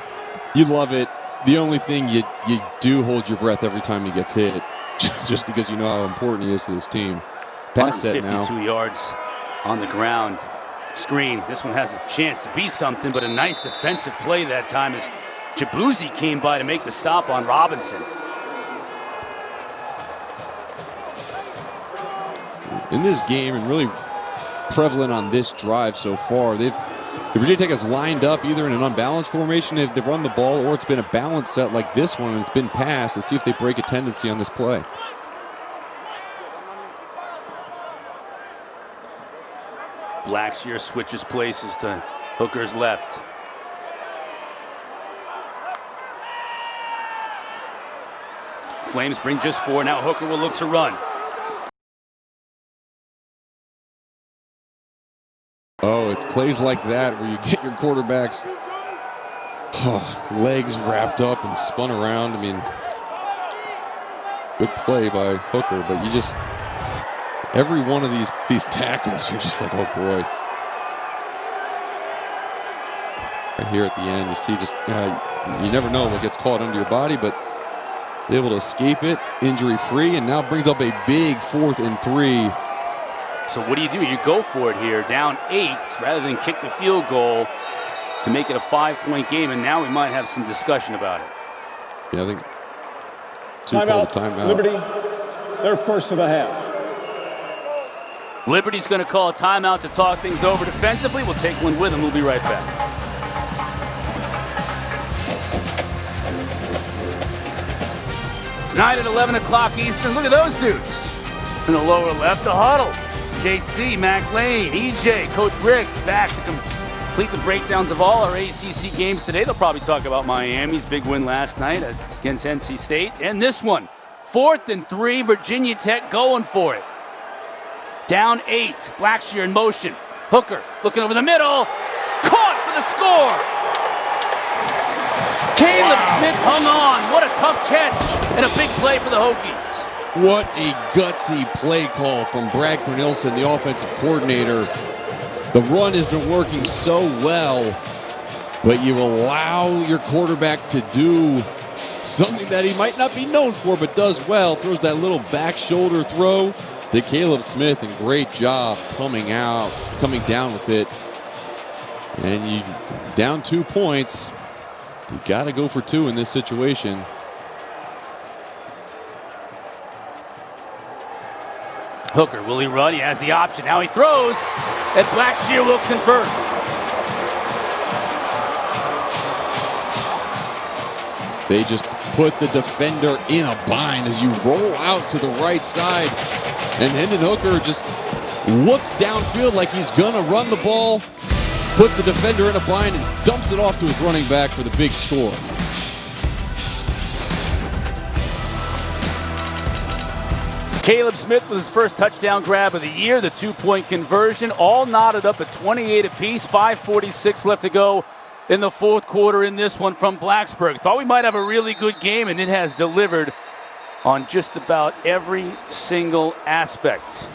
You love it. The only thing you do hold your breath every time he gets hit, just because you know how important he is to this team. Pass set now. 52 yards on the ground. Screen. This one has a chance to be something, but a nice defensive play that time as Jabouzi came by to make the stop on Robinson. In this game, and really prevalent on this drive so far, Virginia Tech has lined up either in an unbalanced formation, they've run the ball, or it's been a balanced set like this one, and it's been passed. Let's see if they break a tendency on this play. Blackshear switches places to Hooker's left. Flames bring just 4. Now Hooker will look to run. Oh, it's plays like that where you get your quarterback's legs wrapped up and spun around. I mean, good play by Hooker, but you just, every one of these tackles, you're just like, oh boy. Right here at the end, you see just, you never know what gets caught under your body, but able to escape it, injury-free, and now brings up a big 4th and 3. So what do? You go for it here, down 8, rather than kick the field goal to make it a 5-point game, and now we might have some discussion about it. Yeah, I think timeout. Liberty, they're first of the half. Liberty's going to call a timeout to talk things over defensively. We'll take one with them. We'll be right back. Tonight at 11 o'clock Eastern, look at those dudes. In the lower left, the huddle. JC, Mac Lane, EJ, Coach Riggs back to complete the breakdowns of all our ACC games today. They'll probably talk about Miami's big win last night against NC State. And this one, 4th and 3, Virginia Tech going for it. Down 8, Blackshear in motion. Hooker looking over the middle. Caught for the score. Caleb Smith hung on. What a tough catch and a big play for the Hokies. What a gutsy play call from Brad Cornelison, the offensive coordinator. The run has been working so well, but you allow your quarterback to do something that he might not be known for, but does well. Throws that little back shoulder throw to Caleb Smith, and great job coming down with it. And you down 2 points. You got to go for 2 in this situation. Hooker, will he run? He has the option. Now he throws, and Blackshear will convert. They just put the defender in a bind as you roll out to the right side. And Hendon Hooker just looks downfield like he's going to run the ball, puts the defender in a bind, and dumps it off to his running back for the big score. Caleb Smith with his first touchdown grab of the year, the 2-point conversion, all knotted up at 28 apiece, 5:46 left to go in the fourth quarter in this one from Blacksburg. Thought we might have a really good game, and it has delivered on just about every single aspect.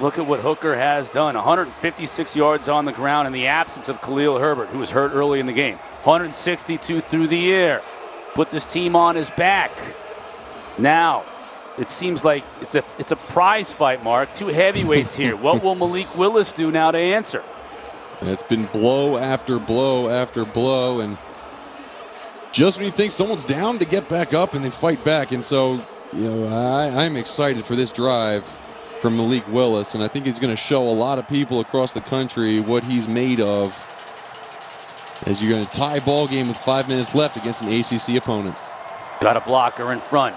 Look at what Hooker has done. 156 yards on the ground in the absence of Khalil Herbert, who was hurt early in the game. 162 through the air. Put this team on his back. Now, it seems like it's a prize fight, Mark. Two heavyweights here. What will Malik Willis do now to answer? It's been blow after blow after blow, and just when you think someone's down, to get back up and they fight back. And so, I'm excited for this drive from Malik Willis, and I think he's going to show a lot of people across the country what he's made of as you're going to tie ball game with 5 minutes left against an ACC opponent. Got a blocker in front.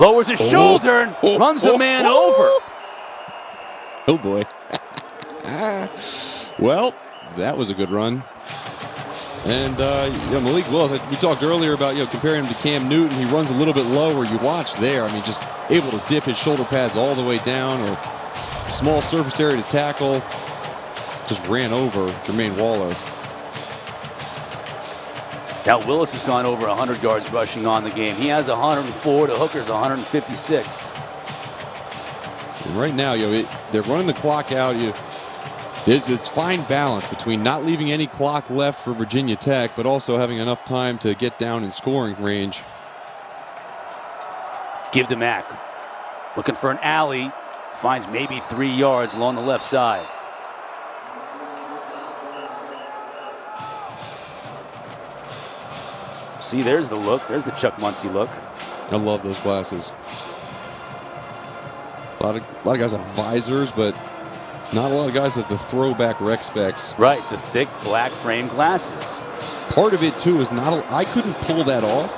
Lowers his shoulder and runs a man over. Oh, boy. Well, that was a good run. And, Malik Willis, we talked earlier about, comparing him to Cam Newton. He runs a little bit lower. You watch there. I mean, just able to dip his shoulder pads all the way down, or small surface area to tackle. Just ran over Jermaine Waller. Now Willis has gone over 100 yards rushing on the game. He has 104 to Hooker's 156. And right now, they're running the clock out. There's this fine balance between not leaving any clock left for Virginia Tech, but also having enough time to get down in scoring range. Give to Mack. Looking for an alley. Finds maybe 3 yards along the left side. See, there's the look. There's the Chuck Muncie look. I love those glasses. A lot of guys have visors, but not a lot of guys have the throwback rec specs. Right, the thick black frame glasses. Part of it, too, is I couldn't pull that off.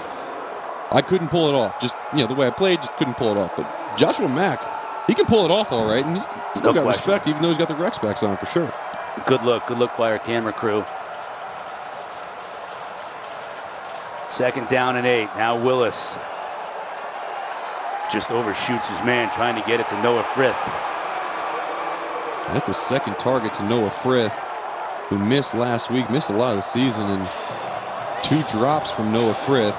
I couldn't pull it off. Just, the way I played, just couldn't pull it off. But Joshua Mack, he can pull it off all right, and he's still got respect, even though he's got the rec specs on, for sure. Good look by our camera crew. 2nd down and 8. Now Willis just overshoots his man, trying to get it to Noah Frith. That's a second target to Noah Frith, who missed last week, missed a lot of the season, and 2 drops from Noah Frith.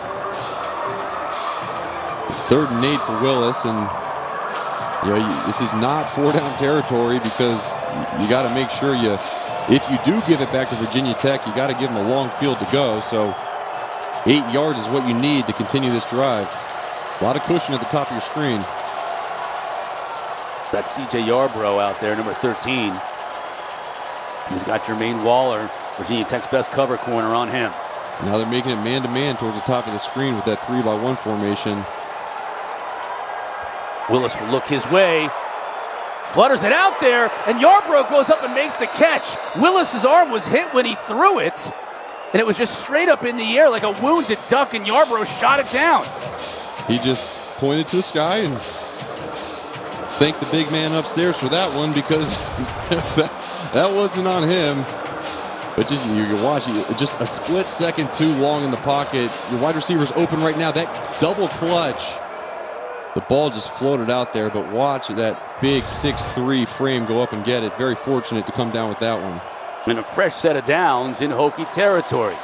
3rd and 8 for Willis, and this is not 4-down territory, because you got to make sure if you do give it back to Virginia Tech, you got to give them a long field to go. So 8 yards is what you need to continue this drive. A lot of cushion at the top of your screen. That's C.J. Yarbrough out there, number 13. He's got Jermaine Waller, Virginia Tech's best cover corner, on him. Now they're making it man-to-man towards the top of the screen with that 3-by-1 formation. Willis will look his way. Flutters it out there, and Yarbrough goes up and makes the catch. Willis's arm was hit when he threw it, and it was just straight up in the air like a wounded duck, and Yarbrough shot it down. He just pointed to the sky and thanked the big man upstairs for that one, because that wasn't on him. But just you watch, just a split second too long in the pocket. Your wide receiver's open right now. That double clutch, the ball just floated out there. But watch that big 6'3" frame go up and get it. Very fortunate to come down with that one. And a fresh set of downs in Hokie territory.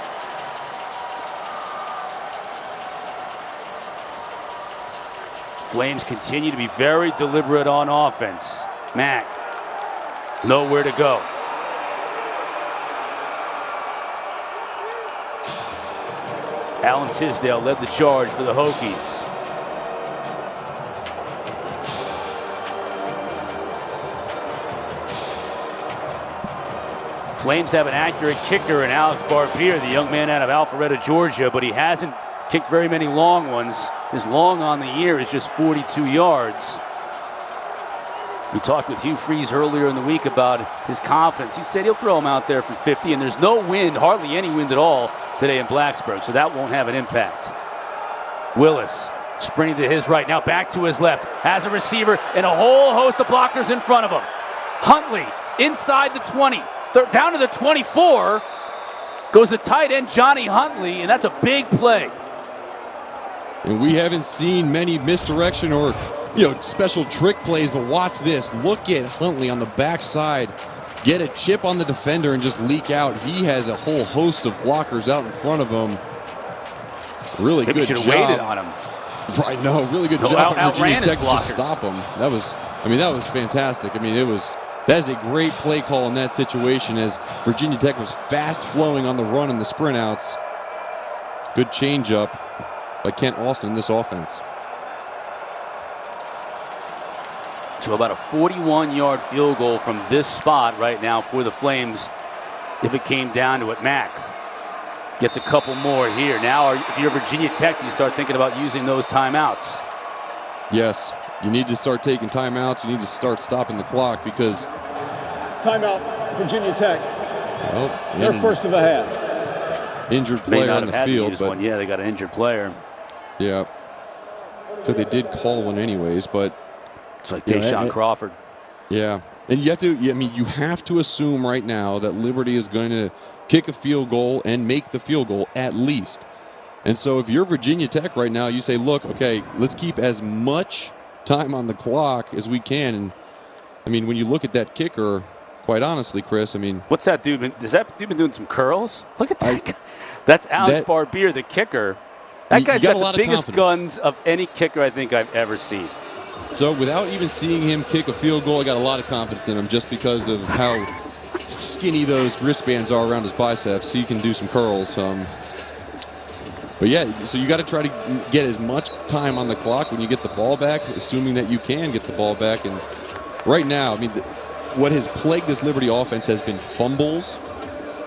Flames continue to be very deliberate on offense. Mack, nowhere to go. Alan Tisdale led the charge for the Hokies. Flames have an accurate kicker in Alex Barbier, the young man out of Alpharetta, Georgia, but he hasn't kicked very many long ones. His long on the year is just 42 yards. We talked with Hugh Freeze earlier in the week about his confidence. He said he'll throw him out there for 50, and there's no wind, hardly any wind at all today in Blacksburg, so that won't have an impact. Willis sprinting to his right, now back to his left, has a receiver and a whole host of blockers in front of him. Huntley inside the 20, down to the 24, goes the tight end Johnny Huntley, and that's a big play. And we haven't seen many misdirection or, special trick plays, but watch this. Look at Huntley on the backside. Get a chip on the defender and just leak out. He has a whole host of blockers out in front of him. Really Maybe good should job. have waited on him. Right, no, really good job on Virginia Tech to just stop him. That was fantastic. That is a great play call in that situation as Virginia Tech was fast flowing on the run and the sprint outs. Good changeup by Kent Austin in this offense. To about a 41-yard field goal from this spot right now for the Flames if it came down to it. Mack gets a couple more here. Now, if you're Virginia Tech, you start thinking about using those timeouts. Yes, you need to start taking timeouts. You need to start stopping the clock because... Timeout, Virginia Tech. Well, their first of the half. Injured player on the field. But yeah, they got an injured player. Yeah. So they did call one anyways, but... It's like Deshaun Crawford. Yeah. And you have to assume right now that Liberty is going to kick a field goal and make the field goal at least. And so if you're Virginia Tech right now, you say, look, okay, let's keep as much time on the clock as we can. And, when you look at that kicker, quite honestly, Chris, What's that dude been? Has that dude been doing some curls? Look at that. That's Alex Barbier, the kicker. That guy's got the biggest guns of any kicker I think I've ever seen. So without even seeing him kick a field goal, I got a lot of confidence in him just because of how skinny those wristbands are around his biceps. He can do some curls. But yeah, so you got to try to get as much time on the clock when you get the ball back, assuming that you can get the ball back. And right now, what has plagued this Liberty offense has been fumbles,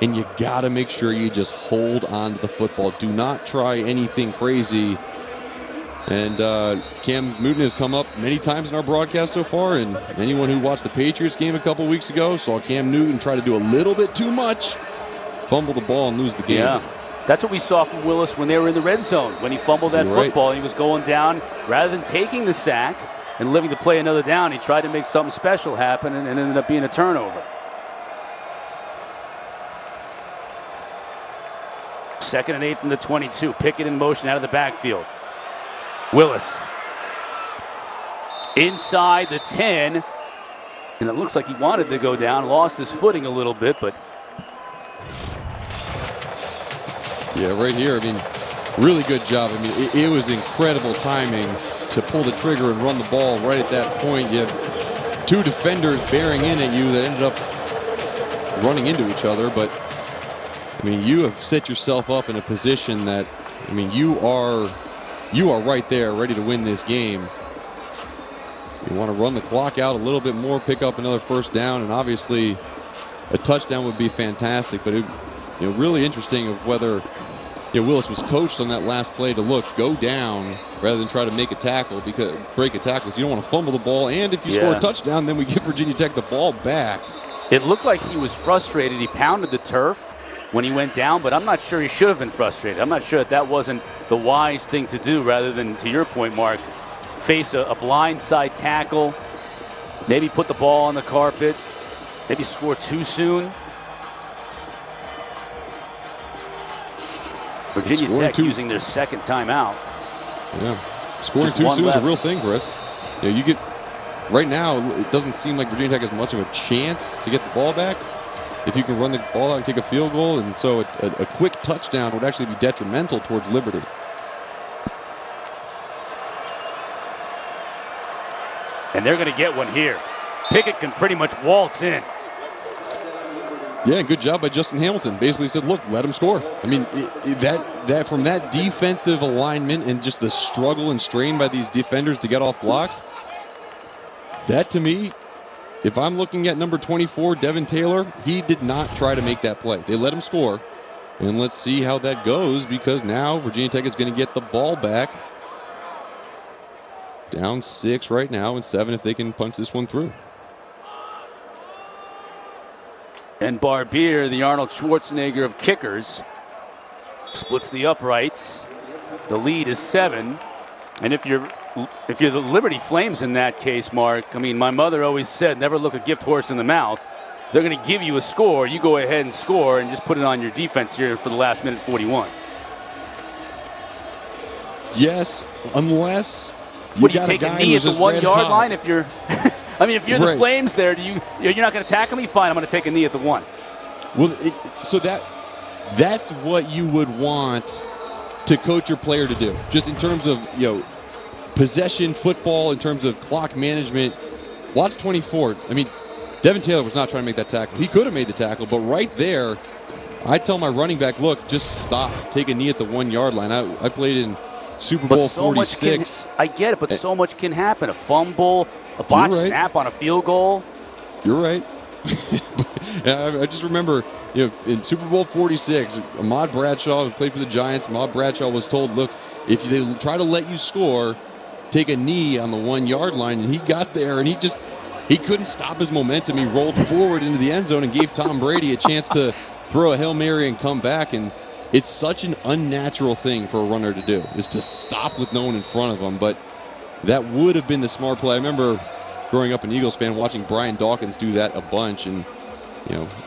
and you got to make sure you just hold on to the football. Do not try anything crazy. And Cam Newton has come up many times in our broadcast so far, and anyone who watched the Patriots game a couple weeks ago saw Cam Newton try to do a little bit too much, fumble the ball, and lose the game. Yeah, that's what we saw from Willis when they were in the red zone. When he fumbled that football, he was going down. Rather than taking the sack and living to play another down, he tried to make something special happen and ended up being a turnover. Second and 8 from the 22. Pickett in motion out of the backfield. Willis inside the 10, and it looks like he wanted to go down, lost his footing a little bit, but yeah, right here, really good job. It was incredible timing to pull the trigger and run the ball right at that point. You have two defenders bearing in at you that ended up running into each other, but you have set yourself up in a position that you are right there ready to win this game. You want to run the clock out a little bit more, pick up another first down, and obviously a touchdown would be fantastic. But really interesting of whether Willis was coached on that last play to go down rather than try to break a tackle because you don't want to fumble the ball. And if you score a touchdown, then we give Virginia Tech the ball back. It looked like he was frustrated. He pounded the turf when he went down, but I'm not sure he should have been frustrated. I'm not sure that wasn't the wise thing to do rather than, to your point, Mark, face a blindside tackle, maybe put the ball on the carpet, maybe score too soon. Virginia Tech using their second timeout. Yeah, scoring too soon is a real thing, Chris. You get right now. It doesn't seem like Virginia Tech has much of a chance to get the ball back if you can run the ball out and kick a field goal, and so a quick touchdown would actually be detrimental towards Liberty. And they're going to get one here. Pickett can pretty much waltz in. Yeah, good job by Justin Hamilton. Basically said, look, let him score. That from that defensive alignment and just the struggle and strain by these defenders to get off blocks, that to me, if I'm looking at number 24, Devin Taylor, he did not try to make that play. They let him score. And let's see how that goes because now Virginia Tech is going to get the ball back. Down 6 right now and 7 if they can punch this one through. And Barbier, the Arnold Schwarzenegger of kickers, splits the uprights. The lead is 7. And if you're the Liberty Flames in that case, Mark, my mother always said, never look a gift horse in the mouth. They're going to give you a score. You go ahead and score and just put it on your defense here for the last minute 41. Yes, unless Would you got take a a guy knee who's at the just 1 red yard hot. line if you're? I mean, if you're the Right. Flames, you're not going to tackle me. Fine, I'm going to take a knee at the 1. Well, so that's what you would want to coach your player to do, just in terms of possession football, in terms of clock management. Watch 24. I mean, Devin Taylor was not trying to make that tackle. He could have made the tackle, but right there, I tell my running back, look, just stop. Take a knee at the 1 yard line. I played in Super Bowl 46. I get it, but so much can happen. A fumble, a botched right. snap on a field goal. You're right. I just remember, in Super Bowl 46, Ahmad Bradshaw, who played for the Giants, Ahmad Bradshaw was told, look, if they try to let you score, take a knee on the 1 yard line. And he got there, and he couldn't stop his momentum. He rolled forward into the end zone and gave Tom Brady a chance to throw a Hail Mary and come back. And it's such an unnatural thing for a runner to do, is to stop with no one in front of him. But that would have been the smart play. I remember growing up an Eagles fan, watching Brian Dawkins do that a bunch, and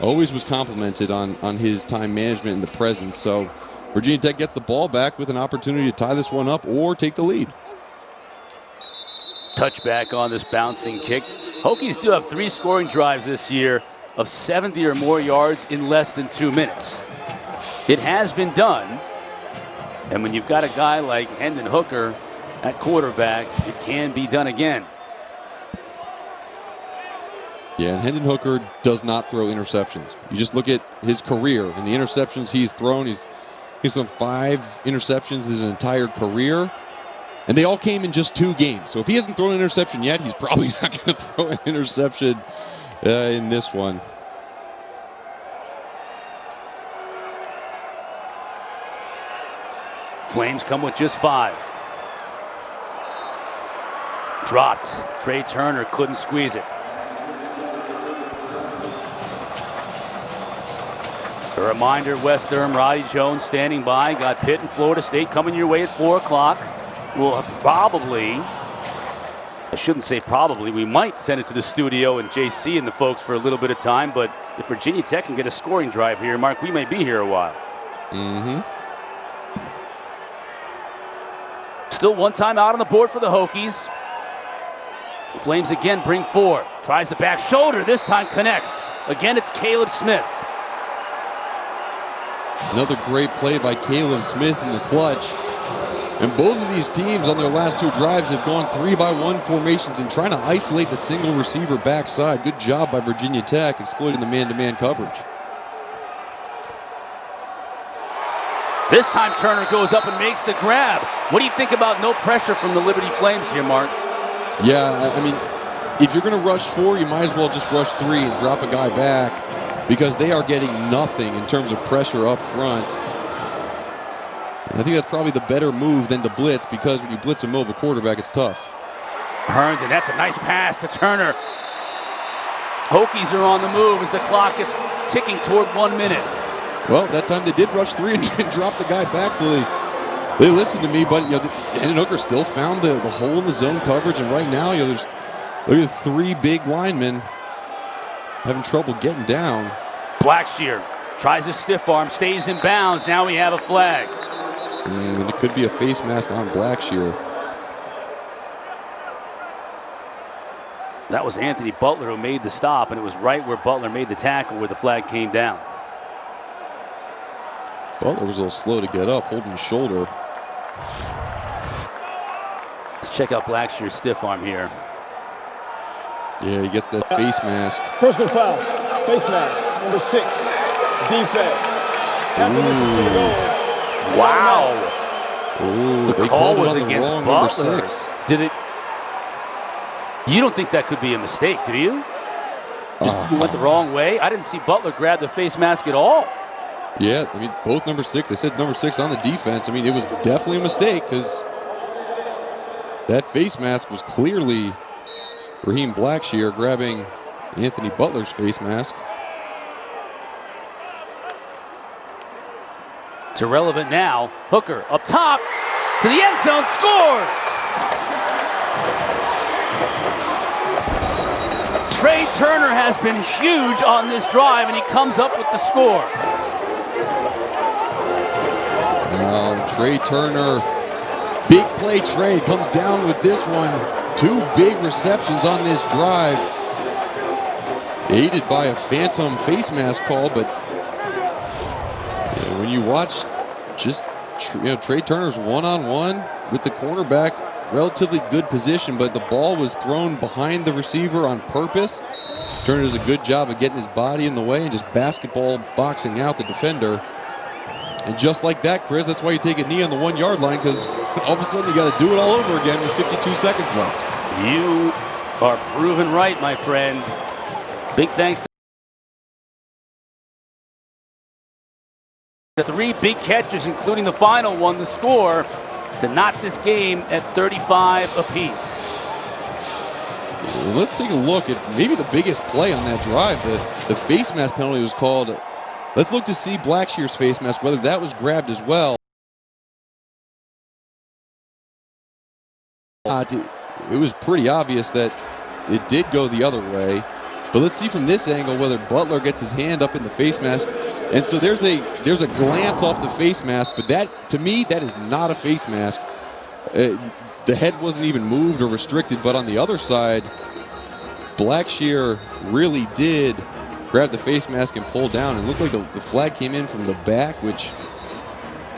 always was complimented on his time management and the presence. So Virginia Tech gets the ball back with an opportunity to tie this one up or take the lead. Touchback on this bouncing kick. Hokies do have 3 scoring drives this year of 70 or more yards in less than 2 minutes. It has been done, and when you've got a guy like Hendon Hooker at quarterback, it can be done again. Yeah, and Hendon Hooker does not throw interceptions. You just look at his career and the interceptions he's thrown. He's thrown 5 interceptions his entire career, and they all came in just 2 games. So if he hasn't thrown an interception yet, he's probably not going to throw an interception in this one. Flames come with just 5. Dropped. Trey Turner couldn't squeeze it. A reminder, West Durham, Roddy Jones standing by. Got Pitt and Florida State coming your way at 4 o'clock. We'll probably, I shouldn't say probably, we might send it to the studio and JC and the folks for a little bit of time, but if Virginia Tech can get a scoring drive here, Mark, we may be here a while. Still 1 time out on the board for the Hokies. Flames again bring 4. Tries the back shoulder, this time connects. Again, it's Caleb Smith. Another great play by Caleb Smith in the clutch. And both of these teams on their last 2 drives have gone 3-by-1 formations and trying to isolate the single receiver backside. Good job by Virginia Tech exploiting the man-to-man coverage. This time Turner goes up and makes the grab. What do you think about no pressure from the Liberty Flames here, Mark? Yeah, I mean, if you're going to rush 4, you might as well just rush 3 and drop a guy back, because they are getting nothing in terms of pressure up front. And I think that's probably the better move than to blitz, because when you blitz a mobile quarterback, it's tough. Herndon, that's a nice pass to Turner. Hokies are on the move as the clock gets ticking toward 1 minute. Well, that time they did rush 3 and drop the guy back, so they listened to me. But Hendon Hooker still found the hole in the zone coverage, and right now, there's look at the 3 big linemen having trouble getting down. Blackshear tries a stiff arm, stays in bounds. Now we have a flag. And it could be a face mask on Blackshear. That was Anthony Butler who made the stop, and it was right where Butler made the tackle where the flag came down. Butler was a little slow to get up, holding his shoulder. Let's check out Blackshear's stiff arm here. Yeah, he gets that face mask. Personal foul, face mask, number 6, defense. After this is to the goal. Wow. Ooh, The call was on the against wrong Butler. number 6. Did it? You don't think that could be a mistake, do you? Just went the wrong way? I didn't see Butler grab the face mask at all. Yeah, I mean, both number 6. They said number 6 on the defense. I mean, it was definitely a mistake, because that face mask was clearly Raheem Blackshear grabbing Anthony Butler's face mask. It's irrelevant now. Hooker up top to the end zone, scores! Trey Turner has been huge on this drive, and he comes up with the score. Trey Turner Big play Trey comes down with this one. 2 big receptions on this drive. Aided by a phantom face mask call, but when you watch just Trey Turner's one-on-one with the cornerback, relatively good position, but the ball was thrown behind the receiver on purpose. Turner does a good job of getting his body in the way and just basketball boxing out the defender. And just like that, Chris, that's why you take a knee on the 1 yard line, because all of a sudden you got to do it all over again with 52 seconds left. You are proven right, my friend. Big thanks to 3 big catches, including the final one, the score, to knot this game at 35 apiece. Let's take a look at maybe the biggest play on that drive. The face mask penalty was called. Let's look to see Blackshear's face mask, whether that was grabbed as well. It was pretty obvious that it did go the other way. But let's see from this angle whether Butler gets his hand up in the face mask. And so there's a glance off the face mask, but that, to me, that is not a face mask. The head wasn't even moved or restricted, but on the other side, Blackshear really did grab the face mask and pull down. It looked like the flag came in from the back, which,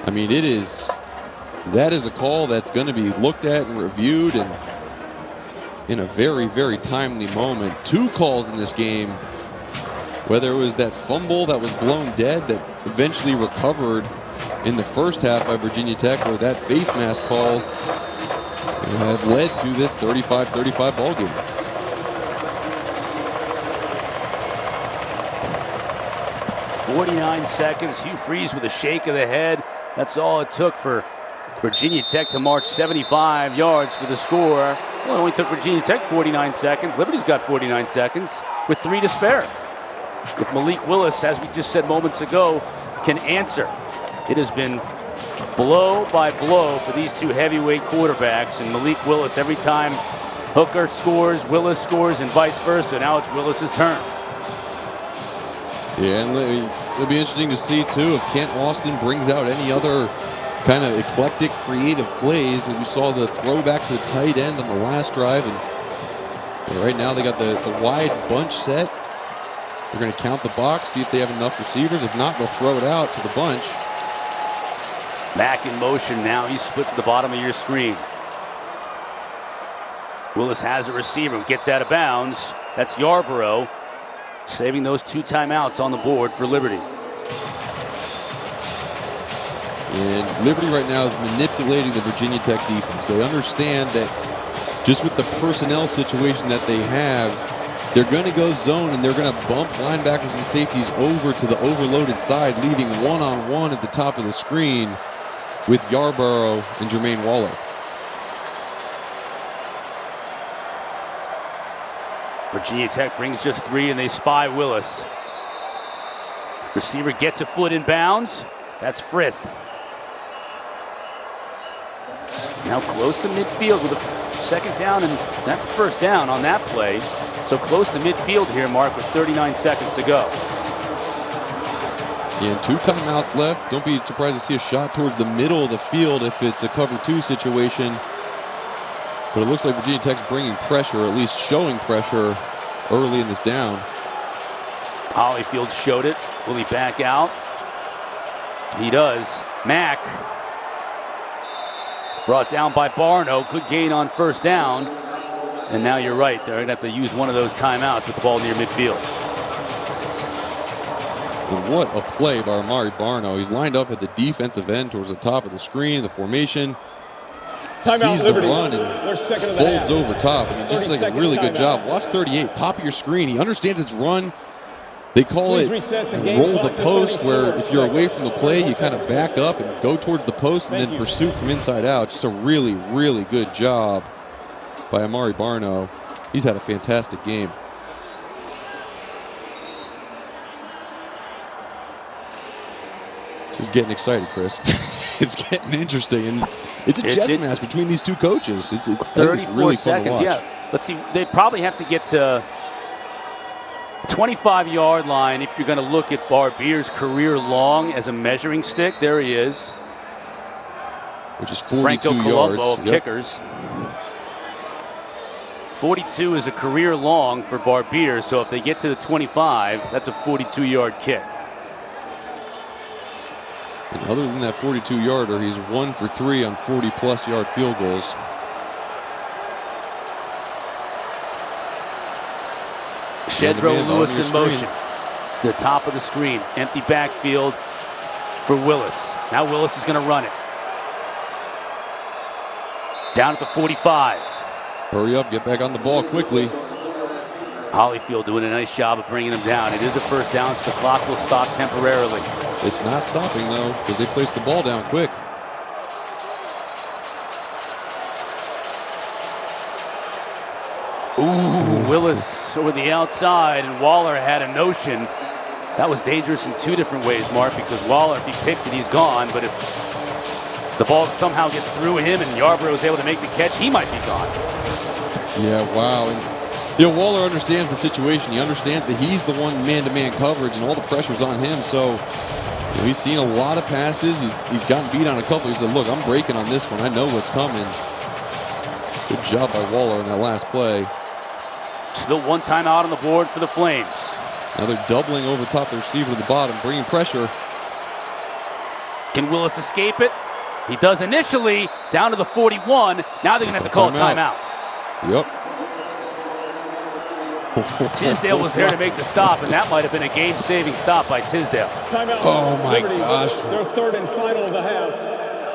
I mean, that is a call that's going to be looked at and reviewed, and in a very, very timely moment. 2 calls in this game, whether it was that fumble that was blown dead that eventually recovered in the first half by Virginia Tech, or that face mask call, have led to this 35-35 ball game. .49 seconds. Hugh Freeze with a shake of the head. That's all it took for Virginia Tech to march 75 yards for the score. Well, it only took Virginia Tech 49 seconds. Liberty's got 49 seconds with 3 to spare. If Malik Willis, as we just said moments ago, can answer, it has been blow by blow for these 2 heavyweight quarterbacks. And Malik Willis, every time Hooker scores, Willis scores, and vice versa. Now it's Willis's turn. Yeah, and it'll be interesting to see, too, if Kent Austin brings out any other kind of eclectic, creative plays. And we saw the throwback to the tight end on the last drive. And right now they got the wide bunch set. They're going to count the box, see if they have enough receivers. If not, they'll throw it out to the bunch. Back in motion now. He's split to the bottom of your screen. Willis has a receiver, gets out of bounds. That's Yarborough, saving those 2 timeouts on the board for Liberty. And Liberty right now is manipulating the Virginia Tech defense. They understand that just with the personnel situation that they have, they're going to go zone and they're going to bump linebackers and safeties over to the overloaded side, leaving one-on-one at the top of the screen with Yarborough and Jermaine Waller. Virginia Tech brings just 3 and they spy Willis. Receiver gets a foot in bounds. That's Frith. Now close to midfield with a second down, and that's a first down on that play. So close to midfield here, Mark, with 39 seconds to go. Yeah, and 2 timeouts left. Don't be surprised to see a shot towards the middle of the field if it's a cover 2 situation. But it looks like Virginia Tech's bringing pressure, or at least showing pressure early in this down. Holyfield showed it. Will he back out? He does. Mack brought down by Barno. Good gain on first down. And now you're right. They're going to have to use one of those timeouts with the ball near midfield. And what a play by Amari Barno. He's lined up at the defensive end towards the top of the screen, the formation. Sees the run and folds over top. I mean, just like a really good job. Watch 38, top of your screen. He understands his run. They call it roll the post, where if you're away from the play, you kind of back up and go towards the post and then pursue from inside out. Just a really, really good job by Amari Barno. He's had a fantastic game. This is getting exciting, Chris. It's getting interesting, and it's a chess match between these 2 coaches. It's 34 really seconds, fun to watch. yeah. Let's see, they probably have to get to 25-yard line if you're going to look at Barbier's career long as a measuring stick. There he is. which is 42 Franco Colombo yards. of kickers. 42 is a career long for Barbier, so if they get to the 25, that's a 42-yard kick. And other than that 42-yarder, he's 1 for 3 on 40-plus yard field goals. Shedro Lewis in motion. The top of the screen. Empty backfield for Willis. Now Willis is going to run it. Down at the 45. Hurry up, get back on the ball quickly. Holyfield doing a nice job of bringing him down. It is a first down, so the clock will stop temporarily. It's not stopping, though, because they placed the ball down quick. Ooh, Willis over the outside, and Waller had a notion. That was dangerous in two different ways, Mark, because Waller, if he picks it, he's gone. But if the ball somehow gets through him and Yarbrough is able to make the catch, he might be gone. Yeah, wow. And, Waller understands the situation. He understands that he's the one man-to-man coverage, and all the pressure's on him. So he's seen a lot of passes. He's gotten beat on a couple. He said, look, I'm breaking on this one. I know what's coming. Good job by Waller in that last play. Still one timeout on the board for the Flames. Now they're doubling over top the receiver to the bottom, bringing pressure. Can Willis escape it? He does initially, down to the 41. Now they're going to have to call a timeout. Yep. Tisdale was there to make the stop, and that might have been a game-saving stop by Tisdale. Timeout. Oh, my Liberty, gosh. Their third and final of the half.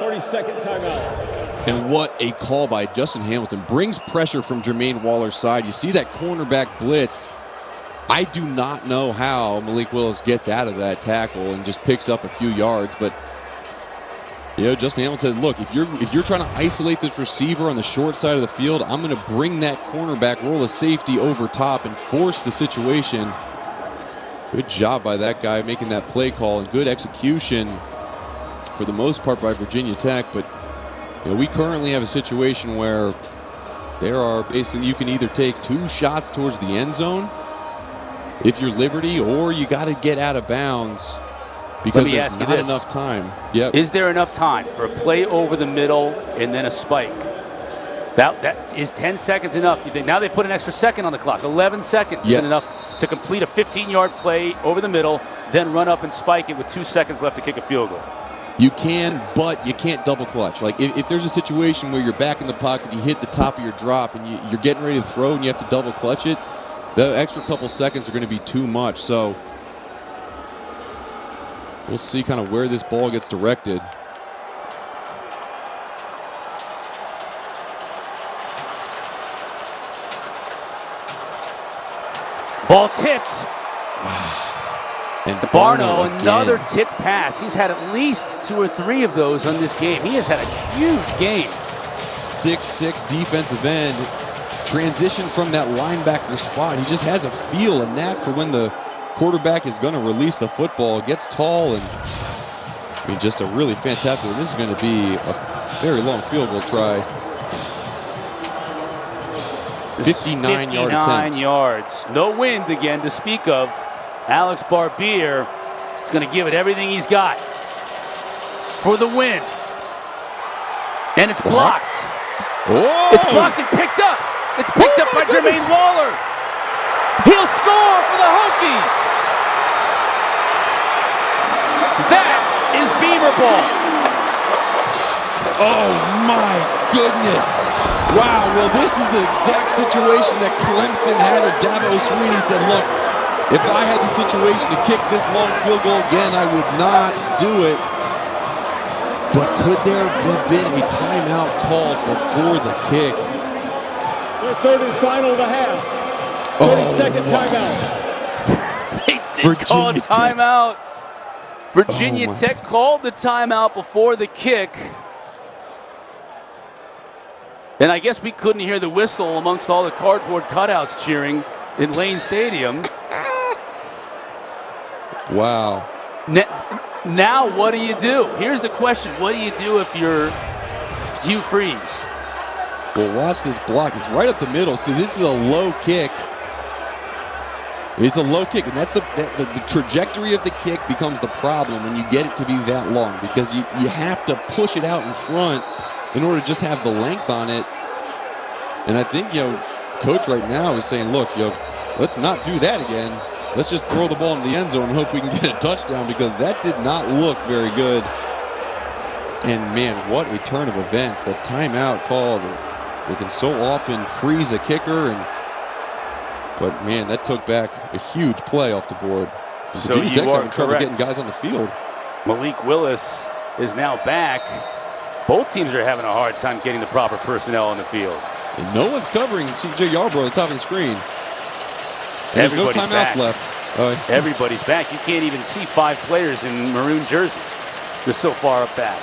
30-second timeout. And what a call by Justin Hamilton. Brings pressure from Jermaine Waller's side. You see that cornerback blitz. I do not know how Malik Willis gets out of that tackle and just picks up a few yards, but Justin Hamilton said, look, if you're trying to isolate this receiver on the short side of the field, I'm going to bring that cornerback, roll a safety over top and force the situation. Good job by that guy making that play call, and good execution for the most part by Virginia Tech. But we currently have a situation where there are basically, you can either take 2 shots towards the end zone if you're Liberty, or you got to get out of bounds because there's not enough time. Yep. Is there enough time for a play over the middle and then a spike? That is 10 seconds enough, you think? Now they put an extra second on the clock. 11 seconds isn't enough to complete a 15-yard play over the middle, then run up and spike it with 2 seconds left to kick a field goal. You can, but you can't double clutch. Like if there's a situation where you're back in the pocket, you hit the top of your drop, and you're getting ready to throw, and you have to double clutch it, the extra couple seconds are going to be too much. So we'll see kind of where this ball gets directed. Ball tipped. And Barno, another tipped pass. He's had at least 2 or 3 of those on this game. He has had a huge game. 6'6" defensive end. Transition from that linebacker spot. He just has a feel, a knack for when the quarterback is going to release the football. Gets tall, and just a really fantastic. This is going to be a very long field goal try. 59-yard attempt. 59 yards. No wind again to speak of. Alex Barbier is going to give it everything he's got for the win. And it's blocked. Oh! It's blocked and picked up. It's picked up by Jermaine Waller. He'll score for the Hokies. That is Beamer ball. Oh, my goodness. Wow, well, this is the exact situation that Clemson had at Dabo Swinney. Said, look, if I had the situation to kick this long field goal again, I would not do it. But could there have been a timeout called before the kick? Their third and final of the half. 30-second timeout. They did call a timeout. Virginia Tech called the timeout before the kick. And I guess we couldn't hear the whistle amongst all the cardboard cutouts cheering in Lane Stadium. Wow. Now what do you do? Here's the question. What do you do if you're Hugh Freeze? Well, watch this block. It's right up the middle. See, this is a low kick. It's a low kick, and that's the trajectory of the kick becomes the problem when you get it to be that long, because you have to push it out in front in order to just have the length on it. And I think, Coach right now is saying, look, let's not do that again. Let's just throw the ball into the end zone and hope we can get a touchdown, because that did not look very good. And, man, what a turn of events. That timeout called. They can so often freeze a kicker, but, man, that took back a huge play off the board. So Virginia Tech's having trouble correct. getting guys on the field. Malik Willis is now back. Both teams are having a hard time getting the proper personnel on the field. And no one's covering C.J. Yarbrough at the top of the screen. And there's no timeouts back. left. Everybody's back. You can't even see 5 players in maroon jerseys. They're so far up back.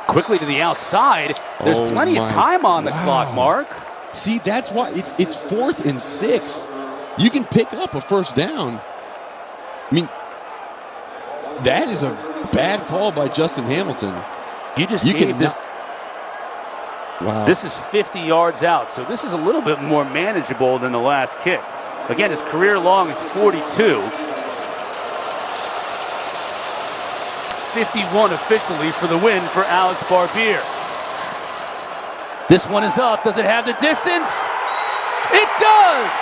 Quickly to the outside. There's plenty of time on the clock, Mark. See, that's why it's 4th and 6. You can pick up a first down. I mean, that is a bad call by Justin Hamilton. You gave this. Wow. This is 50 yards out, so this is a little bit more manageable than the last kick. Again, his career long is 42. 51 officially for the win for Alex Barbier. This one is up. Does it have the distance? It does!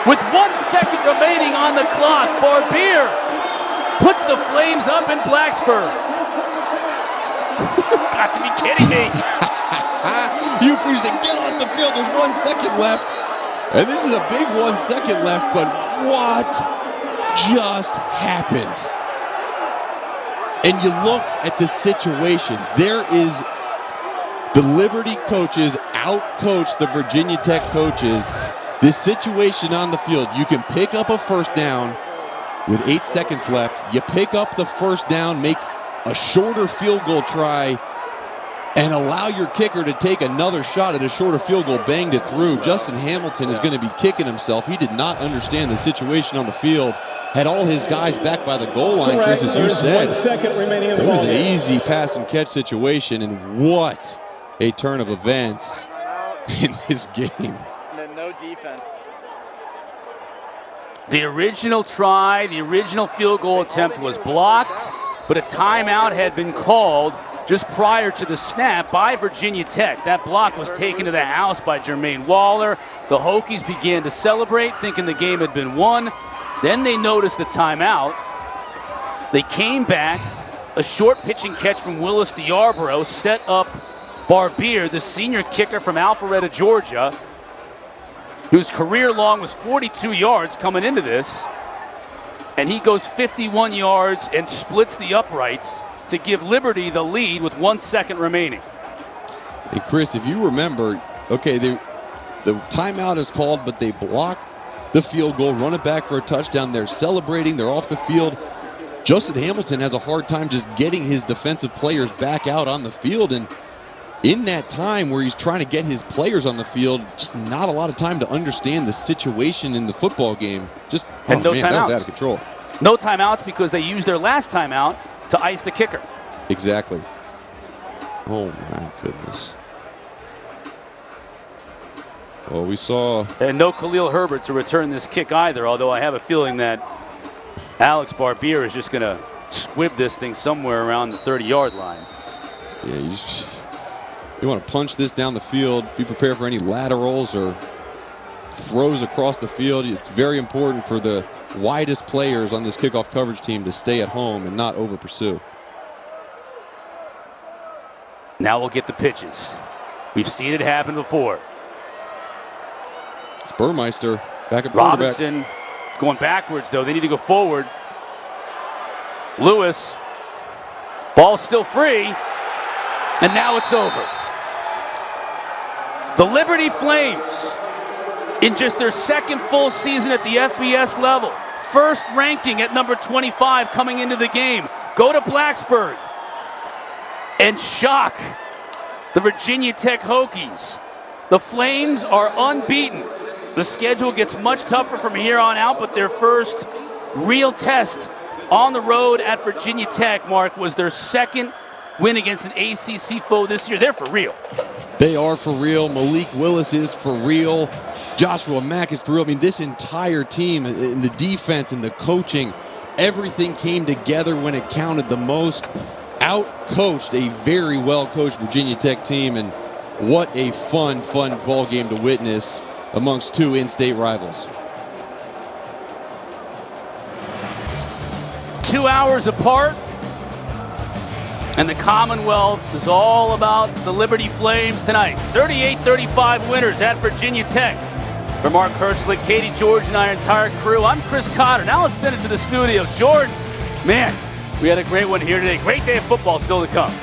With 1 second remaining on the clock, Barbier puts the Flames up in Blacksburg. Got to be kidding me. Hugh Freeze said, get off the field. There's 1 second left. And this is a big 1 second left, but what just happened? And you look at the situation. There is the Liberty coaches out-coach the Virginia Tech coaches. This situation on the field, you can pick up a first down with 8 seconds left. You pick up the first down, make a shorter field goal try, and allow your kicker to take another shot at a shorter field goal, banged it through. Justin Hamilton is going to be kicking himself. He did not understand the situation on the field. Had all his guys back by the goal line, Chris, as you said. 1 second remaining in the It was ball an game. easy pass and catch situation, and what a turn of events in this game. And then no defense. The original try, the original field goal attempt was blocked, but a timeout had been called just prior to the snap by Virginia Tech. That block was taken to the house by Jermaine Waller. The Hokies began to celebrate, thinking the game had been won. Then they noticed the timeout. They came back. A short pitching catch from Willis to Yarbrough set up Barbier, the senior kicker from Alpharetta, Georgia, whose career long was 42 yards coming into this. And he goes 51 yards and splits the uprights to give Liberty the lead with 1 second remaining. Hey, Chris, if you remember, okay, the timeout is called, but they block the field goal, run it back for a touchdown. They're celebrating. They're off the field. Justin Hamilton has a hard time just getting his defensive players back out on the field. And in that time where he's trying to get his players on the field, just not a lot of time to understand the situation in the football game. Just, and no man, timeouts. that was out of control. No timeouts because they used their last timeout to ice the kicker. Exactly. Oh, my goodness. Well, we saw... And no Khalil Herbert to return this kick either, although I have a feeling that Alex Barbier is just going to squib this thing somewhere around the 30-yard line. Yeah, you want to punch this down the field, be prepared for any laterals or throws across the field. It's very important for the widest players on this kickoff coverage team to stay at home and not over-pursue. Now we'll get the pitches. We've seen it happen before. It's Burmeister back at quarterback. Robinson going backwards, though. They need to go forward. Lewis. Ball still free. And now it's over. The Liberty Flames, in just their second full season at the FBS level, first ranking at number 25 coming into the game, go to Blacksburg and shock the Virginia Tech Hokies. The Flames are unbeaten. The schedule gets much tougher from here on out, but their first real test on the road at Virginia Tech, Mark, was their second win against an ACC foe this year. They're for real. They are for real. Malik Willis is for real. Joshua Mack is for real. I mean, this entire team, in the defense and the coaching, everything came together when it counted the most. Out-coached a very well-coached Virginia Tech team, and what a fun ball game to witness amongst two in-state rivals. 2 hours apart, and the Commonwealth is all about the Liberty Flames tonight. 38-35 winners at Virginia Tech. For Mark Hertzlich, Katie George, and our entire crew, I'm Chris Cotter. Now let's send it to the studio. Jordan, man, we had a great one here today. Great day of football still to come.